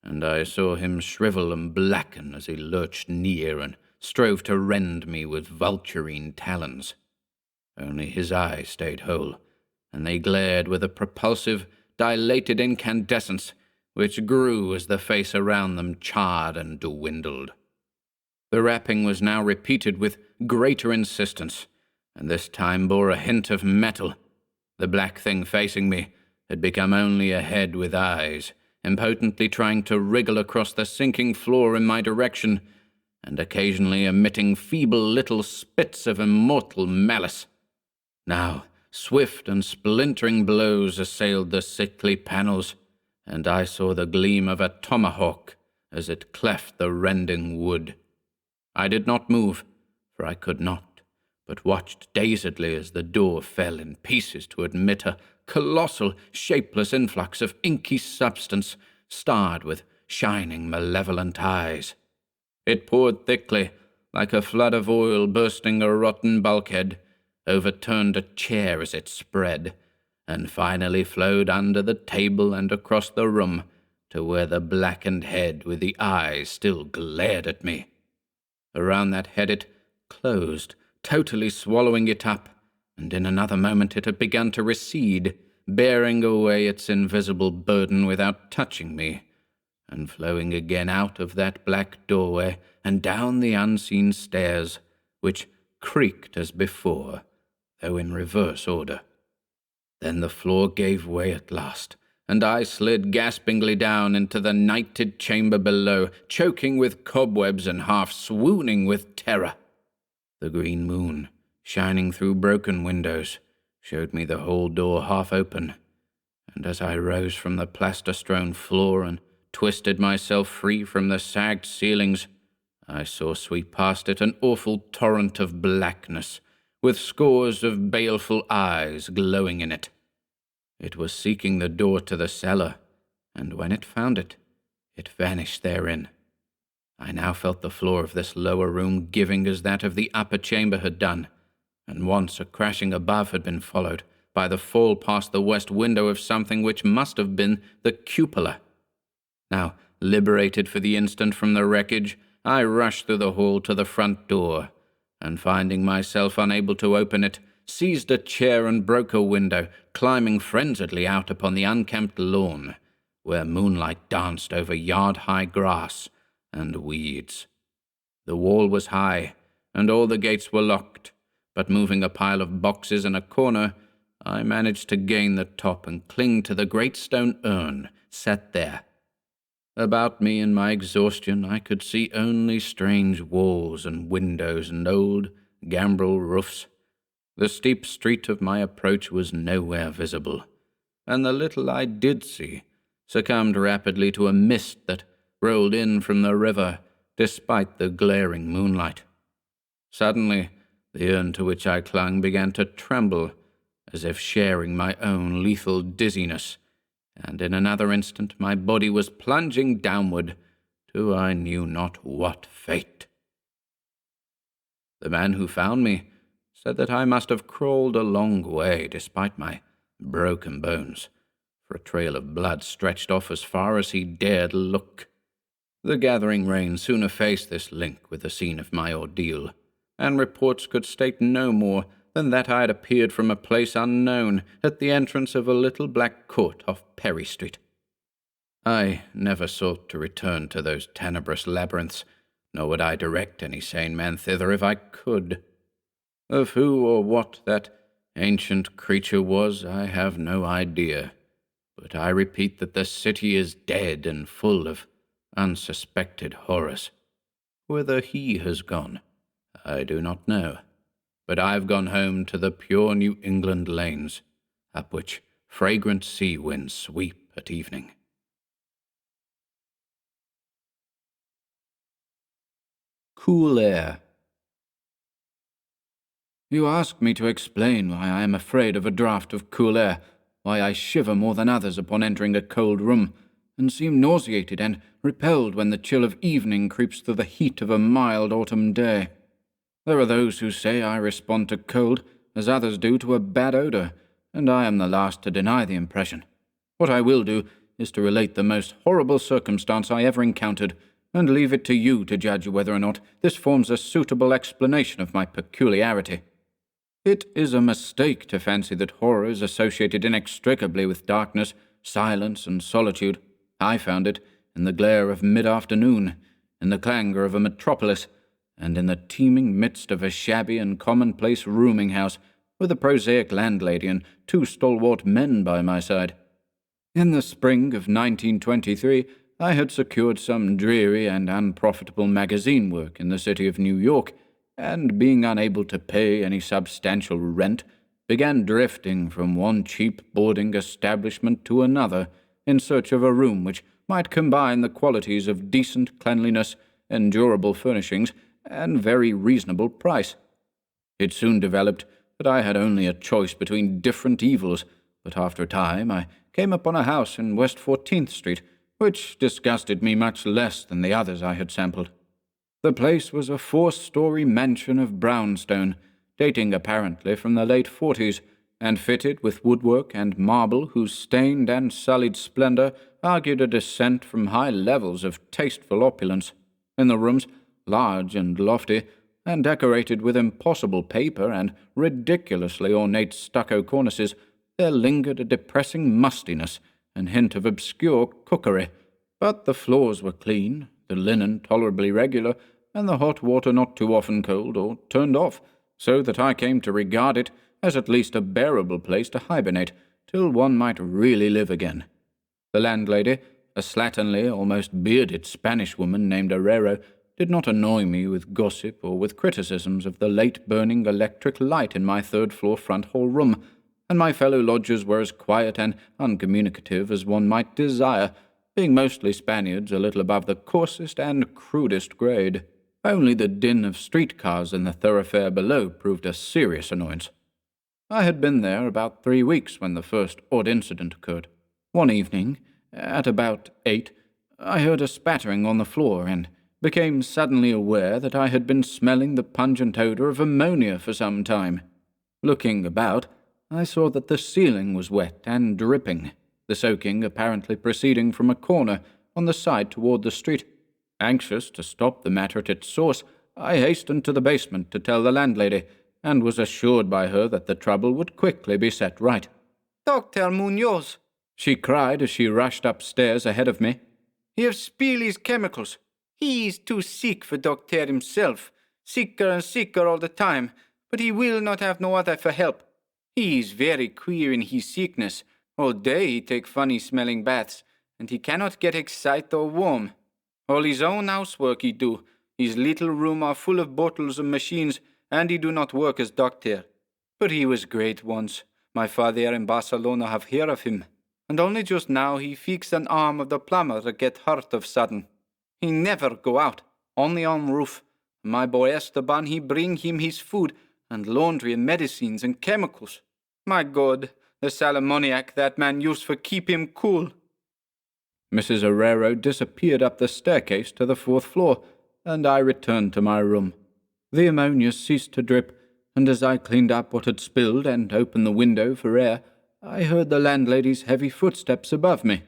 and I saw him shrivel and blacken as he lurched near and strove to rend me with vulturine talons. Only his eyes stayed whole, and they glared with a propulsive, dilated incandescence which grew as the face around them charred and dwindled. The rapping was now repeated with greater insistence, and this time bore a hint of metal. The black thing facing me had become only a head with eyes, impotently trying to wriggle across the sinking floor in my direction, and occasionally emitting feeble little spits of immortal malice. Now, swift and splintering blows assailed the sickly panels, and I saw the gleam of a tomahawk as it cleft the rending wood. I did not move, for I could not, but watched dazedly as the door fell in pieces to admit a colossal, shapeless influx of inky substance starred with shining, malevolent eyes. It poured thickly, like a flood of oil bursting a rotten bulkhead, overturned a chair as it spread, and finally flowed under the table and across the room to where the blackened head with the eyes still glared at me. Around that head it closed, totally swallowing it up, and in another moment it had begun to recede, bearing away its invisible burden without touching me, and flowing again out of that black doorway and down the unseen stairs, which creaked as before, though in reverse order. Then the floor gave way at last, and I slid gaspingly down into the nighted chamber below, choking with cobwebs and half swooning with terror. The green moon, shining through broken windows, showed me the hall door half open, and as I rose from the plaster-strewn floor and twisted myself free from the sagged ceilings, I saw sweep past it an awful torrent of blackness, with scores of baleful eyes glowing in it. It was seeking the door to the cellar, and when it found it, it vanished therein. I now felt the floor of this lower room giving as that of the upper chamber had done, and once a crashing above had been followed by the fall past the west window of something which must have been the cupola. Now, liberated for the instant from the wreckage, I rushed through the hall to the front door, and finding myself unable to open it, seized a chair and broke a window, climbing frenziedly out upon the unkempt lawn, where moonlight danced over yard-high grass and weeds. The wall was high, and all the gates were locked, but moving a pile of boxes in a corner, I managed to gain the top and cling to the great stone urn set there. About me in my exhaustion I could see only strange walls and windows and old gambrel roofs. The steep street of my approach was nowhere visible, and the little I did see succumbed rapidly to a mist that rolled in from the river despite the glaring moonlight. Suddenly, the urn to which I clung began to tremble, as if sharing my own lethal dizziness, and in another instant my body was plunging downward to I knew not what fate. The man who found me said that I must have crawled a long way despite my broken bones, for a trail of blood stretched off as far as he dared look. The gathering rain soon effaced this link with the scene of my ordeal, and reports could state no more than that I had appeared from a place unknown at the entrance of a little black court off Perry Street. I never sought to return to those tenebrous labyrinths, nor would I direct any sane man thither if I could. Of who or what that ancient creature was, I have no idea, but I repeat that the city is dead and full of unsuspected horrors. Whither he has gone, I do not know, but I've gone home to the pure New England lanes, up which fragrant sea winds sweep at evening. Cool air. You ask me to explain why I am afraid of a draught of cool air, why I shiver more than others upon entering a cold room, and seem nauseated and repelled when the chill of evening creeps through the heat of a mild autumn day. There are those who say I respond to cold as others do to a bad odor, and I am the last to deny the impression. What I will do is to relate the most horrible circumstance I ever encountered, and leave it to you to judge whether or not this forms a suitable explanation of my peculiarity. It is a mistake to fancy that horror is associated inextricably with darkness, silence, and solitude. I found it in the glare of mid-afternoon, in the clangor of a metropolis, and in the teeming midst of a shabby and commonplace rooming-house, with a prosaic landlady and two stalwart men by my side. In the spring of 1923, I had secured some dreary and unprofitable magazine work in the city of New York, and being unable to pay any substantial rent, began drifting from one cheap boarding establishment to another in search of a room which might combine the qualities of decent cleanliness, endurable furnishings, and very reasonable price. It soon developed that I had only a choice between different evils, but after a time I came upon a house in West 14th Street, which disgusted me much less than the others I had sampled. The place was a 4-story mansion of brownstone, dating apparently from the late 40s, and fitted with woodwork and marble whose stained and sullied splendor argued a descent from high levels of tasteful opulence. In the rooms, large and lofty, and decorated with impossible paper and ridiculously ornate stucco cornices, there lingered a depressing mustiness and hint of obscure cookery, but the floors were clean, the linen tolerably regular, and the hot water not too often cold or turned off, so that I came to regard it as at least a bearable place to hibernate, till one might really live again. The landlady, a slatternly, almost bearded Spanish woman named Herrero, did not annoy me with gossip or with criticisms of the late-burning electric light in my third-floor front hall room, and my fellow lodgers were as quiet and uncommunicative as one might desire, being mostly Spaniards a little above the coarsest and crudest grade. Only the din of streetcars in the thoroughfare below proved a serious annoyance. I had been there about 3 weeks when the first odd incident occurred. One evening, at about 8, I heard a spattering on the floor and became suddenly aware that I had been smelling the pungent odor of ammonia for some time. Looking about, I saw that the ceiling was wet and dripping, the soaking apparently proceeding from a corner on the side toward the street. Anxious to stop the matter at its source, I hastened to the basement to tell the landlady, and was assured by her that the trouble would quickly be set right. "Dr. Munoz," she cried as she rushed upstairs ahead of me. "he have spill his chemicals. He is too sick for doctor himself, sicker and sicker all the time, but he will not have no other for help. He is very queer in his sickness. All day he take funny-smelling baths, and he cannot get excited or warm. All his own housework he do. His little room are full of bottles and machines, and he do not work as doctor. But he was great once. My father in Barcelona have heard of him. And only just now he fixed an arm of the plumber that get hurt of sudden. He never go out, only on roof. My boy Esteban, he bring him his food, and laundry and medicines and chemicals. My God, the salamoniac that man used for keep him cool." Mrs. Herrero disappeared up the staircase to the 4th floor, and I returned to my room. The ammonia ceased to drip, and as I cleaned up what had spilled and opened the window for air, I heard the landlady's heavy footsteps above me.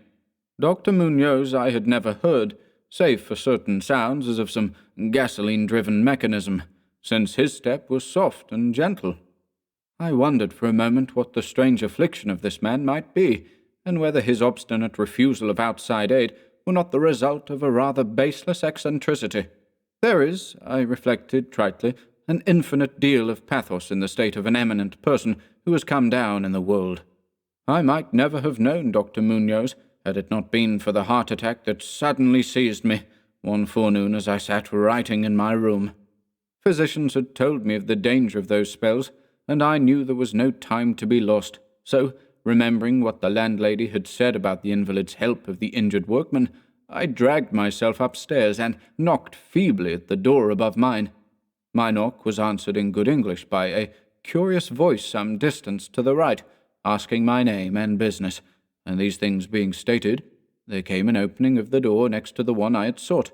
Dr. Munoz I had never heard, save for certain sounds as of some gasoline-driven mechanism, since his step was soft and gentle. I wondered for a moment what the strange affliction of this man might be, and whether his obstinate refusal of outside aid were not the result of a rather baseless eccentricity. There is, I reflected tritely, an infinite deal of pathos in the state of an eminent person who has come down in the world. I might never have known Dr. Munoz had it not been for the heart attack that suddenly seized me one forenoon as I sat writing in my room. Physicians had told me of the danger of those spells, and I knew there was no time to be lost, so, remembering what the landlady had said about the invalid's help of the injured workman, I dragged myself upstairs and knocked feebly at the door above mine. My knock was answered in good English by a curious voice some distance to the right, asking my name and business, and these things being stated, there came an opening of the door next to the one I had sought.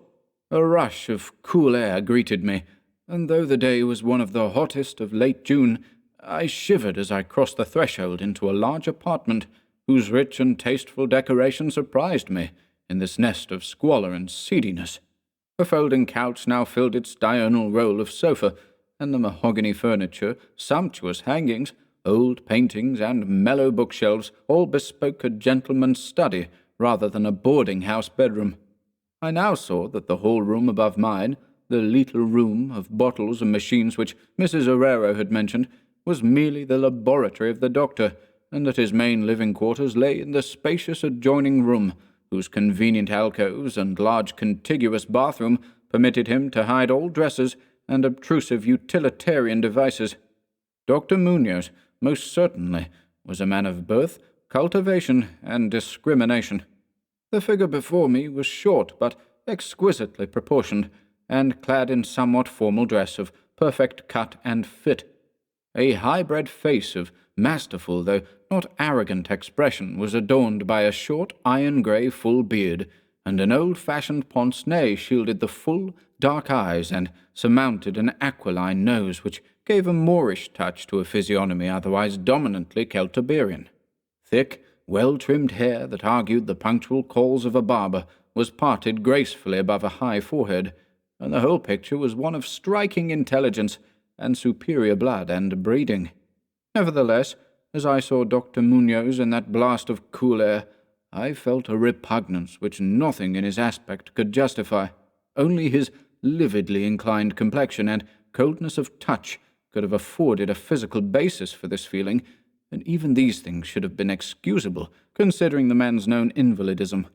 A rush of cool air greeted me, and though the day was one of the hottest of late June, I shivered as I crossed the threshold into a large apartment, whose rich and tasteful decoration surprised me in this nest of squalor and seediness. A folding couch now filled its diurnal role of sofa, and the mahogany furniture, sumptuous hangings, old paintings, and mellow bookshelves all bespoke a gentleman's study rather than a boarding-house bedroom. I now saw that the whole room above mine, the little room of bottles and machines which Mrs. Herrero had mentioned, was merely the laboratory of the doctor, and that his main living quarters lay in the spacious adjoining room, whose convenient alcoves and large contiguous bathroom permitted him to hide all dressers and obtrusive utilitarian devices. Dr. Munoz, most certainly, was a man of birth, cultivation, and discrimination. The figure before me was short but exquisitely proportioned, and clad in somewhat formal dress of perfect cut and fit. A high-bred face of masterful, though not arrogant expression was adorned by a short iron-grey full beard, and an old-fashioned pince-nez shielded the full, dark eyes and surmounted an aquiline nose which gave a Moorish touch to a physiognomy otherwise dominantly Celtiberian. Thick, well-trimmed hair that argued the punctual calls of a barber was parted gracefully above a high forehead, and the whole picture was one of striking intelligence and superior blood and breeding. Nevertheless, as I saw Dr. Munoz in that blast of cool air, I felt a repugnance which nothing in his aspect could justify. Only his lividly inclined complexion and coldness of touch could have afforded a physical basis for this feeling, and even these things should have been excusable, considering the man's known invalidism.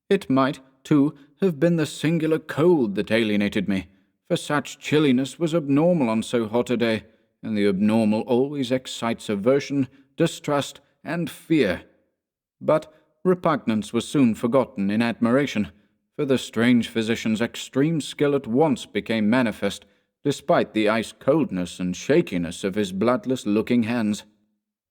It might, too, have been the singular cold that alienated me, for such chilliness was abnormal on so hot a day, and the abnormal always excites aversion, distrust, and fear. But repugnance was soon forgotten in admiration, for the strange physician's extreme skill at once became manifest, despite the ice-coldness and shakiness of his bloodless-looking hands.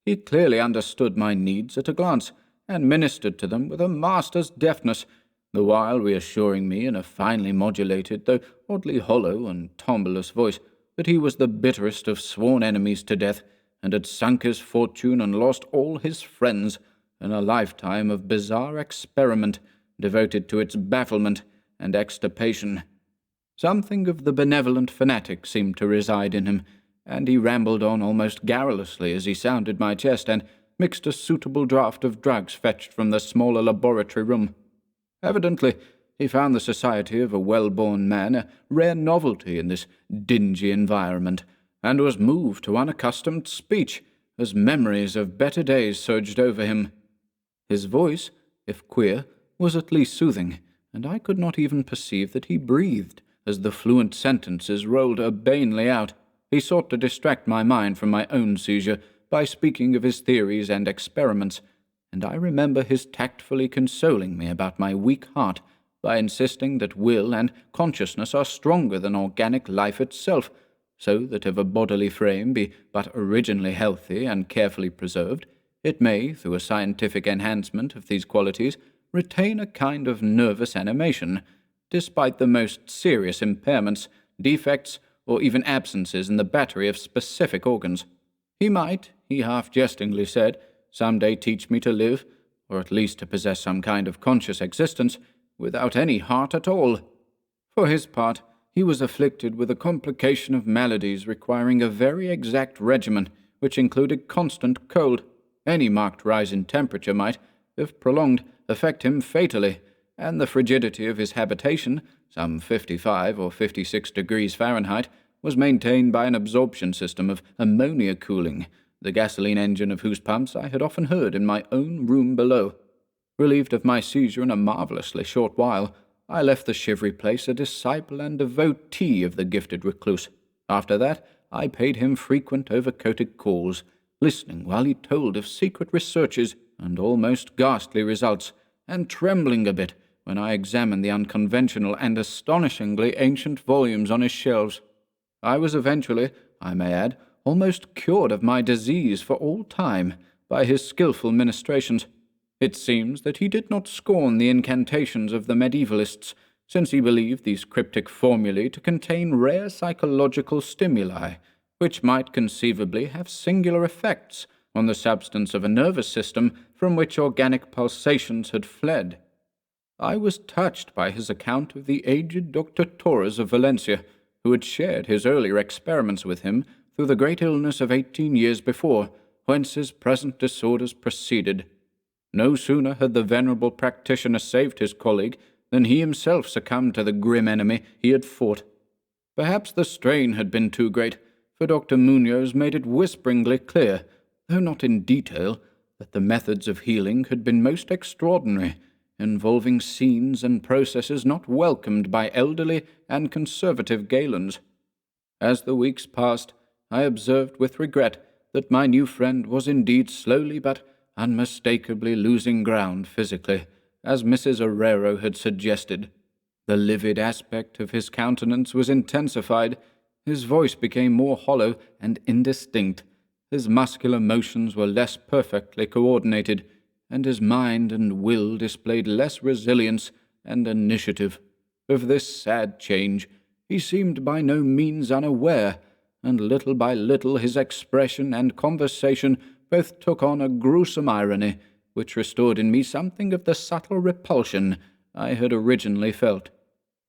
He clearly understood my needs at a glance, and ministered to them with a master's deftness, the while reassuring me in a finely modulated, though oddly hollow and timbreless voice, that he was the bitterest of sworn enemies to death, and had sunk his fortune and lost all his friends in a lifetime of bizarre experiment devoted to its bafflement and extirpation. Something of the benevolent fanatic seemed to reside in him, and he rambled on almost garrulously as he sounded my chest and mixed a suitable draught of drugs fetched from the smaller laboratory room. Evidently, he found the society of a well-born man a rare novelty in this dingy environment, and was moved to unaccustomed speech as memories of better days surged over him. His voice, if queer, was at least soothing, and I could not even perceive that he breathed as the fluent sentences rolled urbanely out. He sought to distract my mind from my own seizure by speaking of his theories and experiments, and I remember his tactfully consoling me about my weak heart by insisting that will and consciousness are stronger than organic life itself, so that if a bodily frame be but originally healthy and carefully preserved, it may, through a scientific enhancement of these qualities, retain a kind of nervous animation, despite the most serious impairments, defects, or even absences in the battery of specific organs. He might, he half-jestingly said, some day teach me to live, or at least to possess some kind of conscious existence, without any heart at all. For his part, he was afflicted with a complication of maladies requiring a very exact regimen, which included constant cold. Any marked rise in temperature might, if prolonged, affect him fatally, and the frigidity of his habitation, some 55 or 56 degrees Fahrenheit, was maintained by an absorption system of ammonia cooling, the gasoline engine of whose pumps I had often heard in my own room below. Relieved of my seizure in a marvellously short while, I left the shivery place a disciple and devotee of the gifted recluse. After that, I paid him frequent overcoated calls, listening while he told of secret researches and almost ghastly results, and trembling a bit when I examined the unconventional and astonishingly ancient volumes on his shelves. I was eventually, I may add, almost cured of my disease for all time by his skilful ministrations. It seems that he did not scorn the incantations of the medievalists, since he believed these cryptic formulae to contain rare psychological stimuli, which might conceivably have singular effects on the substance of a nervous system from which organic pulsations had fled. I was touched by his account of the aged Dr. Torres of Valencia, who had shared his earlier experiments with him through the great illness of 18 years before, whence his present disorders proceeded. No sooner had the venerable practitioner saved his colleague than he himself succumbed to the grim enemy he had fought. Perhaps the strain had been too great, for Dr. Munoz made it whisperingly clear, though not in detail, that the methods of healing had been most extraordinary, involving scenes and processes not welcomed by elderly and conservative Galens. As the weeks passed, I observed with regret that my new friend was indeed slowly but unmistakably losing ground physically, as Mrs. Herrero had suggested. The livid aspect of his countenance was intensified, his voice became more hollow and indistinct, his muscular motions were less perfectly coordinated, and his mind and will displayed less resilience and initiative. Of this sad change he seemed by no means unaware, and little by little his expression and conversation both took on a gruesome irony, which restored in me something of the subtle repulsion I had originally felt.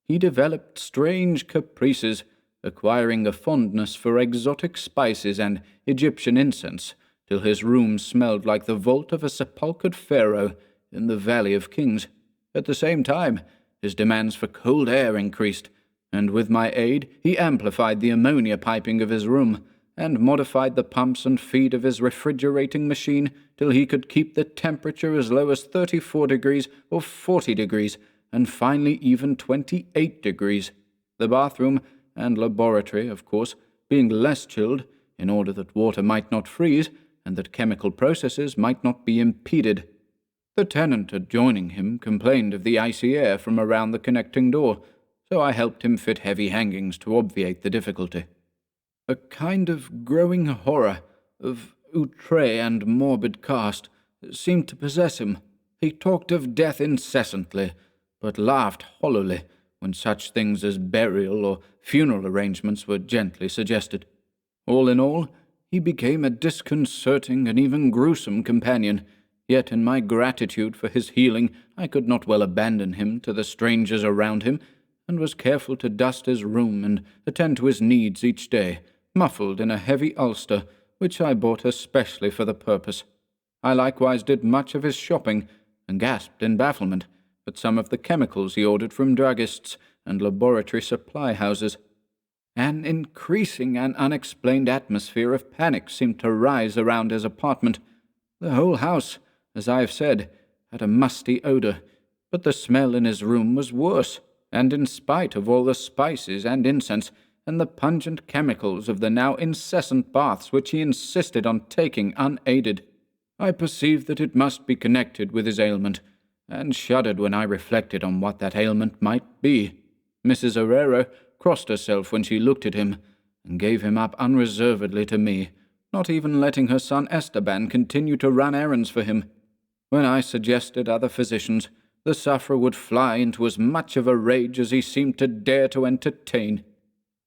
He developed strange caprices, acquiring a fondness for exotic spices and Egyptian incense, till his room smelled like the vault of a sepulchred pharaoh in the Valley of Kings. At the same time, his demands for cold air increased, and with my aid he amplified the ammonia piping of his room, and modified the pumps and feed of his refrigerating machine till he could keep the temperature as low as 34 degrees or 40 degrees, and finally even 28 degrees. The bathroom and laboratory, of course, being less chilled, in order that water might not freeze and that chemical processes might not be impeded. The tenant adjoining him complained of the icy air from around the connecting door, so I helped him fit heavy hangings to obviate the difficulty. A kind of growing horror of outre and morbid cast seemed to possess him. He talked of death incessantly, but laughed hollowly when such things as burial or funeral arrangements were gently suggested. All in all, he became a disconcerting and even gruesome companion, yet in my gratitude for his healing I could not well abandon him to the strangers around him, and was careful to dust his room and attend to his needs each day, muffled in a heavy ulster, which I bought especially for the purpose. I likewise did much of his shopping, and gasped in bafflement at some of the chemicals he ordered from druggists and laboratory supply houses. An increasing and unexplained atmosphere of panic seemed to rise around his apartment. The whole house, as I have said, had a musty odour, but the smell in his room was worse, and in spite of all the spices and incense and the pungent chemicals of the now incessant baths which he insisted on taking unaided, I perceived that it must be connected with his ailment, and shuddered when I reflected on what that ailment might be. Mrs. Herrera crossed herself when she looked at him, and gave him up unreservedly to me, not even letting her son Esteban continue to run errands for him. When I suggested other physicians, the sufferer would fly into as much of a rage as he seemed to dare to entertain.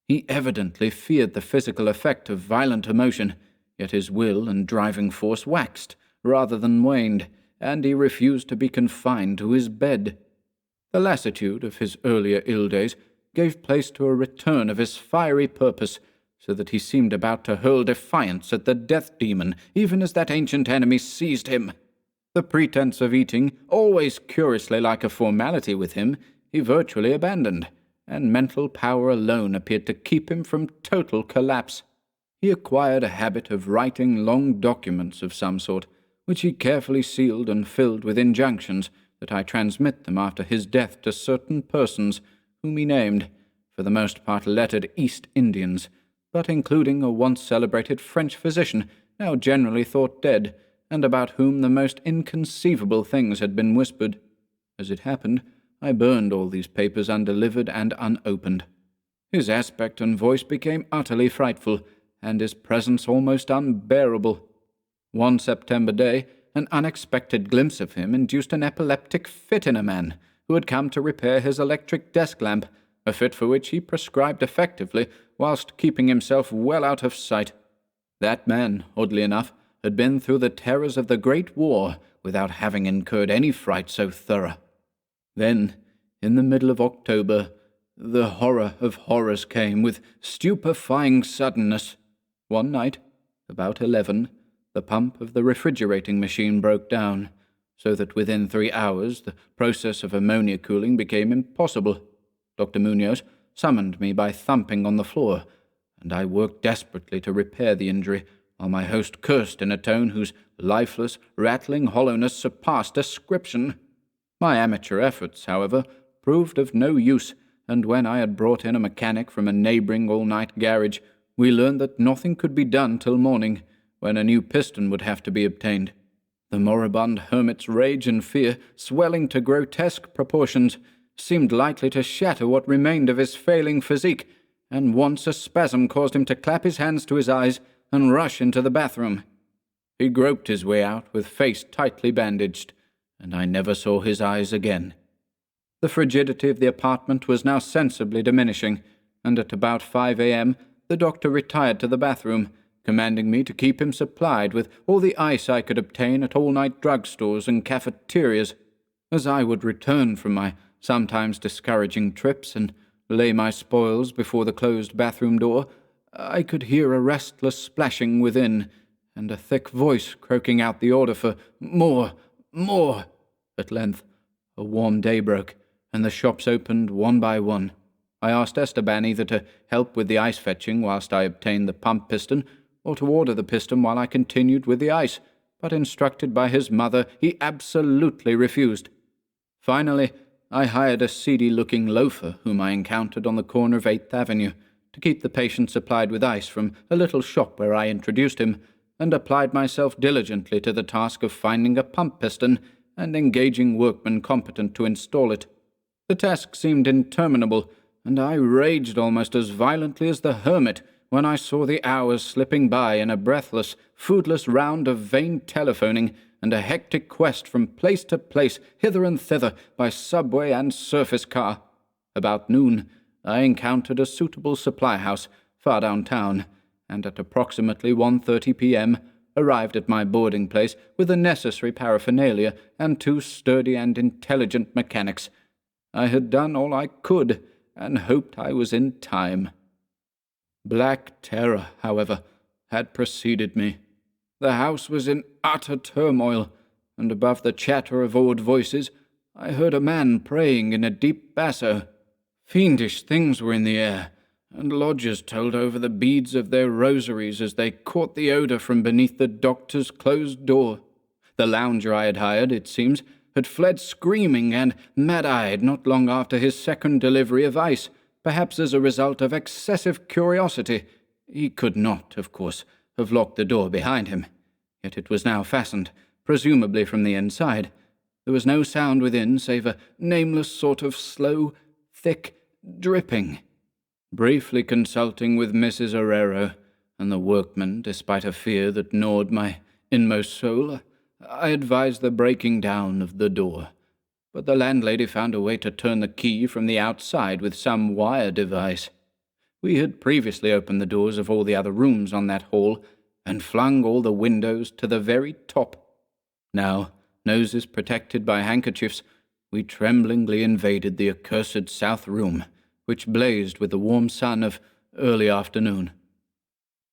He evidently feared the physical effect of violent emotion, yet his will and driving force waxed rather than waned, and he refused to be confined to his bed. The lassitude of his earlier ill days gave place to a return of his fiery purpose, so that he seemed about to hurl defiance at the death-demon, even as that ancient enemy seized him. The pretense of eating, always curiously like a formality with him, he virtually abandoned, and mental power alone appeared to keep him from total collapse. He acquired a habit of writing long documents of some sort, which he carefully sealed and filled with injunctions that I transmit them after his death to certain persons, whom he named, for the most part lettered East Indians, but including a once celebrated French physician, now generally thought dead, and about whom the most inconceivable things had been whispered. As it happened, I burned all these papers undelivered and unopened. His aspect and voice became utterly frightful, and his presence almost unbearable. One September day, an unexpected glimpse of him induced an epileptic fit in a man who had come to repair his electric desk lamp, a fit for which he prescribed effectively whilst keeping himself well out of sight. That man, oddly enough, had been through the terrors of the Great War without having incurred any fright so thorough. Then, in the middle of October, the horror of horrors came with stupefying suddenness. One night, about 11, the pump of the refrigerating machine broke down, so that within 3 hours the process of ammonia cooling became impossible. Dr. Munoz summoned me by thumping on the floor, and I worked desperately to repair the injury, while my host cursed in a tone whose lifeless, rattling hollowness surpassed description. My amateur efforts, however, proved of no use, and when I had brought in a mechanic from a neighbouring all-night garage, we learned that nothing could be done till morning, when a new piston would have to be obtained. The moribund hermit's rage and fear, swelling to grotesque proportions, seemed likely to shatter what remained of his failing physique, and once a spasm caused him to clap his hands to his eyes and rush into the bathroom. He groped his way out with face tightly bandaged, and I never saw his eyes again. The frigidity of the apartment was now sensibly diminishing, and at about 5 a.m. the doctor retired to the bathroom, commanding me to keep him supplied with all the ice I could obtain at all-night drugstores and cafeterias. As I would return from my sometimes discouraging trips and lay my spoils before the closed bathroom door, I could hear a restless splashing within, and a thick voice croaking out the order for more. At length, a warm day broke, and the shops opened one by one. I asked Esteban either to help with the ice fetching whilst I obtained the pump piston, or to order the piston while I continued with the ice, but instructed by his mother, he absolutely refused. Finally, I hired a seedy-looking loafer whom I encountered on the corner of 8th Avenue to keep the patient supplied with ice from a little shop where I introduced him, and applied myself diligently to the task of finding a pump piston and engaging workmen competent to install it. The task seemed interminable, and I raged almost as violently as the hermit when I saw the hours slipping by in a breathless, foodless round of vain telephoning and a hectic quest from place to place, hither and thither, by subway and surface car. About noon, I encountered a suitable supply house far downtown, and at approximately 1:30 p.m. arrived at my boarding place with the necessary paraphernalia and 2 sturdy and intelligent mechanics. I had done all I could, and hoped I was in time. Black terror, however, had preceded me. The house was in utter turmoil, and above the chatter of awed voices, I heard a man praying in a deep basso. Fiendish things were in the air, and lodgers told over the beads of their rosaries as they caught the odour from beneath the doctor's closed door. The lounger I had hired, it seems, had fled screaming and mad-eyed not long after his second delivery of ice, perhaps as a result of excessive curiosity. He could not, of course, have locked the door behind him, yet it was now fastened, presumably from the inside. There was no sound within save a nameless sort of slow, thick dripping. Briefly consulting with Mrs. Herrero and the workmen, despite a fear that gnawed my inmost soul, I advised the breaking down of the door. But the landlady found a way to turn the key from the outside with some wire device. We had previously opened the doors of all the other rooms on that hall, and flung all the windows to the very top. Now, noses protected by handkerchiefs, we tremblingly invaded the accursed south room, which blazed with the warm sun of early afternoon.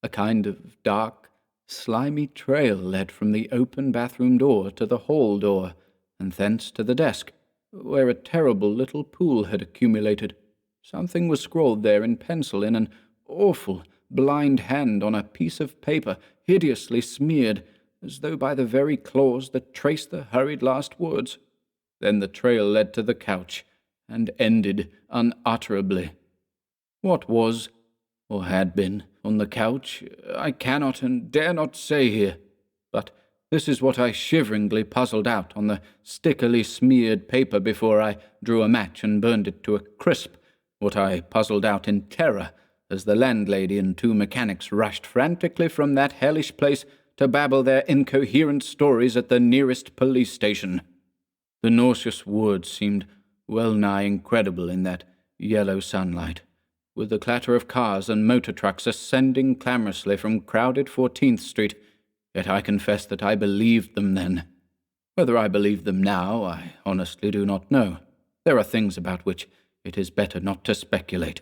A kind of dark, slimy trail led from the open bathroom door to the hall door, and thence to the desk, where a terrible little pool had accumulated. Something was scrawled there in pencil in an awful, blind hand on a piece of paper, hideously smeared, as though by the very claws that traced the hurried last words. Then the trail led to the couch, and ended unutterably. What was, or had been, on the couch, I cannot and dare not say here, but this is what I shiveringly puzzled out on the stickily smeared paper before I drew a match and burned it to a crisp, what I puzzled out in terror as the landlady and 2 mechanics rushed frantically from that hellish place to babble their incoherent stories at the nearest police station. The nauseous words seemed well-nigh incredible in that yellow sunlight, with the clatter of cars and motor trucks ascending clamorously from crowded 14th Street, yet I confess that I believed them then. Whether I believe them now, I honestly do not know. There are things about which it is better not to speculate,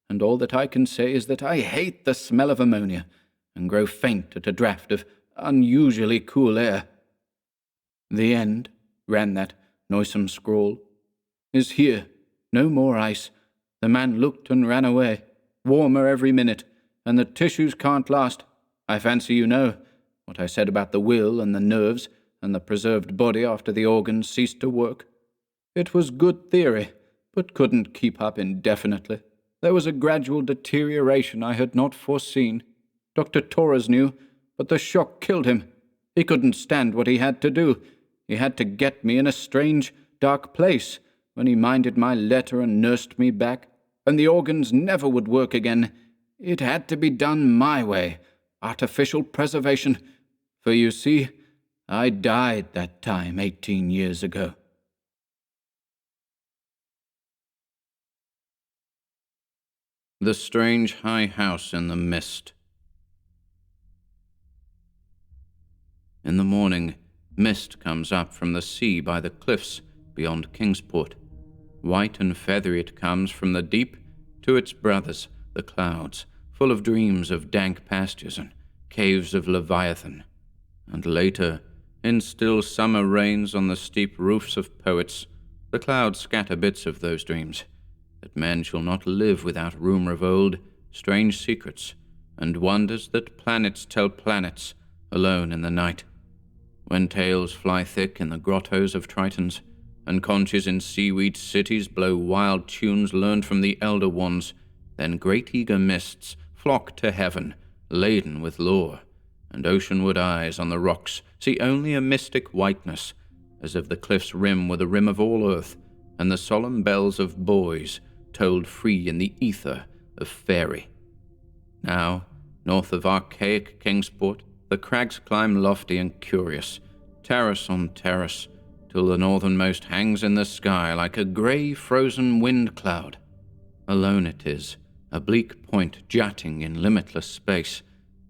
and all that I can say is that I hate the smell of ammonia, and grow faint at a draught of unusually cool air. The end, ran that noisome scrawl, is here. No more ice. The man looked and ran away, warmer every minute, and the tissues can't last. I fancy you know what I said about the will and the nerves and the preserved body after the organs ceased to work. It was good theory, but couldn't keep up indefinitely. There was a gradual deterioration I had not foreseen. Dr. Torres knew, but the shock killed him. He couldn't stand what he had to do. He had to get me in a strange, dark place when he minded my letter and nursed me back, and the organs never would work again. It had to be done my way, artificial preservation, for you see, I died that time 18 years ago. The Strange High House in the Mist. In the morning, mist comes up from the sea by the cliffs beyond Kingsport. White and feathery it comes from the deep to its brothers, the clouds, full of dreams of dank pastures and caves of Leviathan. And later, in still summer rains on the steep roofs of poets, the clouds scatter bits of those dreams, that men shall not live without rumour of old, strange secrets, and wonders that planets tell planets, alone in the night. When tales fly thick in the grottos of Tritons, and conches in seaweed cities blow wild tunes learned from the elder ones, then great eager mists flock to heaven, laden with lore, and oceanward eyes on the rocks see only a mystic whiteness, as if the cliff's rim were the rim of all earth, and the solemn bells of boys tolled free in the ether of faerie. Now, north of archaic Kingsport, the crags climb lofty and curious, terrace on terrace, till the northernmost hangs in the sky like a grey frozen wind cloud. Alone it is, a bleak point jutting in limitless space,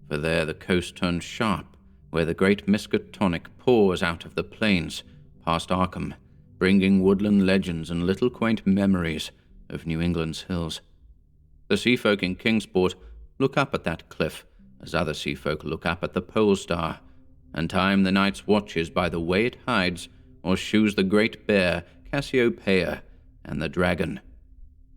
for there the coast turns sharp, where the great Miskatonic pours out of the plains, past Arkham, bringing woodland legends and little quaint memories of New England's hills. The seafolk in Kingsport look up at that cliff, as other seafolk look up at the pole star, and time the night's watches by the way it hides, or shews the great bear, Cassiopeia, and the dragon.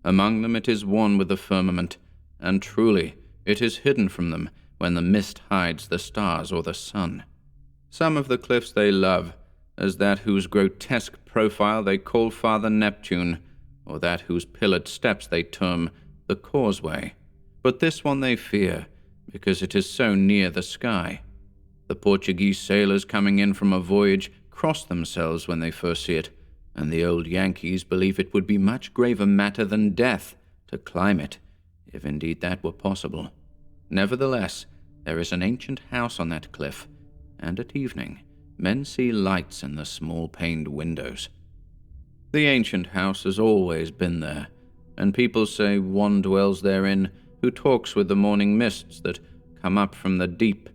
Among them it is one with the firmament, and truly it is hidden from them when the mist hides the stars or the sun. Some of the cliffs they love, as that whose grotesque profile they call Father Neptune, or that whose pillared steps they term the Causeway. But this one they fear, because it is so near the sky. The Portuguese sailors coming in from a voyage cross themselves when they first see it, and the old Yankees believe it would be much graver matter than death to climb it, if indeed that were possible. Nevertheless, there is an ancient house on that cliff, and at evening men see lights in the small-paned windows. The ancient house has always been there, and people say one dwells therein who talks with the morning mists that come up from the deep,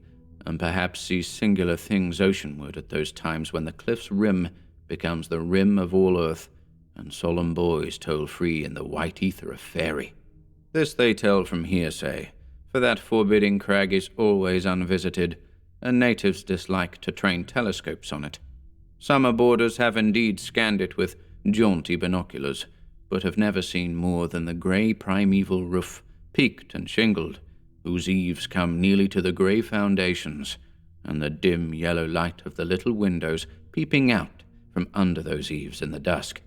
and perhaps sees singular things oceanward at those times when the cliff's rim becomes the rim of all earth, and solemn boys toll free in the white ether of faerie. This they tell from hearsay, for that forbidding crag is always unvisited, and natives dislike to train telescopes on it. Summer boarders have indeed scanned it with jaunty binoculars, but have never seen more than the grey primeval roof, peaked and shingled, whose eaves come nearly to the grey foundations, and the dim yellow light of the little windows peeping out from under those eaves in the dusk.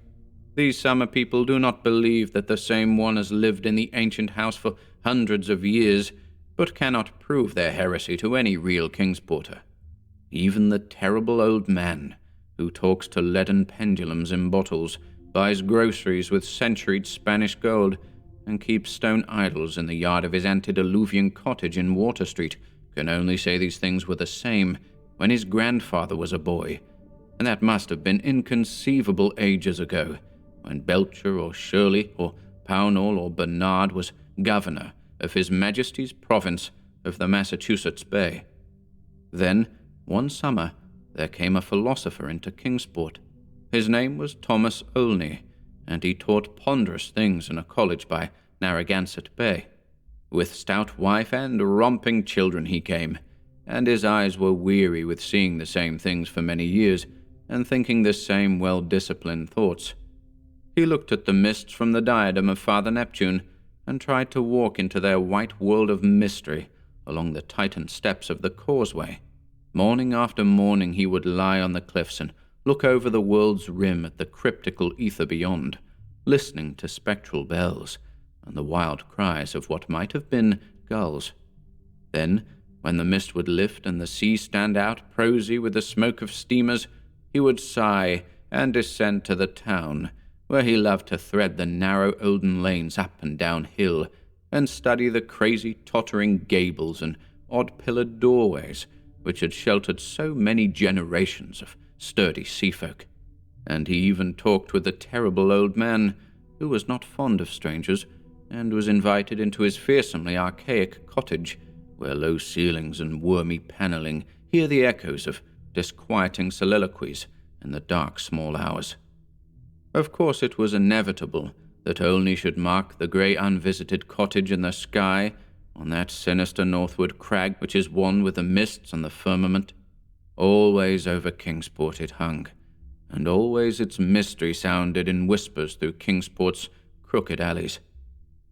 These summer people do not believe that the same one has lived in the ancient house for hundreds of years, but cannot prove their heresy to any real Kingsporter. Even the terrible old man, who talks to leaden pendulums in bottles, buys groceries with centuried Spanish gold, and keeps stone idols in the yard of his antediluvian cottage in Water Street, can only say these things were the same when his grandfather was a boy, and that must have been inconceivable ages ago, when Belcher or Shirley or Pownall or Bernard was governor of His Majesty's province of the Massachusetts Bay. Then, one summer, there came a philosopher into Kingsport. His name was Thomas Olney, and he taught ponderous things in a college by Narragansett Bay. With stout wife and romping children he came, and his eyes were weary with seeing the same things for many years, and thinking the same well-disciplined thoughts. He looked at the mists from the diadem of Father Neptune, and tried to walk into their white world of mystery along the tightened steps of the Causeway. Morning after morning he would lie on the cliffs and look over the world's rim at the cryptical ether beyond, listening to spectral bells and the wild cries of what might have been gulls. Then, when the mist would lift and the sea stand out prosy with the smoke of steamers, he would sigh and descend to the town, where he loved to thread the narrow olden lanes up and down hill, and study the crazy tottering gables and odd-pillared doorways which had sheltered so many generations of sturdy seafolk. And he even talked with the terrible old man, who was not fond of strangers, and was invited into his fearsomely archaic cottage, where low ceilings and wormy panelling hear the echoes of disquieting soliloquies in the dark small hours. Of course it was inevitable that Olney should mark the grey unvisited cottage in the sky on that sinister northward crag which is one with the mists and the firmament. Always over Kingsport it hung, and always its mystery sounded in whispers through Kingsport's crooked alleys.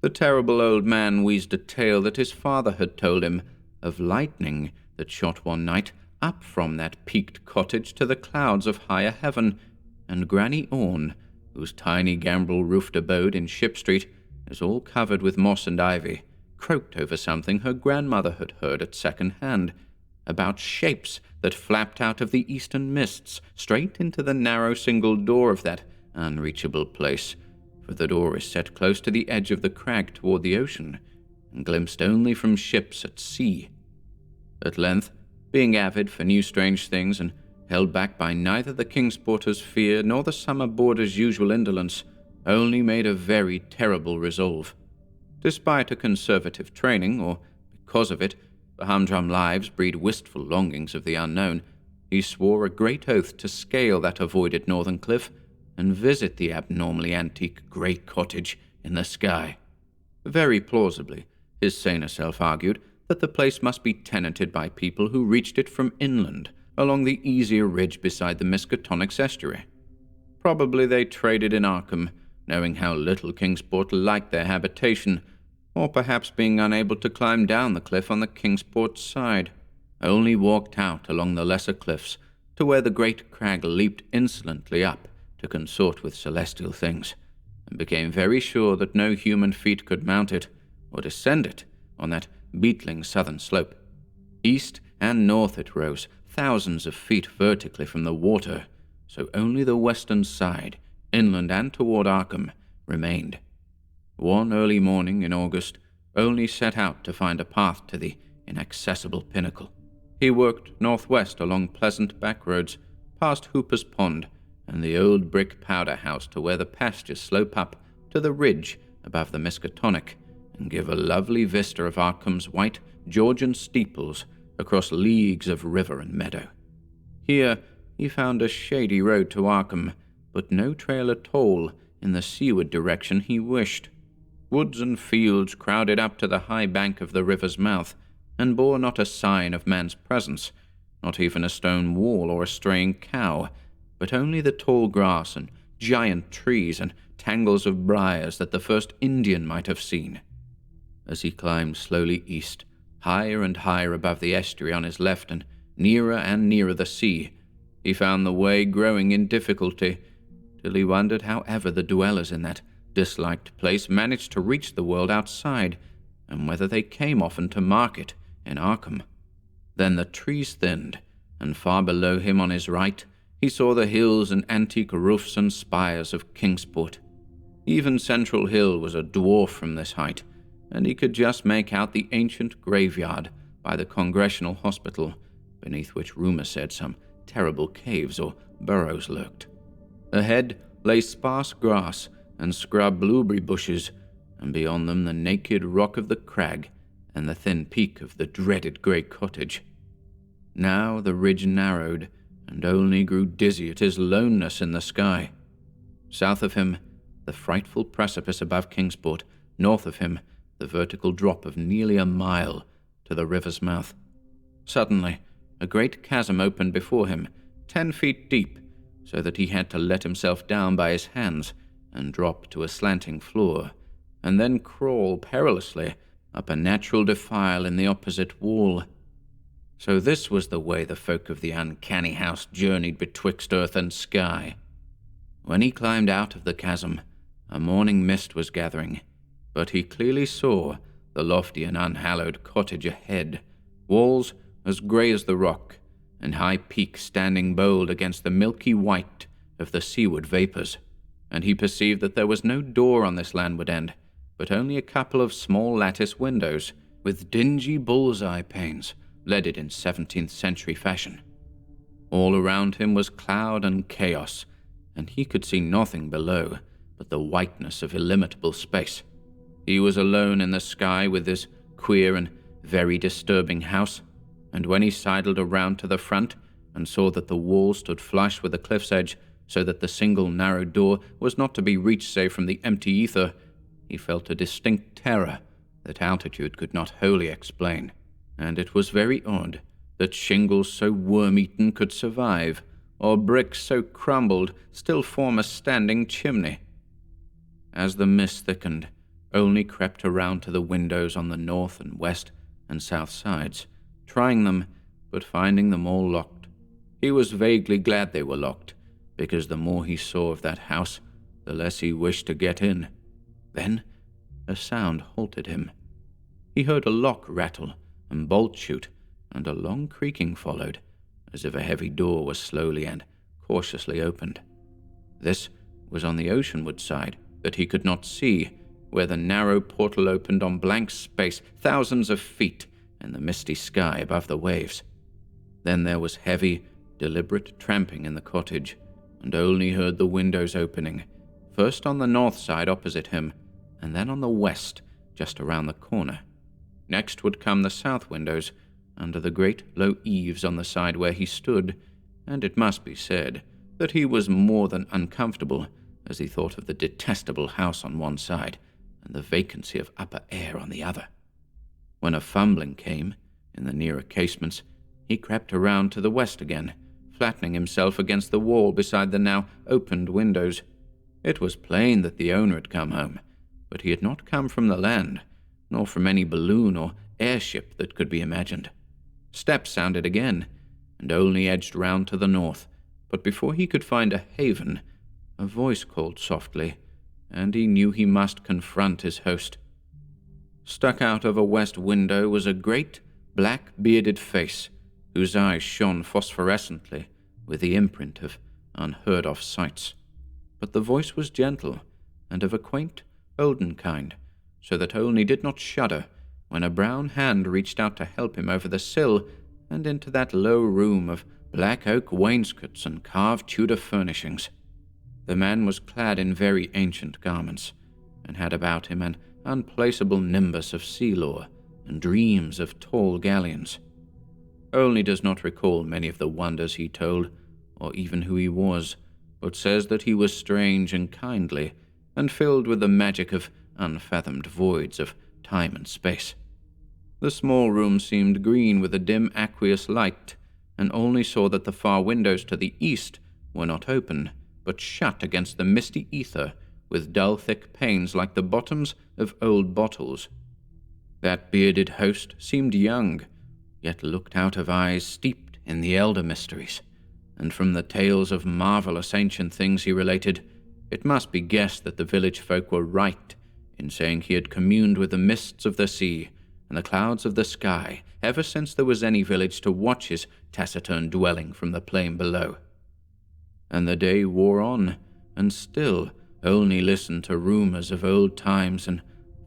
The terrible old man wheezed a tale that his father had told him of lightning that shot one night up from that peaked cottage to the clouds of higher heaven, and Granny Orne, whose tiny gambrel-roofed abode in Ship Street is all covered with moss and ivy, croaked over something her grandmother had heard at second hand, about shapes that flapped out of the eastern mists straight into the narrow single door of that unreachable place, for the door is set close to the edge of the crag toward the ocean, and glimpsed only from ships at sea. At length, being avid for new strange things and held back by neither the Kingsporter's fear nor the summer boarder's usual indolence, only made a very terrible resolve. Despite a conservative training, or because of it, the humdrum lives breed wistful longings of the unknown, he swore a great oath to scale that avoided northern cliff and visit the abnormally antique grey cottage in the sky. Very plausibly, his saner self argued that the place must be tenanted by people who reached it from inland, along the easier ridge beside the Miskatonic's estuary. Probably they traded in Arkham, knowing how little Kingsport liked their habitation, or perhaps being unable to climb down the cliff on the Kingsport side, only walked out along the lesser cliffs to where the great crag leaped insolently up to consort with celestial things, and became very sure that no human feet could mount it or descend it on that beetling southern slope. East and north it rose, thousands of feet vertically from the water, so only the western side, inland and toward Arkham, remained. One early morning in August, only set out to find a path to the inaccessible pinnacle. He worked northwest along pleasant back roads, past Hooper's Pond and the old brick powder house to where the pastures slope up to the ridge above the Miskatonic and give a lovely vista of Arkham's white Georgian steeples across leagues of river and meadow. Here he found a shady road to Arkham, but no trail at all in the seaward direction he wished. Woods and fields crowded up to the high bank of the river's mouth, and bore not a sign of man's presence, not even a stone wall or a straying cow, but only the tall grass and giant trees and tangles of briars that the first Indian might have seen. As he climbed slowly east, higher and higher above the estuary on his left and nearer the sea, he found the way growing in difficulty, till he wondered how ever the dwellers in that disliked place managed to reach the world outside, and whether they came often to market in Arkham. Then the trees thinned, and far below him on his right he saw the hills and antique roofs and spires of Kingsport. Even Central Hill was a dwarf from this height, and he could just make out the ancient graveyard by the Congressional Hospital, beneath which rumor said some terrible caves or burrows lurked. Ahead lay sparse grass and scrub blueberry bushes, and beyond them the naked rock of the crag and the thin peak of the dreaded grey cottage. Now the ridge narrowed, and only grew dizzy at his loneness in the sky. South of him, the frightful precipice above Kingsport; north of him, the vertical drop of nearly a mile to the river's mouth. Suddenly, a great chasm opened before him, 10 feet deep, so that he had to let himself down by his hands and drop to a slanting floor, and then crawl perilously up a natural defile in the opposite wall. So this was the way the folk of the uncanny house journeyed betwixt earth and sky. When he climbed out of the chasm, a morning mist was gathering, but he clearly saw the lofty and unhallowed cottage ahead, walls as grey as the rock, and high peaks standing bold against the milky white of the seaward vapours, and he perceived that there was no door on this landward end, but only a couple of small lattice windows, with dingy bull's-eye panes, leaded in 17th century fashion. All around him was cloud and chaos, and he could see nothing below but the whiteness of illimitable space. He was alone in the sky with this queer and very disturbing house, and when he sidled around to the front and saw that the wall stood flush with the cliff's edge, so that the single narrow door was not to be reached save from the empty ether, he felt a distinct terror that altitude could not wholly explain. And it was very odd that shingles so worm-eaten could survive, or bricks so crumbled still form a standing chimney. As the mist thickened, only crept around to the windows on the north and west and south sides, trying them, but finding them all locked. He was vaguely glad they were locked, because the more he saw of that house, the less he wished to get in. Then a sound halted him. He heard a lock rattle and bolt shoot, and a long creaking followed, as if a heavy door was slowly and cautiously opened. This was on the oceanward side that he could not see, where the narrow portal opened on blank space thousands of feet in the misty sky above the waves. Then there was heavy, deliberate tramping in the cottage, and Olney heard the windows opening, first on the north side opposite him, and then on the west, just around the corner. Next would come the south windows, under the great low eaves on the side where he stood, and it must be said that he was more than uncomfortable as he thought of the detestable house on one side and the vacancy of upper air on the other. When a fumbling came in the nearer casements, he crept around to the west again, flattening himself against the wall beside the now opened windows. It was plain that the owner had come home, but he had not come from the land, nor from any balloon or airship that could be imagined. Steps sounded again, and Olney edged round to the north, but before he could find a haven, a voice called softly, and he knew he must confront his host. Stuck out of a west window was a great, black-bearded face, whose eyes shone phosphorescently with the imprint of unheard-of sights. But the voice was gentle, and of a quaint, olden kind, so that Olney did not shudder when a brown hand reached out to help him over the sill and into that low room of black oak wainscots and carved Tudor furnishings. The man was clad in very ancient garments, and had about him an unplaceable nimbus of sea lore and dreams of tall galleons. Olney does not recall many of the wonders he told, or even who he was, but says that he was strange and kindly, and filled with the magic of unfathomed voids of time and space. The small room seemed green with a dim aqueous light, and Olney saw that the far windows to the east were not open, but shut against the misty ether with dull thick panes like the bottoms of old bottles. That bearded host seemed young, yet looked out of eyes steeped in the elder mysteries, and from the tales of marvelous ancient things he related, it must be guessed that the village folk were right in saying he had communed with the mists of the sea and the clouds of the sky ever since there was any village to watch his taciturn dwelling from the plain below. And the day wore on, and still Olney listened to rumors of old times and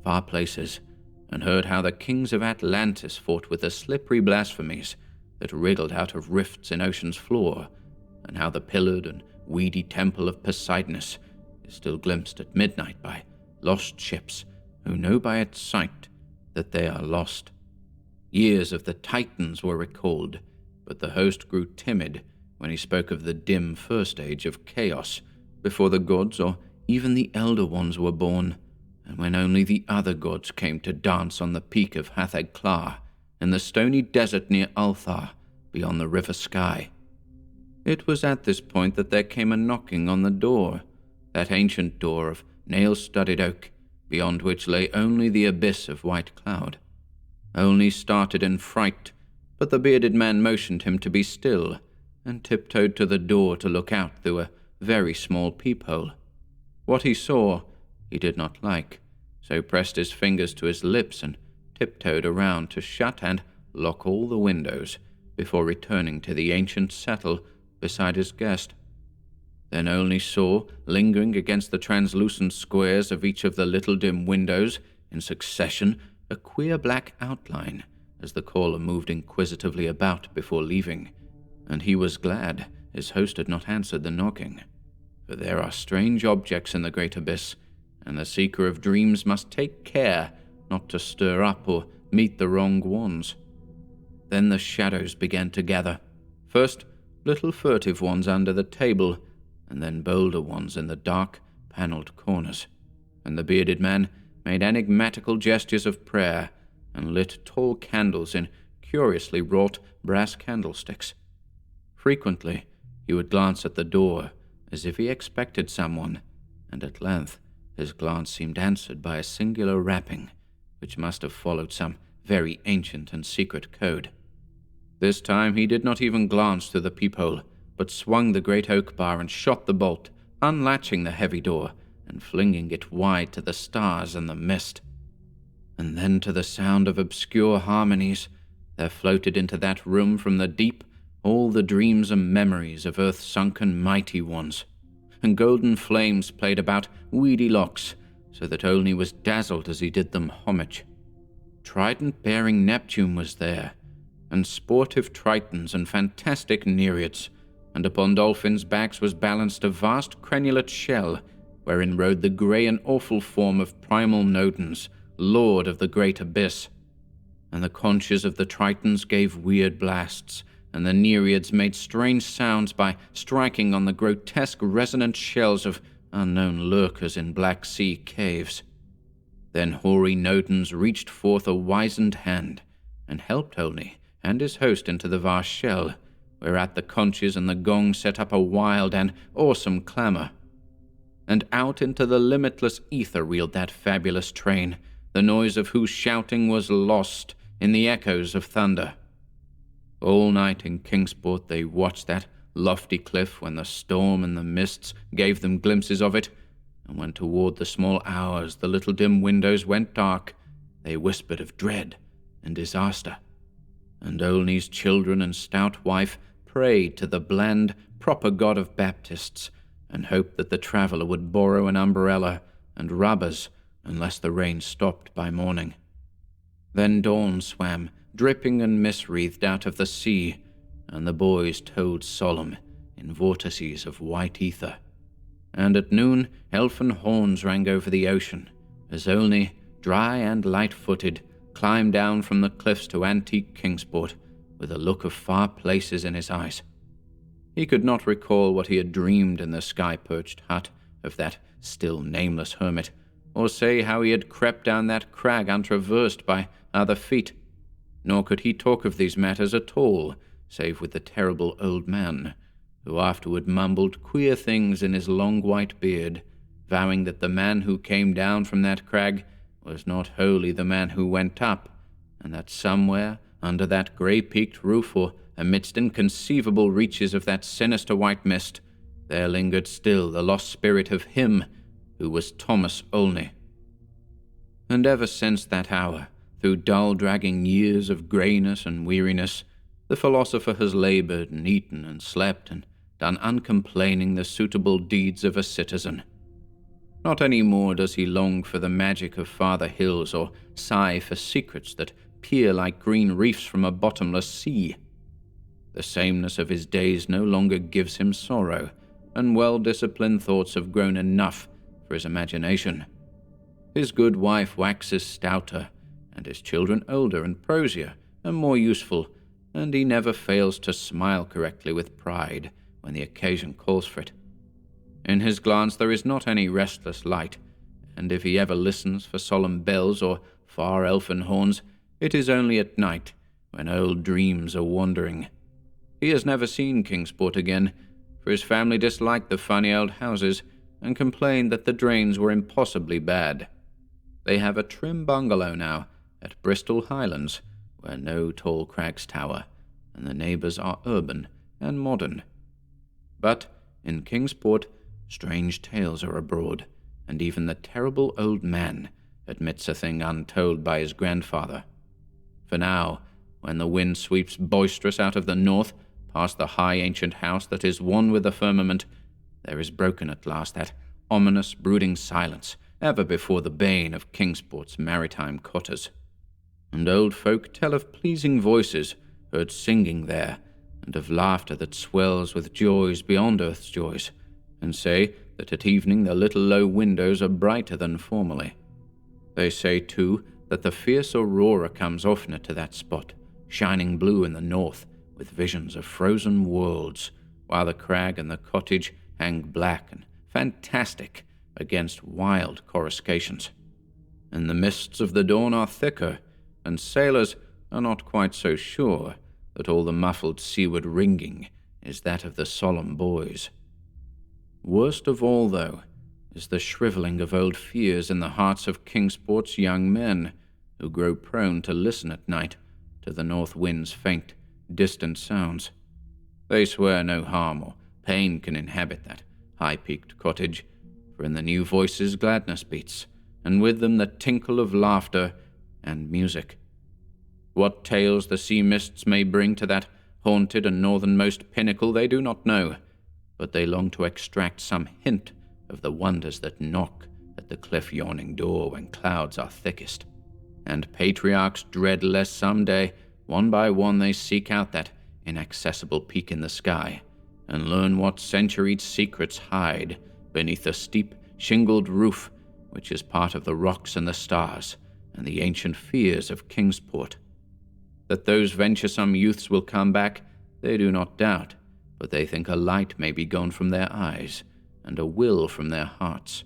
far places, and heard how the kings of Atlantis fought with the slippery blasphemies that wriggled out of rifts in ocean's floor, and how the pillared and weedy temple of Poseidonus is still glimpsed at midnight by lost ships who know by its sight that they are lost. Years of the Titans were recalled, but the host grew timid when he spoke of the dim first age of chaos before the gods or even the elder ones were born, and when only the other gods came to dance on the peak of Hatheg-Klar in the stony desert near Althar beyond the river sky. It was at this point that there came a knocking on the door, that ancient door of nail-studded oak, beyond which lay only the abyss of white cloud. Olney started in fright, but the bearded man motioned him to be still, and tiptoed to the door to look out through a very small peephole. What he saw he did not like, so pressed his fingers to his lips and tiptoed around to shut and lock all the windows before returning to the ancient settle beside his guest. Then Olney saw, lingering against the translucent squares of each of the little dim windows in succession, a queer black outline as the caller moved inquisitively about before leaving, and he was glad his host had not answered the knocking, for there are strange objects in the great abyss, and the seeker of dreams must take care not to stir up or meet the wrong ones. Then the shadows began to gather, first little furtive ones under the table, and then bolder ones in the dark, panelled corners, and the bearded man made enigmatical gestures of prayer and lit tall candles in curiously wrought brass candlesticks. Frequently he would glance at the door as if he expected someone, and at length his glance seemed answered by a singular rapping, which must have followed some very ancient and secret code. This time he did not even glance through the peephole, but swung the great oak bar and shot the bolt, unlatching the heavy door and flinging it wide to the stars and the mist. And then, to the sound of obscure harmonies, there floated into that room from the deep all the dreams and memories of earth's sunken mighty ones, and golden flames played about weedy locks, so that only was dazzled as he did them homage. Trident-bearing Neptune was there, and sportive Tritons and fantastic Nereids, and upon dolphins' backs was balanced a vast crenulate shell, wherein rode the grey and awful form of primal Nodens, lord of the great abyss. And the conches of the Tritons gave weird blasts, and the Nereids made strange sounds by striking on the grotesque resonant shells of unknown lurkers in Black Sea caves. Then hoary Nodens reached forth a wizened hand, and helped Olney and his host into the vast shell, whereat the conches and the gong set up a wild and awesome clamour. And out into the limitless ether reeled that fabulous train, the noise of whose shouting was lost in the echoes of thunder. All night in Kingsport they watched that lofty cliff when the storm and the mists gave them glimpses of it, and when toward the small hours the little dim windows went dark, they whispered of dread and disaster. And Olney's children and stout wife prayed to the bland, proper God of Baptists, and hoped that the traveller would borrow an umbrella and rubbers unless the rain stopped by morning. Then dawn swam, dripping and mist-wreathed out of the sea, and the boys towed solemn in vortices of white ether. And at noon elfin horns rang over the ocean, as Olney, dry and light-footed, climbed down from the cliffs to antique Kingsport, with a look of far places in his eyes. He could not recall what he had dreamed in the sky-perched hut of that still nameless hermit, or say how he had crept down that crag untraversed by other feet. Nor could he talk of these matters at all, save with the terrible old man, who afterward mumbled queer things in his long white beard, vowing that the man who came down from that crag was not wholly the man who went up, and that somewhere under that grey-peaked roof, or amidst inconceivable reaches of that sinister white mist, there lingered still the lost spirit of him who was Thomas Olney. And ever since that hour, through dull dragging years of greyness and weariness, the philosopher has laboured and eaten and slept and done uncomplaining the suitable deeds of a citizen. Not any more does he long for the magic of farther hills, or sigh for secrets that peer like green reefs from a bottomless sea. The sameness of his days no longer gives him sorrow, and well-disciplined thoughts have grown enough for his imagination. His good wife waxes stouter, and his children older and prosier and more useful, and he never fails to smile correctly with pride when the occasion calls for it. In his glance there is not any restless light, and if he ever listens for solemn bells or far elfin horns, it is only at night, when old dreams are wandering. He has never seen Kingsport again, for his family disliked the funny old houses and complained that the drains were impossibly bad. They have a trim bungalow now at Bristol Highlands, where no tall crags tower, and the neighbours are urban and modern. But in Kingsport, strange tales are abroad, and even the terrible old man admits a thing untold by his grandfather. For now, when the wind sweeps boisterous out of the north, past the high ancient house that is one with the firmament, there is broken at last that ominous brooding silence ever before the bane of Kingsport's maritime cotters. And old folk tell of pleasing voices heard singing there, and of laughter that swells with joys beyond earth's joys, and say that at evening the little low windows are brighter than formerly. They say, too, that the fierce aurora comes oftener to that spot, shining blue in the north, with visions of frozen worlds, while the crag and the cottage hang black and fantastic against wild coruscations. And the mists of the dawn are thicker, and sailors are not quite so sure that all the muffled seaward ringing is that of the solemn boys. Worst of all, though, is the shrivelling of old fears in the hearts of Kingsport's young men, who grow prone to listen at night to the north wind's faint, distant sounds. They swear no harm or pain can inhabit that high-peaked cottage, for in the new voices gladness beats, and with them the tinkle of laughter and music. What tales the sea mists may bring to that haunted and northernmost pinnacle they do not know, but they long to extract some hint of the wonders that knock at the cliff-yawning door when clouds are thickest. And patriarchs dread lest some day, one by one, they seek out that inaccessible peak in the sky, and learn what centuried secrets hide beneath the steep, shingled roof, which is part of the rocks and the stars, and the ancient fears of Kingsport. That those venturesome youths will come back, they do not doubt, but they think a light may be gone from their eyes, and a will from their hearts.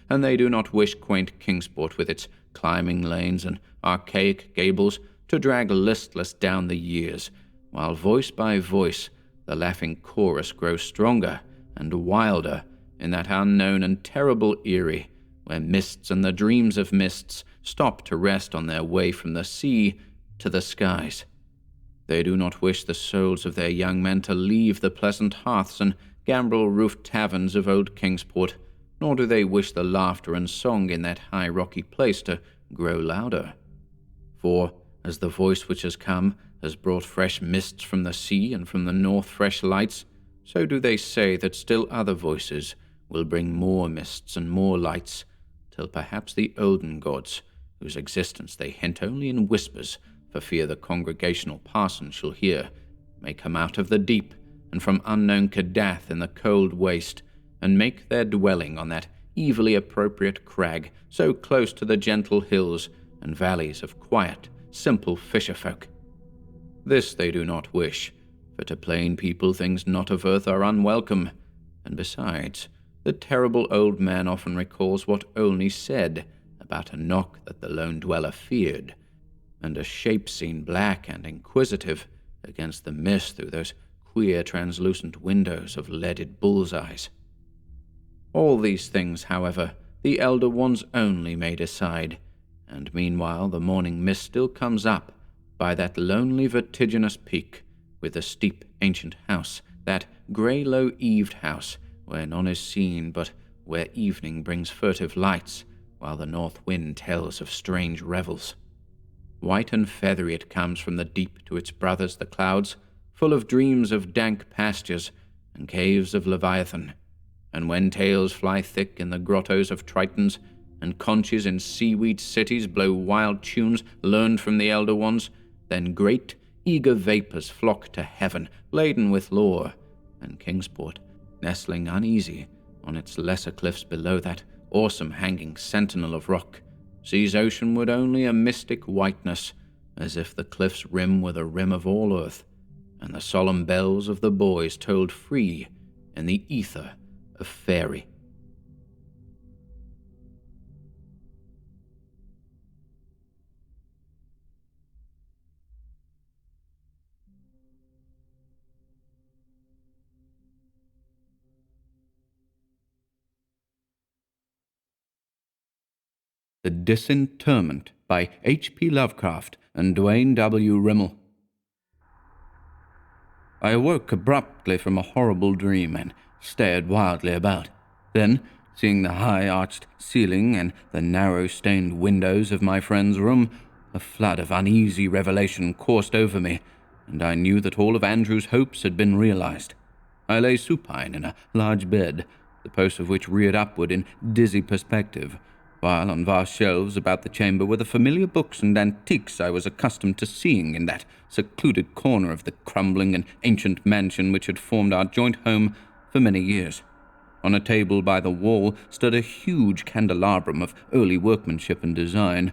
And they do not wish quaint Kingsport with its climbing lanes and archaic gables to drag listless down the years, while voice by voice the laughing chorus grows stronger and wilder in that unknown and terrible eyrie, where mists and the dreams of mists stop to rest on their way from the sea to the skies. They do not wish the souls of their young men to leave the pleasant hearths and gambrel-roofed taverns of old Kingsport, nor do they wish the laughter and song in that high rocky place to grow louder. For, as the voice which has come has brought fresh mists from the sea and from the north fresh lights, so do they say that still other voices will bring more mists and more lights, till perhaps the olden gods, whose existence they hint only in whispers for fear the congregational parson shall hear, may come out of the deep and from unknown Cadath in the cold waste, and make their dwelling on that evilly appropriate crag so close to the gentle hills and valleys of quiet, simple fisher-folk. This they do not wish, for to plain people things not of earth are unwelcome, and besides, the terrible old man often recalls what Olney said about a knock that the lone dweller feared, and a shape seen black and inquisitive against the mist through those queer translucent windows of leaded bull's-eyes. All these things, however, the elder ones only may decide, and meanwhile the morning mist still comes up by that lonely vertiginous peak, with the steep ancient house, that grey low-eaved house, where none is seen, but where evening brings furtive lights, while the north wind tells of strange revels. White and feathery it comes from the deep to its brothers the clouds, full of dreams of dank pastures and caves of Leviathan. And when tales fly thick in the grottos of Tritons, and conches in seaweed cities blow wild tunes learned from the elder ones, then great, eager vapors flock to heaven, laden with lore, and Kingsport, nestling uneasy on its lesser cliffs below that awesome hanging sentinel of rock, sees oceanward only a mystic whiteness, as if the cliff's rim were the rim of all earth, and the solemn bells of the boys tolled free in the ether of faerie. The Disinterment by H.P. Lovecraft and Duane W. Rimmel. I awoke abruptly from a horrible dream and stared wildly about. Then, seeing the high-arched ceiling and the narrow-stained windows of my friend's room, a flood of uneasy revelation coursed over me, and I knew that all of Andrew's hopes had been realized. I lay supine in a large bed, the posts of which reared upward in dizzy perspective, while on vast shelves about the chamber were the familiar books and antiques I was accustomed to seeing in that secluded corner of the crumbling and ancient mansion which had formed our joint home for many years. On a table by the wall stood a huge candelabrum of early workmanship and design,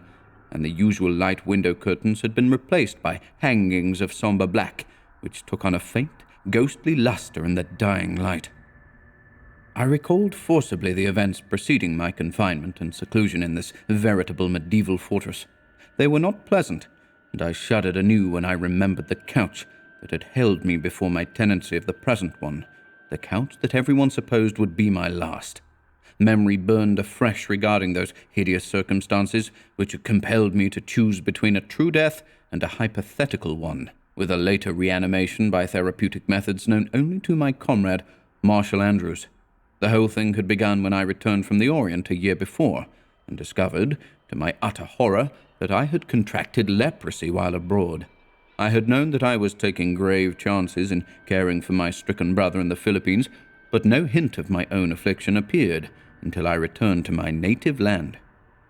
and the usual light window curtains had been replaced by hangings of sombre black, which took on a faint, ghostly luster in the dying light. I recalled forcibly the events preceding my confinement and seclusion in this veritable medieval fortress. They were not pleasant, and I shuddered anew when I remembered the couch that had held me before my tenancy of the present one, the couch that everyone supposed would be my last. Memory burned afresh regarding those hideous circumstances which had compelled me to choose between a true death and a hypothetical one, with a later reanimation by therapeutic methods known only to my comrade, Marshall Andrews. The whole thing had begun when I returned from the Orient a year before, and discovered, to my utter horror, that I had contracted leprosy while abroad. I had known that I was taking grave chances in caring for my stricken brother in the Philippines, but no hint of my own affliction appeared until I returned to my native land.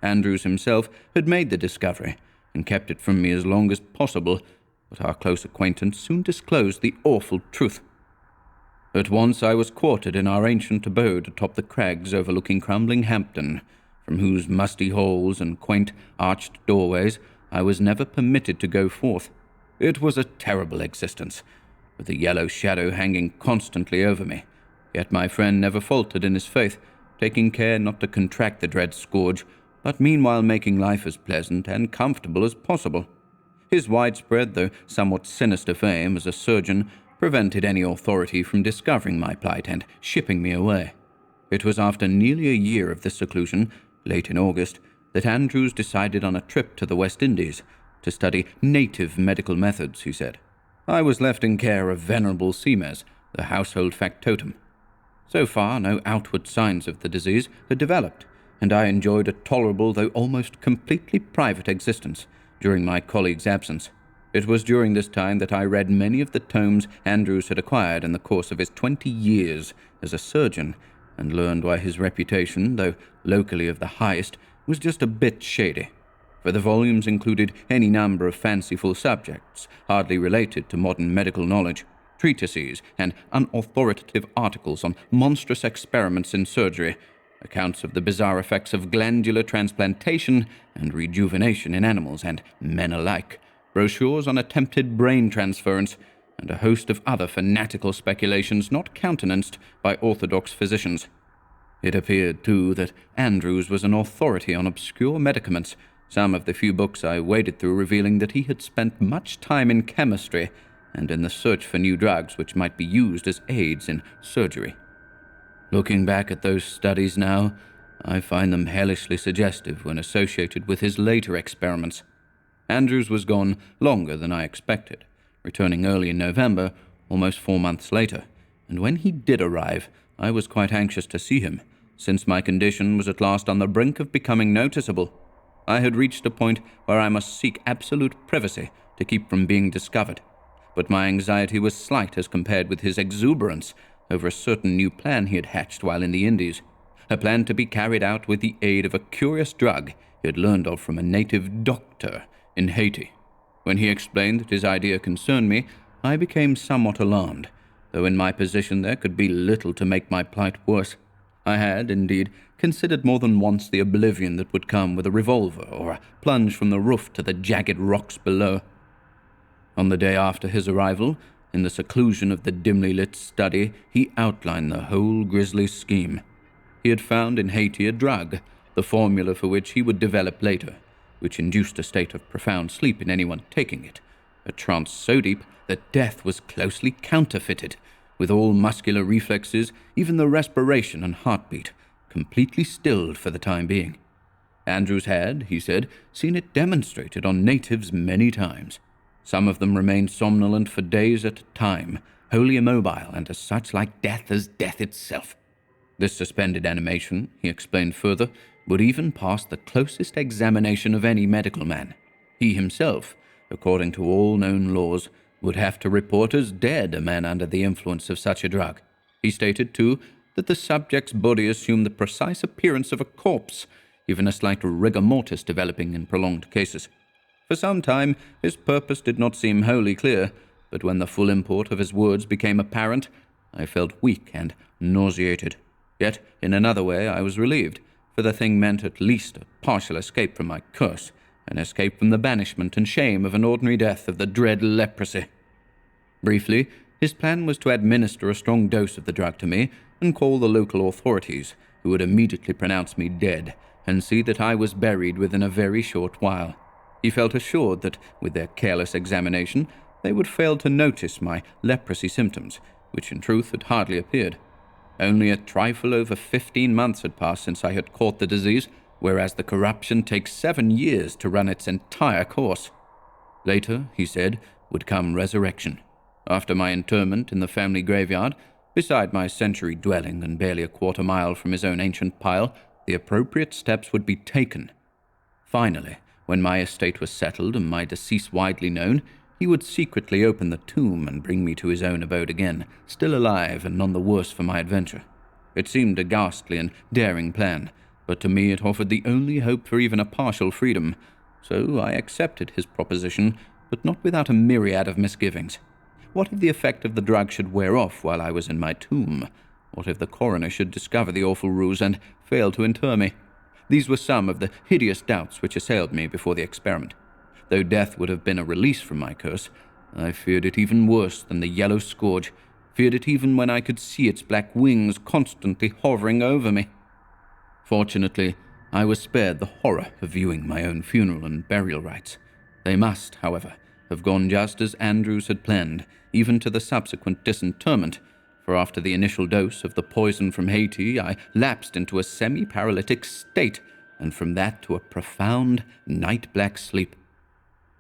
Andrews himself had made the discovery and kept it from me as long as possible, but our close acquaintance soon disclosed the awful truth. At once I was quartered in our ancient abode atop the crags overlooking crumbling Hampton, from whose musty halls and quaint arched doorways I was never permitted to go forth. It was a terrible existence, with the yellow shadow hanging constantly over me, yet my friend never faltered in his faith, taking care not to contract the dread scourge, but meanwhile making life as pleasant and comfortable as possible. His widespread, though somewhat sinister fame as a surgeon prevented any authority from discovering my plight and shipping me away. It was after nearly a year of this seclusion, late in August, that Andrews decided on a trip to the West Indies to study native medical methods, he said. I was left in care of Venerable Seames, the household factotum. So far, no outward signs of the disease had developed, and I enjoyed a tolerable, though almost completely private existence during my colleague's absence. It was during this time that I read many of the tomes Andrews had acquired in the course of his 20 years as a surgeon, and learned why his reputation, though locally of the highest, was just a bit shady. For the volumes included any number of fanciful subjects, hardly related to modern medical knowledge, treatises and unauthoritative articles on monstrous experiments in surgery, accounts of the bizarre effects of glandular transplantation and rejuvenation in animals and men alike, brochures on attempted brain transference, and a host of other fanatical speculations not countenanced by orthodox physicians. It appeared, too, that Andrews was an authority on obscure medicaments, some of the few books I waded through revealing that he had spent much time in chemistry and in the search for new drugs which might be used as aids in surgery. Looking back at those studies now, I find them hellishly suggestive when associated with his later experiments. Andrews was gone longer than I expected, returning early in November, almost 4 months later, and when he did arrive, I was quite anxious to see him, since my condition was at last on the brink of becoming noticeable. I had reached a point where I must seek absolute privacy to keep from being discovered, but my anxiety was slight as compared with his exuberance over a certain new plan he had hatched while in the Indies, a plan to be carried out with the aid of a curious drug he had learned of from a native doctor in Haiti. When he explained that his idea concerned me, I became somewhat alarmed, though in my position there could be little to make my plight worse. I had, indeed, considered more than once the oblivion that would come with a revolver or a plunge from the roof to the jagged rocks below. On the day after his arrival, in the seclusion of the dimly lit study, he outlined the whole grisly scheme. He had found in Haiti a drug, the formula for which he would develop later, which induced a state of profound sleep in anyone taking it, a trance so deep that death was closely counterfeited, with all muscular reflexes, even the respiration and heartbeat, completely stilled for the time being. Andrews had, he said, seen it demonstrated on natives many times. Some of them remained somnolent for days at a time, wholly immobile and as such like death as death itself. This suspended animation, he explained further, would even pass the closest examination of any medical man. He himself, according to all known laws, would have to report as dead a man under the influence of such a drug. He stated, too, that the subject's body assumed the precise appearance of a corpse, even a slight rigor mortis developing in prolonged cases. For some time his purpose did not seem wholly clear, but when the full import of his words became apparent, I felt weak and nauseated. Yet, in another way, I was relieved, for the thing meant at least a partial escape from my curse, an escape from the banishment and shame of an ordinary death of the dread leprosy. Briefly, his plan was to administer a strong dose of the drug to me and call the local authorities, who would immediately pronounce me dead and see that I was buried within a very short while. He felt assured that, with their careless examination, they would fail to notice my leprosy symptoms, which in truth had hardly appeared. Only a trifle over 15 months had passed since I had caught the disease, whereas the corruption takes 7 years to run its entire course. Later, he said, would come resurrection. After my interment in the family graveyard, beside my century dwelling and barely a quarter-mile from his own ancient pile, the appropriate steps would be taken. Finally, when my estate was settled and my decease widely known, he would secretly open the tomb and bring me to his own abode again, still alive and none the worse for my adventure. It seemed a ghastly and daring plan, but to me it offered the only hope for even a partial freedom, so I accepted his proposition, but not without a myriad of misgivings. What if the effect of the drug should wear off while I was in my tomb? What if the coroner should discover the awful ruse and fail to inter me? These were some of the hideous doubts which assailed me before the experiment. Though death would have been a release from my curse, I feared it even worse than the yellow scourge, feared it even when I could see its black wings constantly hovering over me. Fortunately, I was spared the horror of viewing my own funeral and burial rites. They must, however, have gone just as Andrews had planned, even to the subsequent disinterment, for after the initial dose of the poison from Haiti, I lapsed into a semi-paralytic state, and from that to a profound, night-black sleep.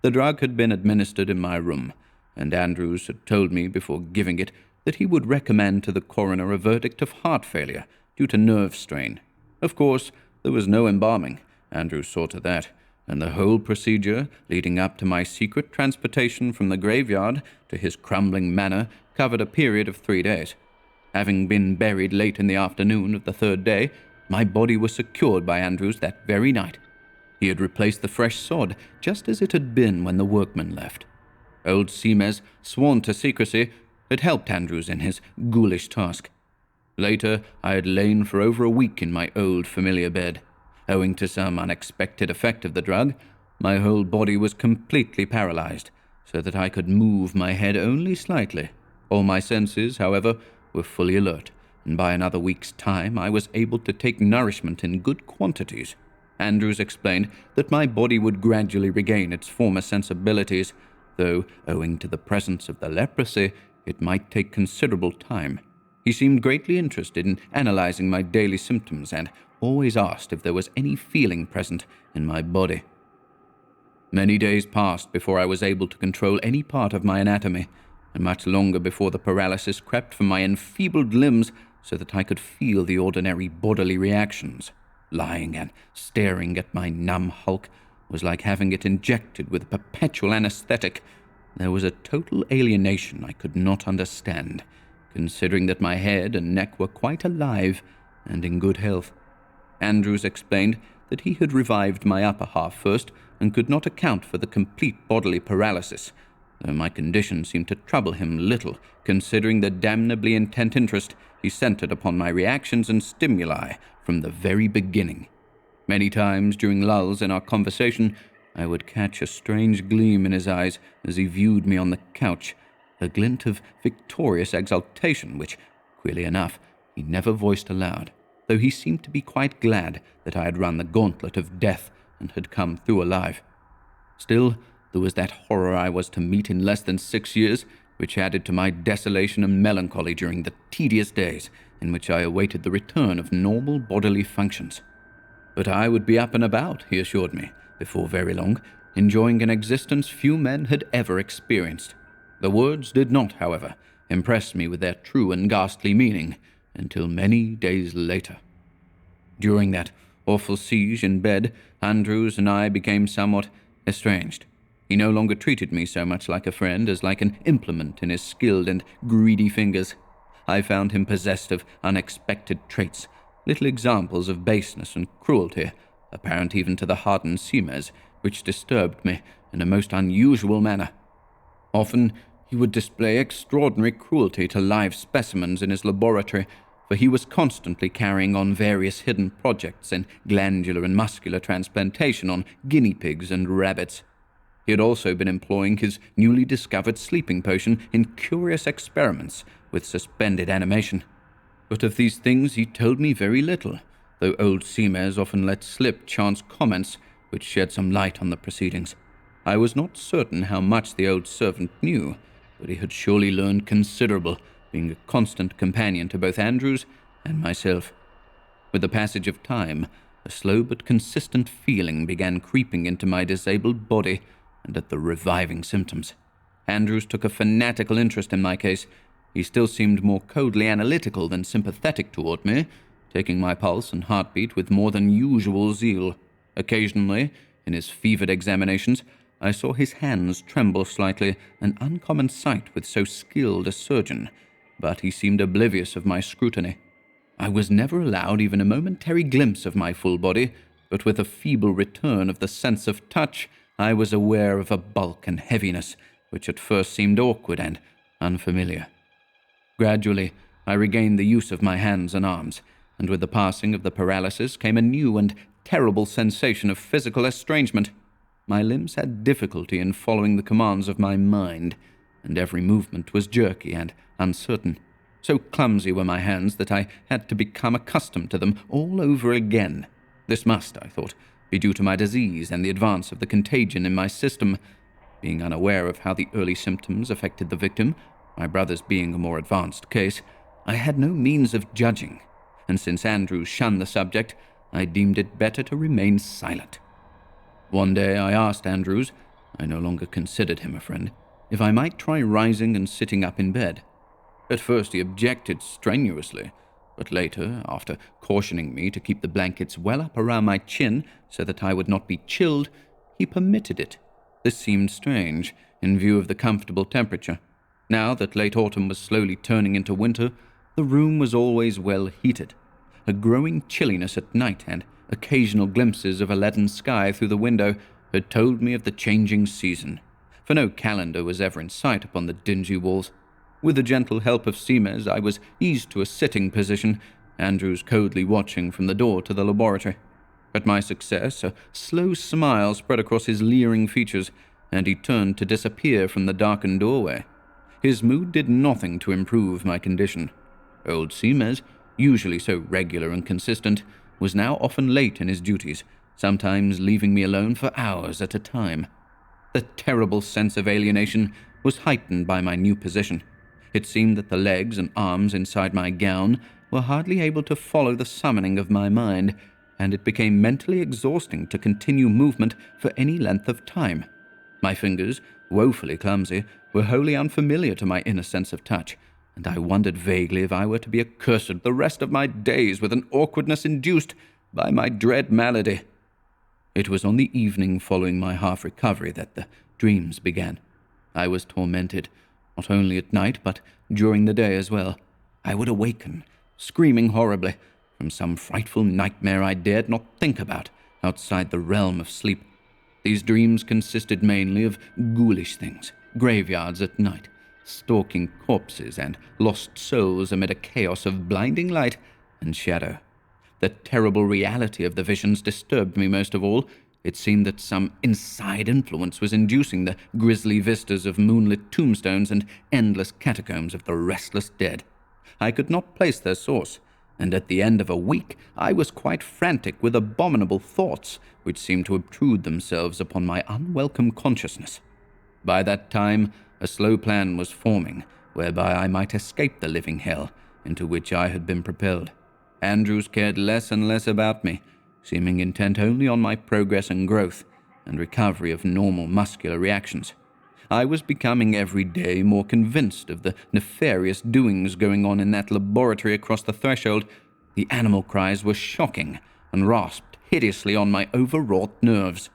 The drug had been administered in my room, and Andrews had told me before giving it that he would recommend to the coroner a verdict of heart failure due to nerve strain. Of course, there was no embalming. Andrews saw to that, and the whole procedure, leading up to my secret transportation from the graveyard to his crumbling manor, covered a period of 3 days. Having been buried late in the afternoon of the third day, my body was secured by Andrews that very night. He had replaced the fresh sod, just as it had been when the workmen left. Old Seames, sworn to secrecy, had helped Andrews in his ghoulish task. Later, I had lain for over a week in my old familiar bed. Owing to some unexpected effect of the drug, my whole body was completely paralyzed, so that I could move my head only slightly. All my senses, however, were fully alert, and by another week's time I was able to take nourishment in good quantities. Andrews explained that my body would gradually regain its former sensibilities, though, owing to the presence of the leprosy, it might take considerable time. He seemed greatly interested in analyzing my daily symptoms and always asked if there was any feeling present in my body. Many days passed before I was able to control any part of my anatomy, and much longer before the paralysis crept from my enfeebled limbs so that I could feel the ordinary bodily reactions. Lying and staring at my numb hulk was like having it injected with a perpetual anesthetic. There was a total alienation I could not understand, considering that my head and neck were quite alive and in good health. Andrews explained that he had revived my upper half first and could not account for the complete bodily paralysis, though my condition seemed to trouble him little, considering the damnably intent interest he centered upon my reactions and stimuli from the very beginning. Many times during lulls in our conversation, I would catch a strange gleam in his eyes as he viewed me on the couch, a glint of victorious exultation which, queerly enough, he never voiced aloud, though he seemed to be quite glad that I had run the gauntlet of death and had come through alive. Still, there was that horror I was to meet in less than 6 years, which added to my desolation and melancholy during the tedious days in which I awaited the return of normal bodily functions. But I would be up and about, he assured me, before very long, enjoying an existence few men had ever experienced. The words did not, however, impress me with their true and ghastly meaning until many days later. During that awful siege in bed, Andrews and I became somewhat estranged. He no longer treated me so much like a friend as like an implement in his skilled and greedy fingers. I found him possessed of unexpected traits, little examples of baseness and cruelty, apparent even to the hardened Seames, which disturbed me in a most unusual manner. Often he would display extraordinary cruelty to live specimens in his laboratory, for he was constantly carrying on various hidden projects in glandular and muscular transplantation on guinea pigs and rabbits. He had also been employing his newly discovered sleeping potion in curious experiments with suspended animation. But of these things he told me very little, though old Seames often let slip chance comments which shed some light on the proceedings. I was not certain how much the old servant knew, but he had surely learned considerable, being a constant companion to both Andrews and myself. With the passage of time, a slow but consistent feeling began creeping into my disabled body and at the reviving symptoms. Andrews took a fanatical interest in my case. He still seemed more coldly analytical than sympathetic toward me, taking my pulse and heartbeat with more than usual zeal. Occasionally, in his fevered examinations, I saw his hands tremble slightly, an uncommon sight with so skilled a surgeon, but he seemed oblivious of my scrutiny. I was never allowed even a momentary glimpse of my full body, but with a feeble return of the sense of touch, I was aware of a bulk and heaviness which at first seemed awkward and unfamiliar. Gradually, I regained the use of my hands and arms, and with the passing of the paralysis came a new and terrible sensation of physical estrangement. My limbs had difficulty in following the commands of my mind, and every movement was jerky and uncertain. So clumsy were my hands that I had to become accustomed to them all over again. This must, I thought, be due to my disease and the advance of the contagion in my system. Being unaware of how the early symptoms affected the victim, my brother's being a more advanced case, I had no means of judging, and since Andrews shunned the subject, I deemed it better to remain silent. One day I asked Andrews, I no longer considered him a friend, if I might try rising and sitting up in bed. At first he objected strenuously, but later, after cautioning me to keep the blankets well up around my chin so that I would not be chilled, he permitted it. This seemed strange, in view of the comfortable temperature. Now that late autumn was slowly turning into winter, the room was always well heated. A growing chilliness at night and occasional glimpses of a leaden sky through the window had told me of the changing season, for no calendar was ever in sight upon the dingy walls. With the gentle help of Seames, I was eased to a sitting position, Andrews coldly watching from the door to the laboratory. At my success, a slow smile spread across his leering features, and he turned to disappear from the darkened doorway. His mood did nothing to improve my condition. Old Seames, usually so regular and consistent, was now often late in his duties, sometimes leaving me alone for hours at a time. The terrible sense of alienation was heightened by my new position. It seemed that the legs and arms inside my gown were hardly able to follow the summoning of my mind, and it became mentally exhausting to continue movement for any length of time. My fingers, woefully clumsy, were wholly unfamiliar to my inner sense of touch, and I wondered vaguely if I were to be accursed the rest of my days with an awkwardness induced by my dread malady. It was on the evening following my half-recovery that the dreams began. I was tormented, not only at night, but during the day as well. I would awaken, screaming horribly, from some frightful nightmare I dared not think about outside the realm of sleep. These dreams consisted mainly of ghoulish things, graveyards at night, stalking corpses and lost souls amid a chaos of blinding light and shadow. The terrible reality of the visions disturbed me most of all. It seemed that some inside influence was inducing the grisly vistas of moonlit tombstones and endless catacombs of the restless dead. I could not place their source, and at the end of a week I was quite frantic with abominable thoughts which seemed to obtrude themselves upon my unwelcome consciousness. By that time, a slow plan was forming whereby I might escape the living hell into which I had been propelled. Andrews cared less and less about me, seeming intent only on my progress and growth, and recovery of normal muscular reactions. I was becoming every day more convinced of the nefarious doings going on in that laboratory across the threshold. The animal cries were shocking and rasped hideously on my overwrought nerves,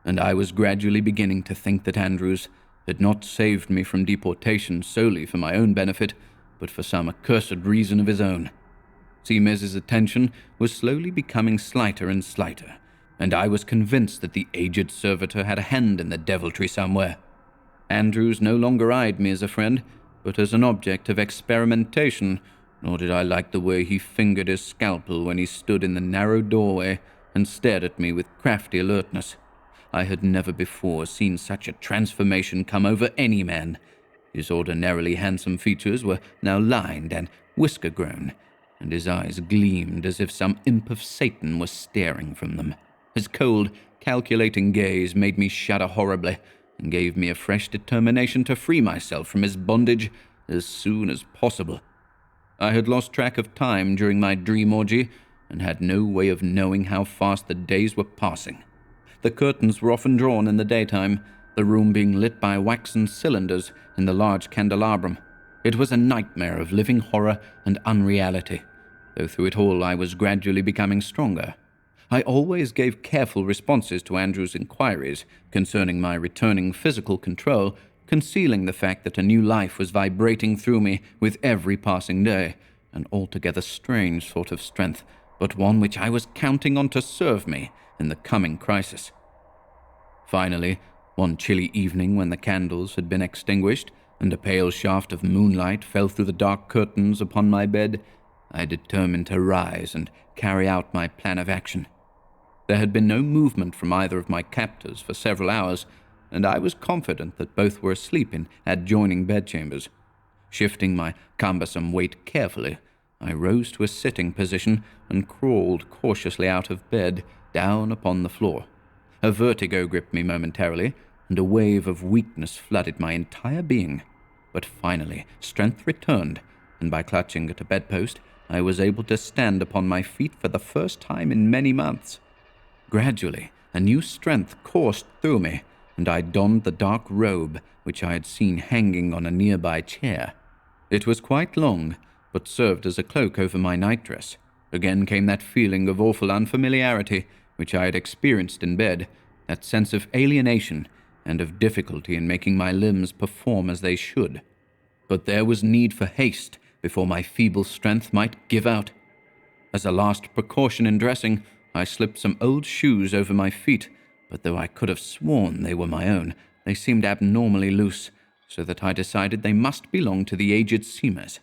and I was gradually beginning to think that Andrews had not saved me from deportation solely for my own benefit, but for some accursed reason of his own. Seames's attention was slowly becoming slighter and slighter, and I was convinced that the aged servitor had a hand in the deviltry somewhere. Andrews no longer eyed me as a friend, but as an object of experimentation, nor did I like the way he fingered his scalpel when he stood in the narrow doorway and stared at me with crafty alertness. I had never before seen such a transformation come over any man. His ordinarily handsome features were now lined and whisker-grown, and his eyes gleamed as if some imp of Satan was staring from them. His cold, calculating gaze made me shudder horribly, and gave me a fresh determination to free myself from his bondage as soon as possible. I had lost track of time during my dream orgy, and had no way of knowing how fast the days were passing. The curtains were often drawn in the daytime, the room being lit by waxen cylinders in the large candelabrum. It was a nightmare of living horror and unreality, though through it all I was gradually becoming stronger. I always gave careful responses to Andrew's inquiries concerning my returning physical control, concealing the fact that a new life was vibrating through me with every passing day, an altogether strange sort of strength, but one which I was counting on to serve me in the coming crisis. Finally, one chilly evening when the candles had been extinguished and a pale shaft of moonlight fell through the dark curtains upon my bed, I determined to rise and carry out my plan of action. There had been no movement from either of my captors for several hours, and I was confident that both were asleep in adjoining bedchambers. Shifting my cumbersome weight carefully, I rose to a sitting position and crawled cautiously out of bed, down upon the floor. A vertigo gripped me momentarily, and a wave of weakness flooded my entire being. But finally, strength returned, and by clutching at a bedpost, I was able to stand upon my feet for the first time in many months. Gradually, a new strength coursed through me, and I donned the dark robe which I had seen hanging on a nearby chair. It was quite long, but served as a cloak over my nightdress. Again came that feeling of awful unfamiliarity which I had experienced in bed, that sense of alienation and of difficulty in making my limbs perform as they should. But there was need for haste before my feeble strength might give out. As a last precaution in dressing, I slipped some old shoes over my feet, but though I could have sworn they were my own, they seemed abnormally loose, so that I decided they must belong to the aged Seamers.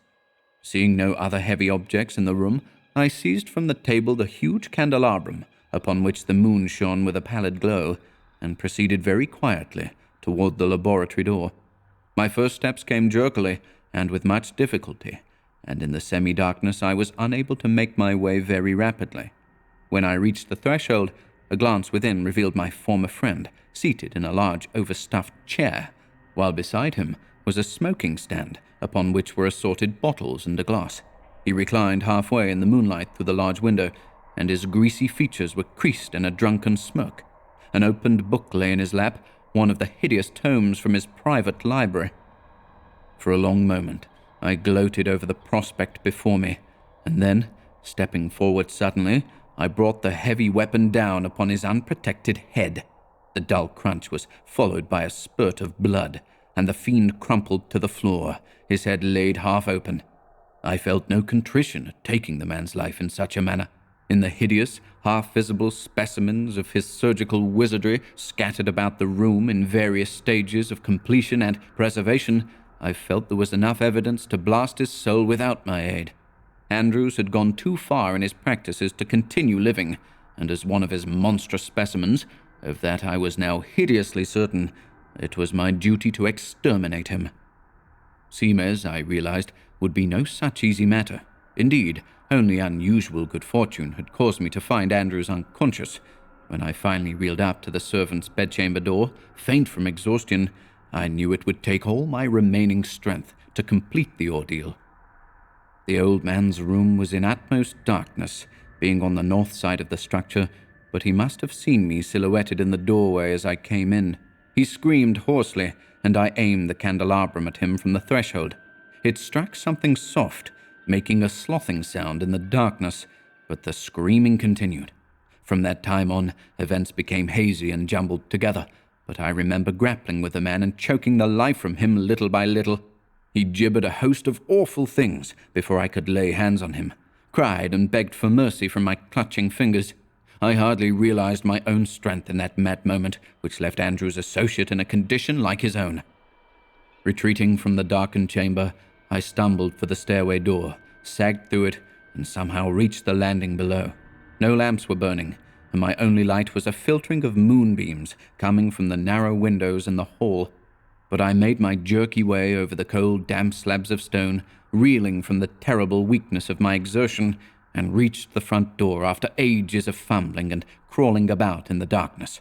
Seeing no other heavy objects in the room, I seized from the table the huge candelabrum, upon which the moon shone with a pallid glow, and proceeded very quietly toward the laboratory door. My first steps came jerkily and with much difficulty, and in the semi-darkness I was unable to make my way very rapidly. When I reached the threshold, a glance within revealed my former friend, seated in a large overstuffed chair, while beside him was a smoking stand upon which were assorted bottles and a glass. He reclined halfway in the moonlight through the large window, and his greasy features were creased in a drunken smirk. An opened book lay in his lap, one of the hideous tomes from his private library. For a long moment I gloated over the prospect before me, and then, stepping forward suddenly, I brought the heavy weapon down upon his unprotected head. The dull crunch was followed by a spurt of blood, and the fiend crumpled to the floor, his head laid half open. I felt no contrition at taking the man's life in such a manner. In the hideous, half-visible specimens of his surgical wizardry scattered about the room in various stages of completion and preservation, I felt there was enough evidence to blast his soul without my aid. Andrews had gone too far in his practices to continue living, and as one of his monstrous specimens, of that I was now hideously certain, it was my duty to exterminate him. Seamers, I realized, would be no such easy matter. Indeed, only unusual good fortune had caused me to find Andrews unconscious. When I finally reeled up to the servants' bedchamber door, faint from exhaustion, I knew it would take all my remaining strength to complete the ordeal. The old man's room was in utmost darkness, being on the north side of the structure, but he must have seen me silhouetted in the doorway as I came in. He screamed hoarsely, and I aimed the candelabrum at him from the threshold. It struck something soft, making a slothing sound in the darkness, but the screaming continued. From that time on, events became hazy and jumbled together, but I remember grappling with the man and choking the life from him little by little. He gibbered a host of awful things before I could lay hands on him, cried and begged for mercy from my clutching fingers. I hardly realized my own strength in that mad moment, which left Andrew's associate in a condition like his own. Retreating from the darkened chamber, I stumbled for the stairway door, sagged through it, and somehow reached the landing below. No lamps were burning, and my only light was a filtering of moonbeams coming from the narrow windows in the hall. But I made my jerky way over the cold, damp slabs of stone, reeling from the terrible weakness of my exertion, and reached the front door after ages of fumbling and crawling about in the darkness.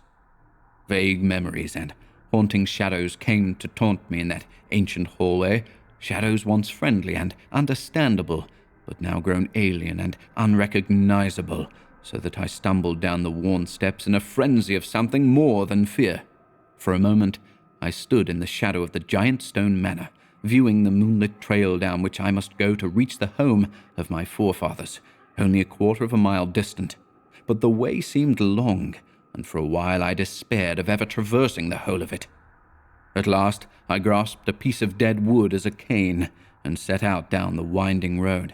Vague memories and haunting shadows came to taunt me in that ancient hallway, shadows once friendly and understandable, but now grown alien and unrecognizable, so that I stumbled down the worn steps in a frenzy of something more than fear. For a moment, I stood in the shadow of the giant stone manor, viewing the moonlit trail down which I must go to reach the home of my forefathers, only a quarter of a mile distant. But the way seemed long, and for a while I despaired of ever traversing the whole of it. At last I grasped a piece of dead wood as a cane and set out down the winding road.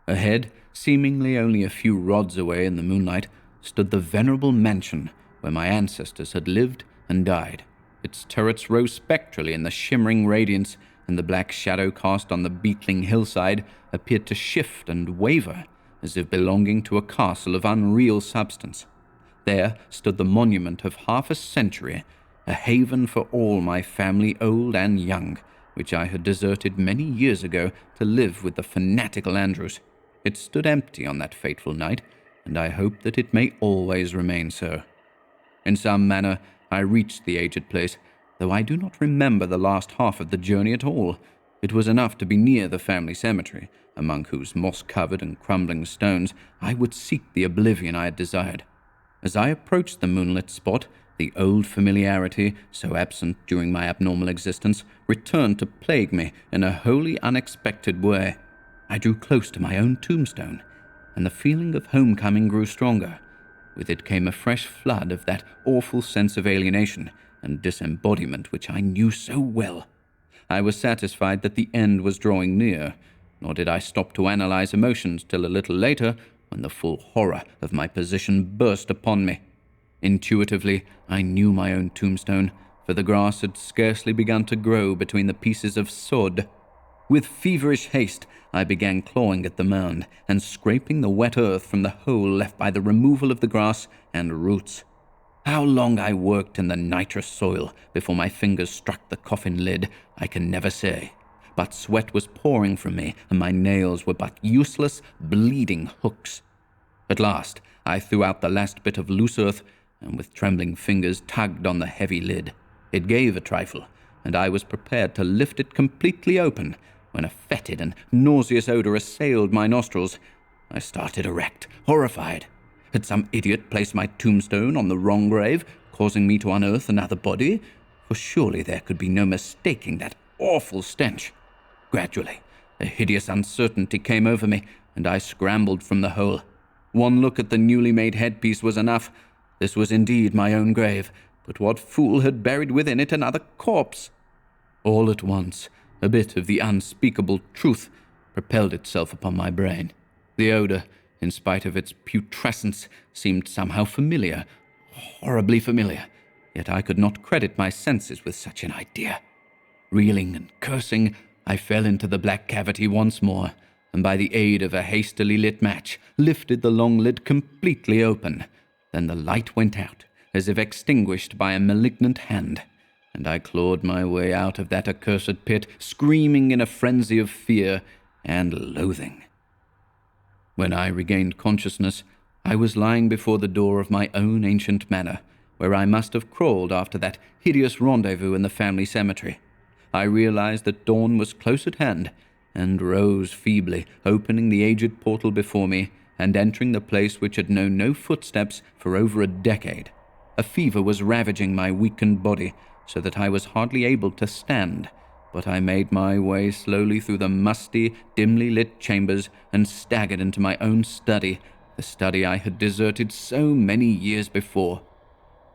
Ahead, seemingly only a few rods away in the moonlight, stood the venerable mansion where my ancestors had lived and died. Its turrets rose spectrally in the shimmering radiance, and the black shadow cast on the beetling hillside appeared to shift and waver, as if belonging to a castle of unreal substance. There stood the monument of half a century, a haven for all my family, old and young, which I had deserted many years ago to live with the fanatical Andrews. It stood empty on that fateful night, and I hope that it may always remain so. In some manner I reached the aged place, though I do not remember the last half of the journey at all. It was enough to be near the family cemetery, among whose moss-covered and crumbling stones I would seek the oblivion I had desired. As I approached the moonlit spot, the old familiarity, so absent during my abnormal existence, returned to plague me in a wholly unexpected way. I drew close to my own tombstone, and the feeling of homecoming grew stronger. With it came a fresh flood of that awful sense of alienation and disembodiment which I knew so well. I was satisfied that the end was drawing near, nor did I stop to analyze emotions till a little later, when the full horror of my position burst upon me. Intuitively, I knew my own tombstone, for the grass had scarcely begun to grow between the pieces of sod. With feverish haste, I began clawing at the mound and scraping the wet earth from the hole left by the removal of the grass and roots. How long I worked in the nitrous soil before my fingers struck the coffin lid, I can never say. But sweat was pouring from me, and my nails were but useless, bleeding hooks. At last, I threw out the last bit of loose earth, and with trembling fingers tugged on the heavy lid. It gave a trifle, and I was prepared to lift it completely open, when a fetid and nauseous odor assailed my nostrils. I started erect, horrified. Had some idiot placed my tombstone on the wrong grave, causing me to unearth another body? For surely there could be no mistaking that awful stench. Gradually, a hideous uncertainty came over me, and I scrambled from the hole. One look at the newly made headpiece was enough. This was indeed my own grave, but what fool had buried within it another corpse? All at once, a bit of the unspeakable truth propelled itself upon my brain. The odor, in spite of its putrescence, seemed somehow familiar, horribly familiar, yet I could not credit my senses with such an idea. Reeling and cursing, I fell into the black cavity once more, and by the aid of a hastily lit match, lifted the long lid completely open. Then the light went out, as if extinguished by a malignant hand, and I clawed my way out of that accursed pit, screaming in a frenzy of fear and loathing. When I regained consciousness, I was lying before the door of my own ancient manor, where I must have crawled after that hideous rendezvous in the family cemetery. I realized that dawn was close at hand, and rose feebly, opening the aged portal before me, and entering the place which had known no footsteps for over a decade. A fever was ravaging my weakened body, so that I was hardly able to stand, but I made my way slowly through the musty, dimly lit chambers and staggered into my own study, the study I had deserted so many years before.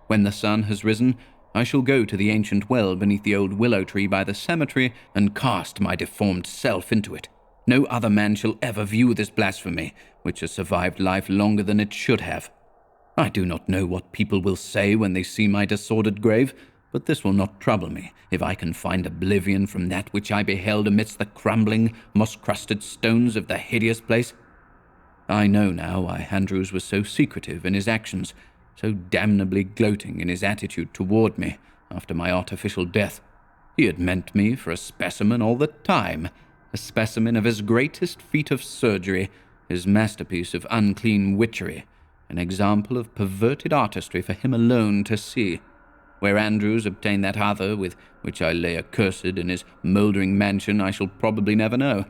When the sun has risen, I shall go to the ancient well beneath the old willow tree by the cemetery and cast my deformed self into it. No other man shall ever view this blasphemy, which has survived life longer than it should have. I do not know what people will say when they see my disordered grave, but this will not trouble me if I can find oblivion from that which I beheld amidst the crumbling, moss-crusted stones of the hideous place. I know now why Andrews was so secretive in his actions, so damnably gloating in his attitude toward me after my artificial death. He had meant me for a specimen all the time, a specimen of his greatest feat of surgery, his masterpiece of unclean witchery, an example of perverted artistry for him alone to see. Where Andrews obtained that other with which I lay accursed in his mouldering mansion I shall probably never know,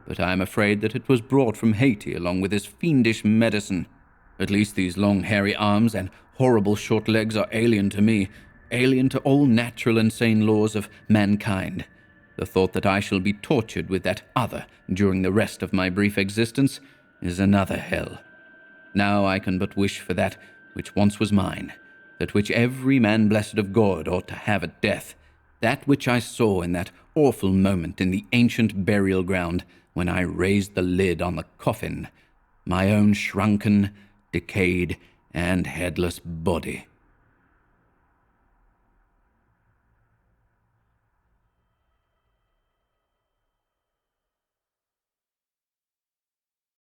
but I am afraid that it was brought from Haiti along with his fiendish medicine. At least these long hairy arms and horrible short legs are alien to me, alien to all natural and sane laws of mankind. The thought that I shall be tortured with that other during the rest of my brief existence is another hell. Now I can but wish for that which once was mine, that which every man blessed of God ought to have at death, that which I saw in that awful moment in the ancient burial ground when I raised the lid on the coffin, my own shrunken, decayed, and headless body.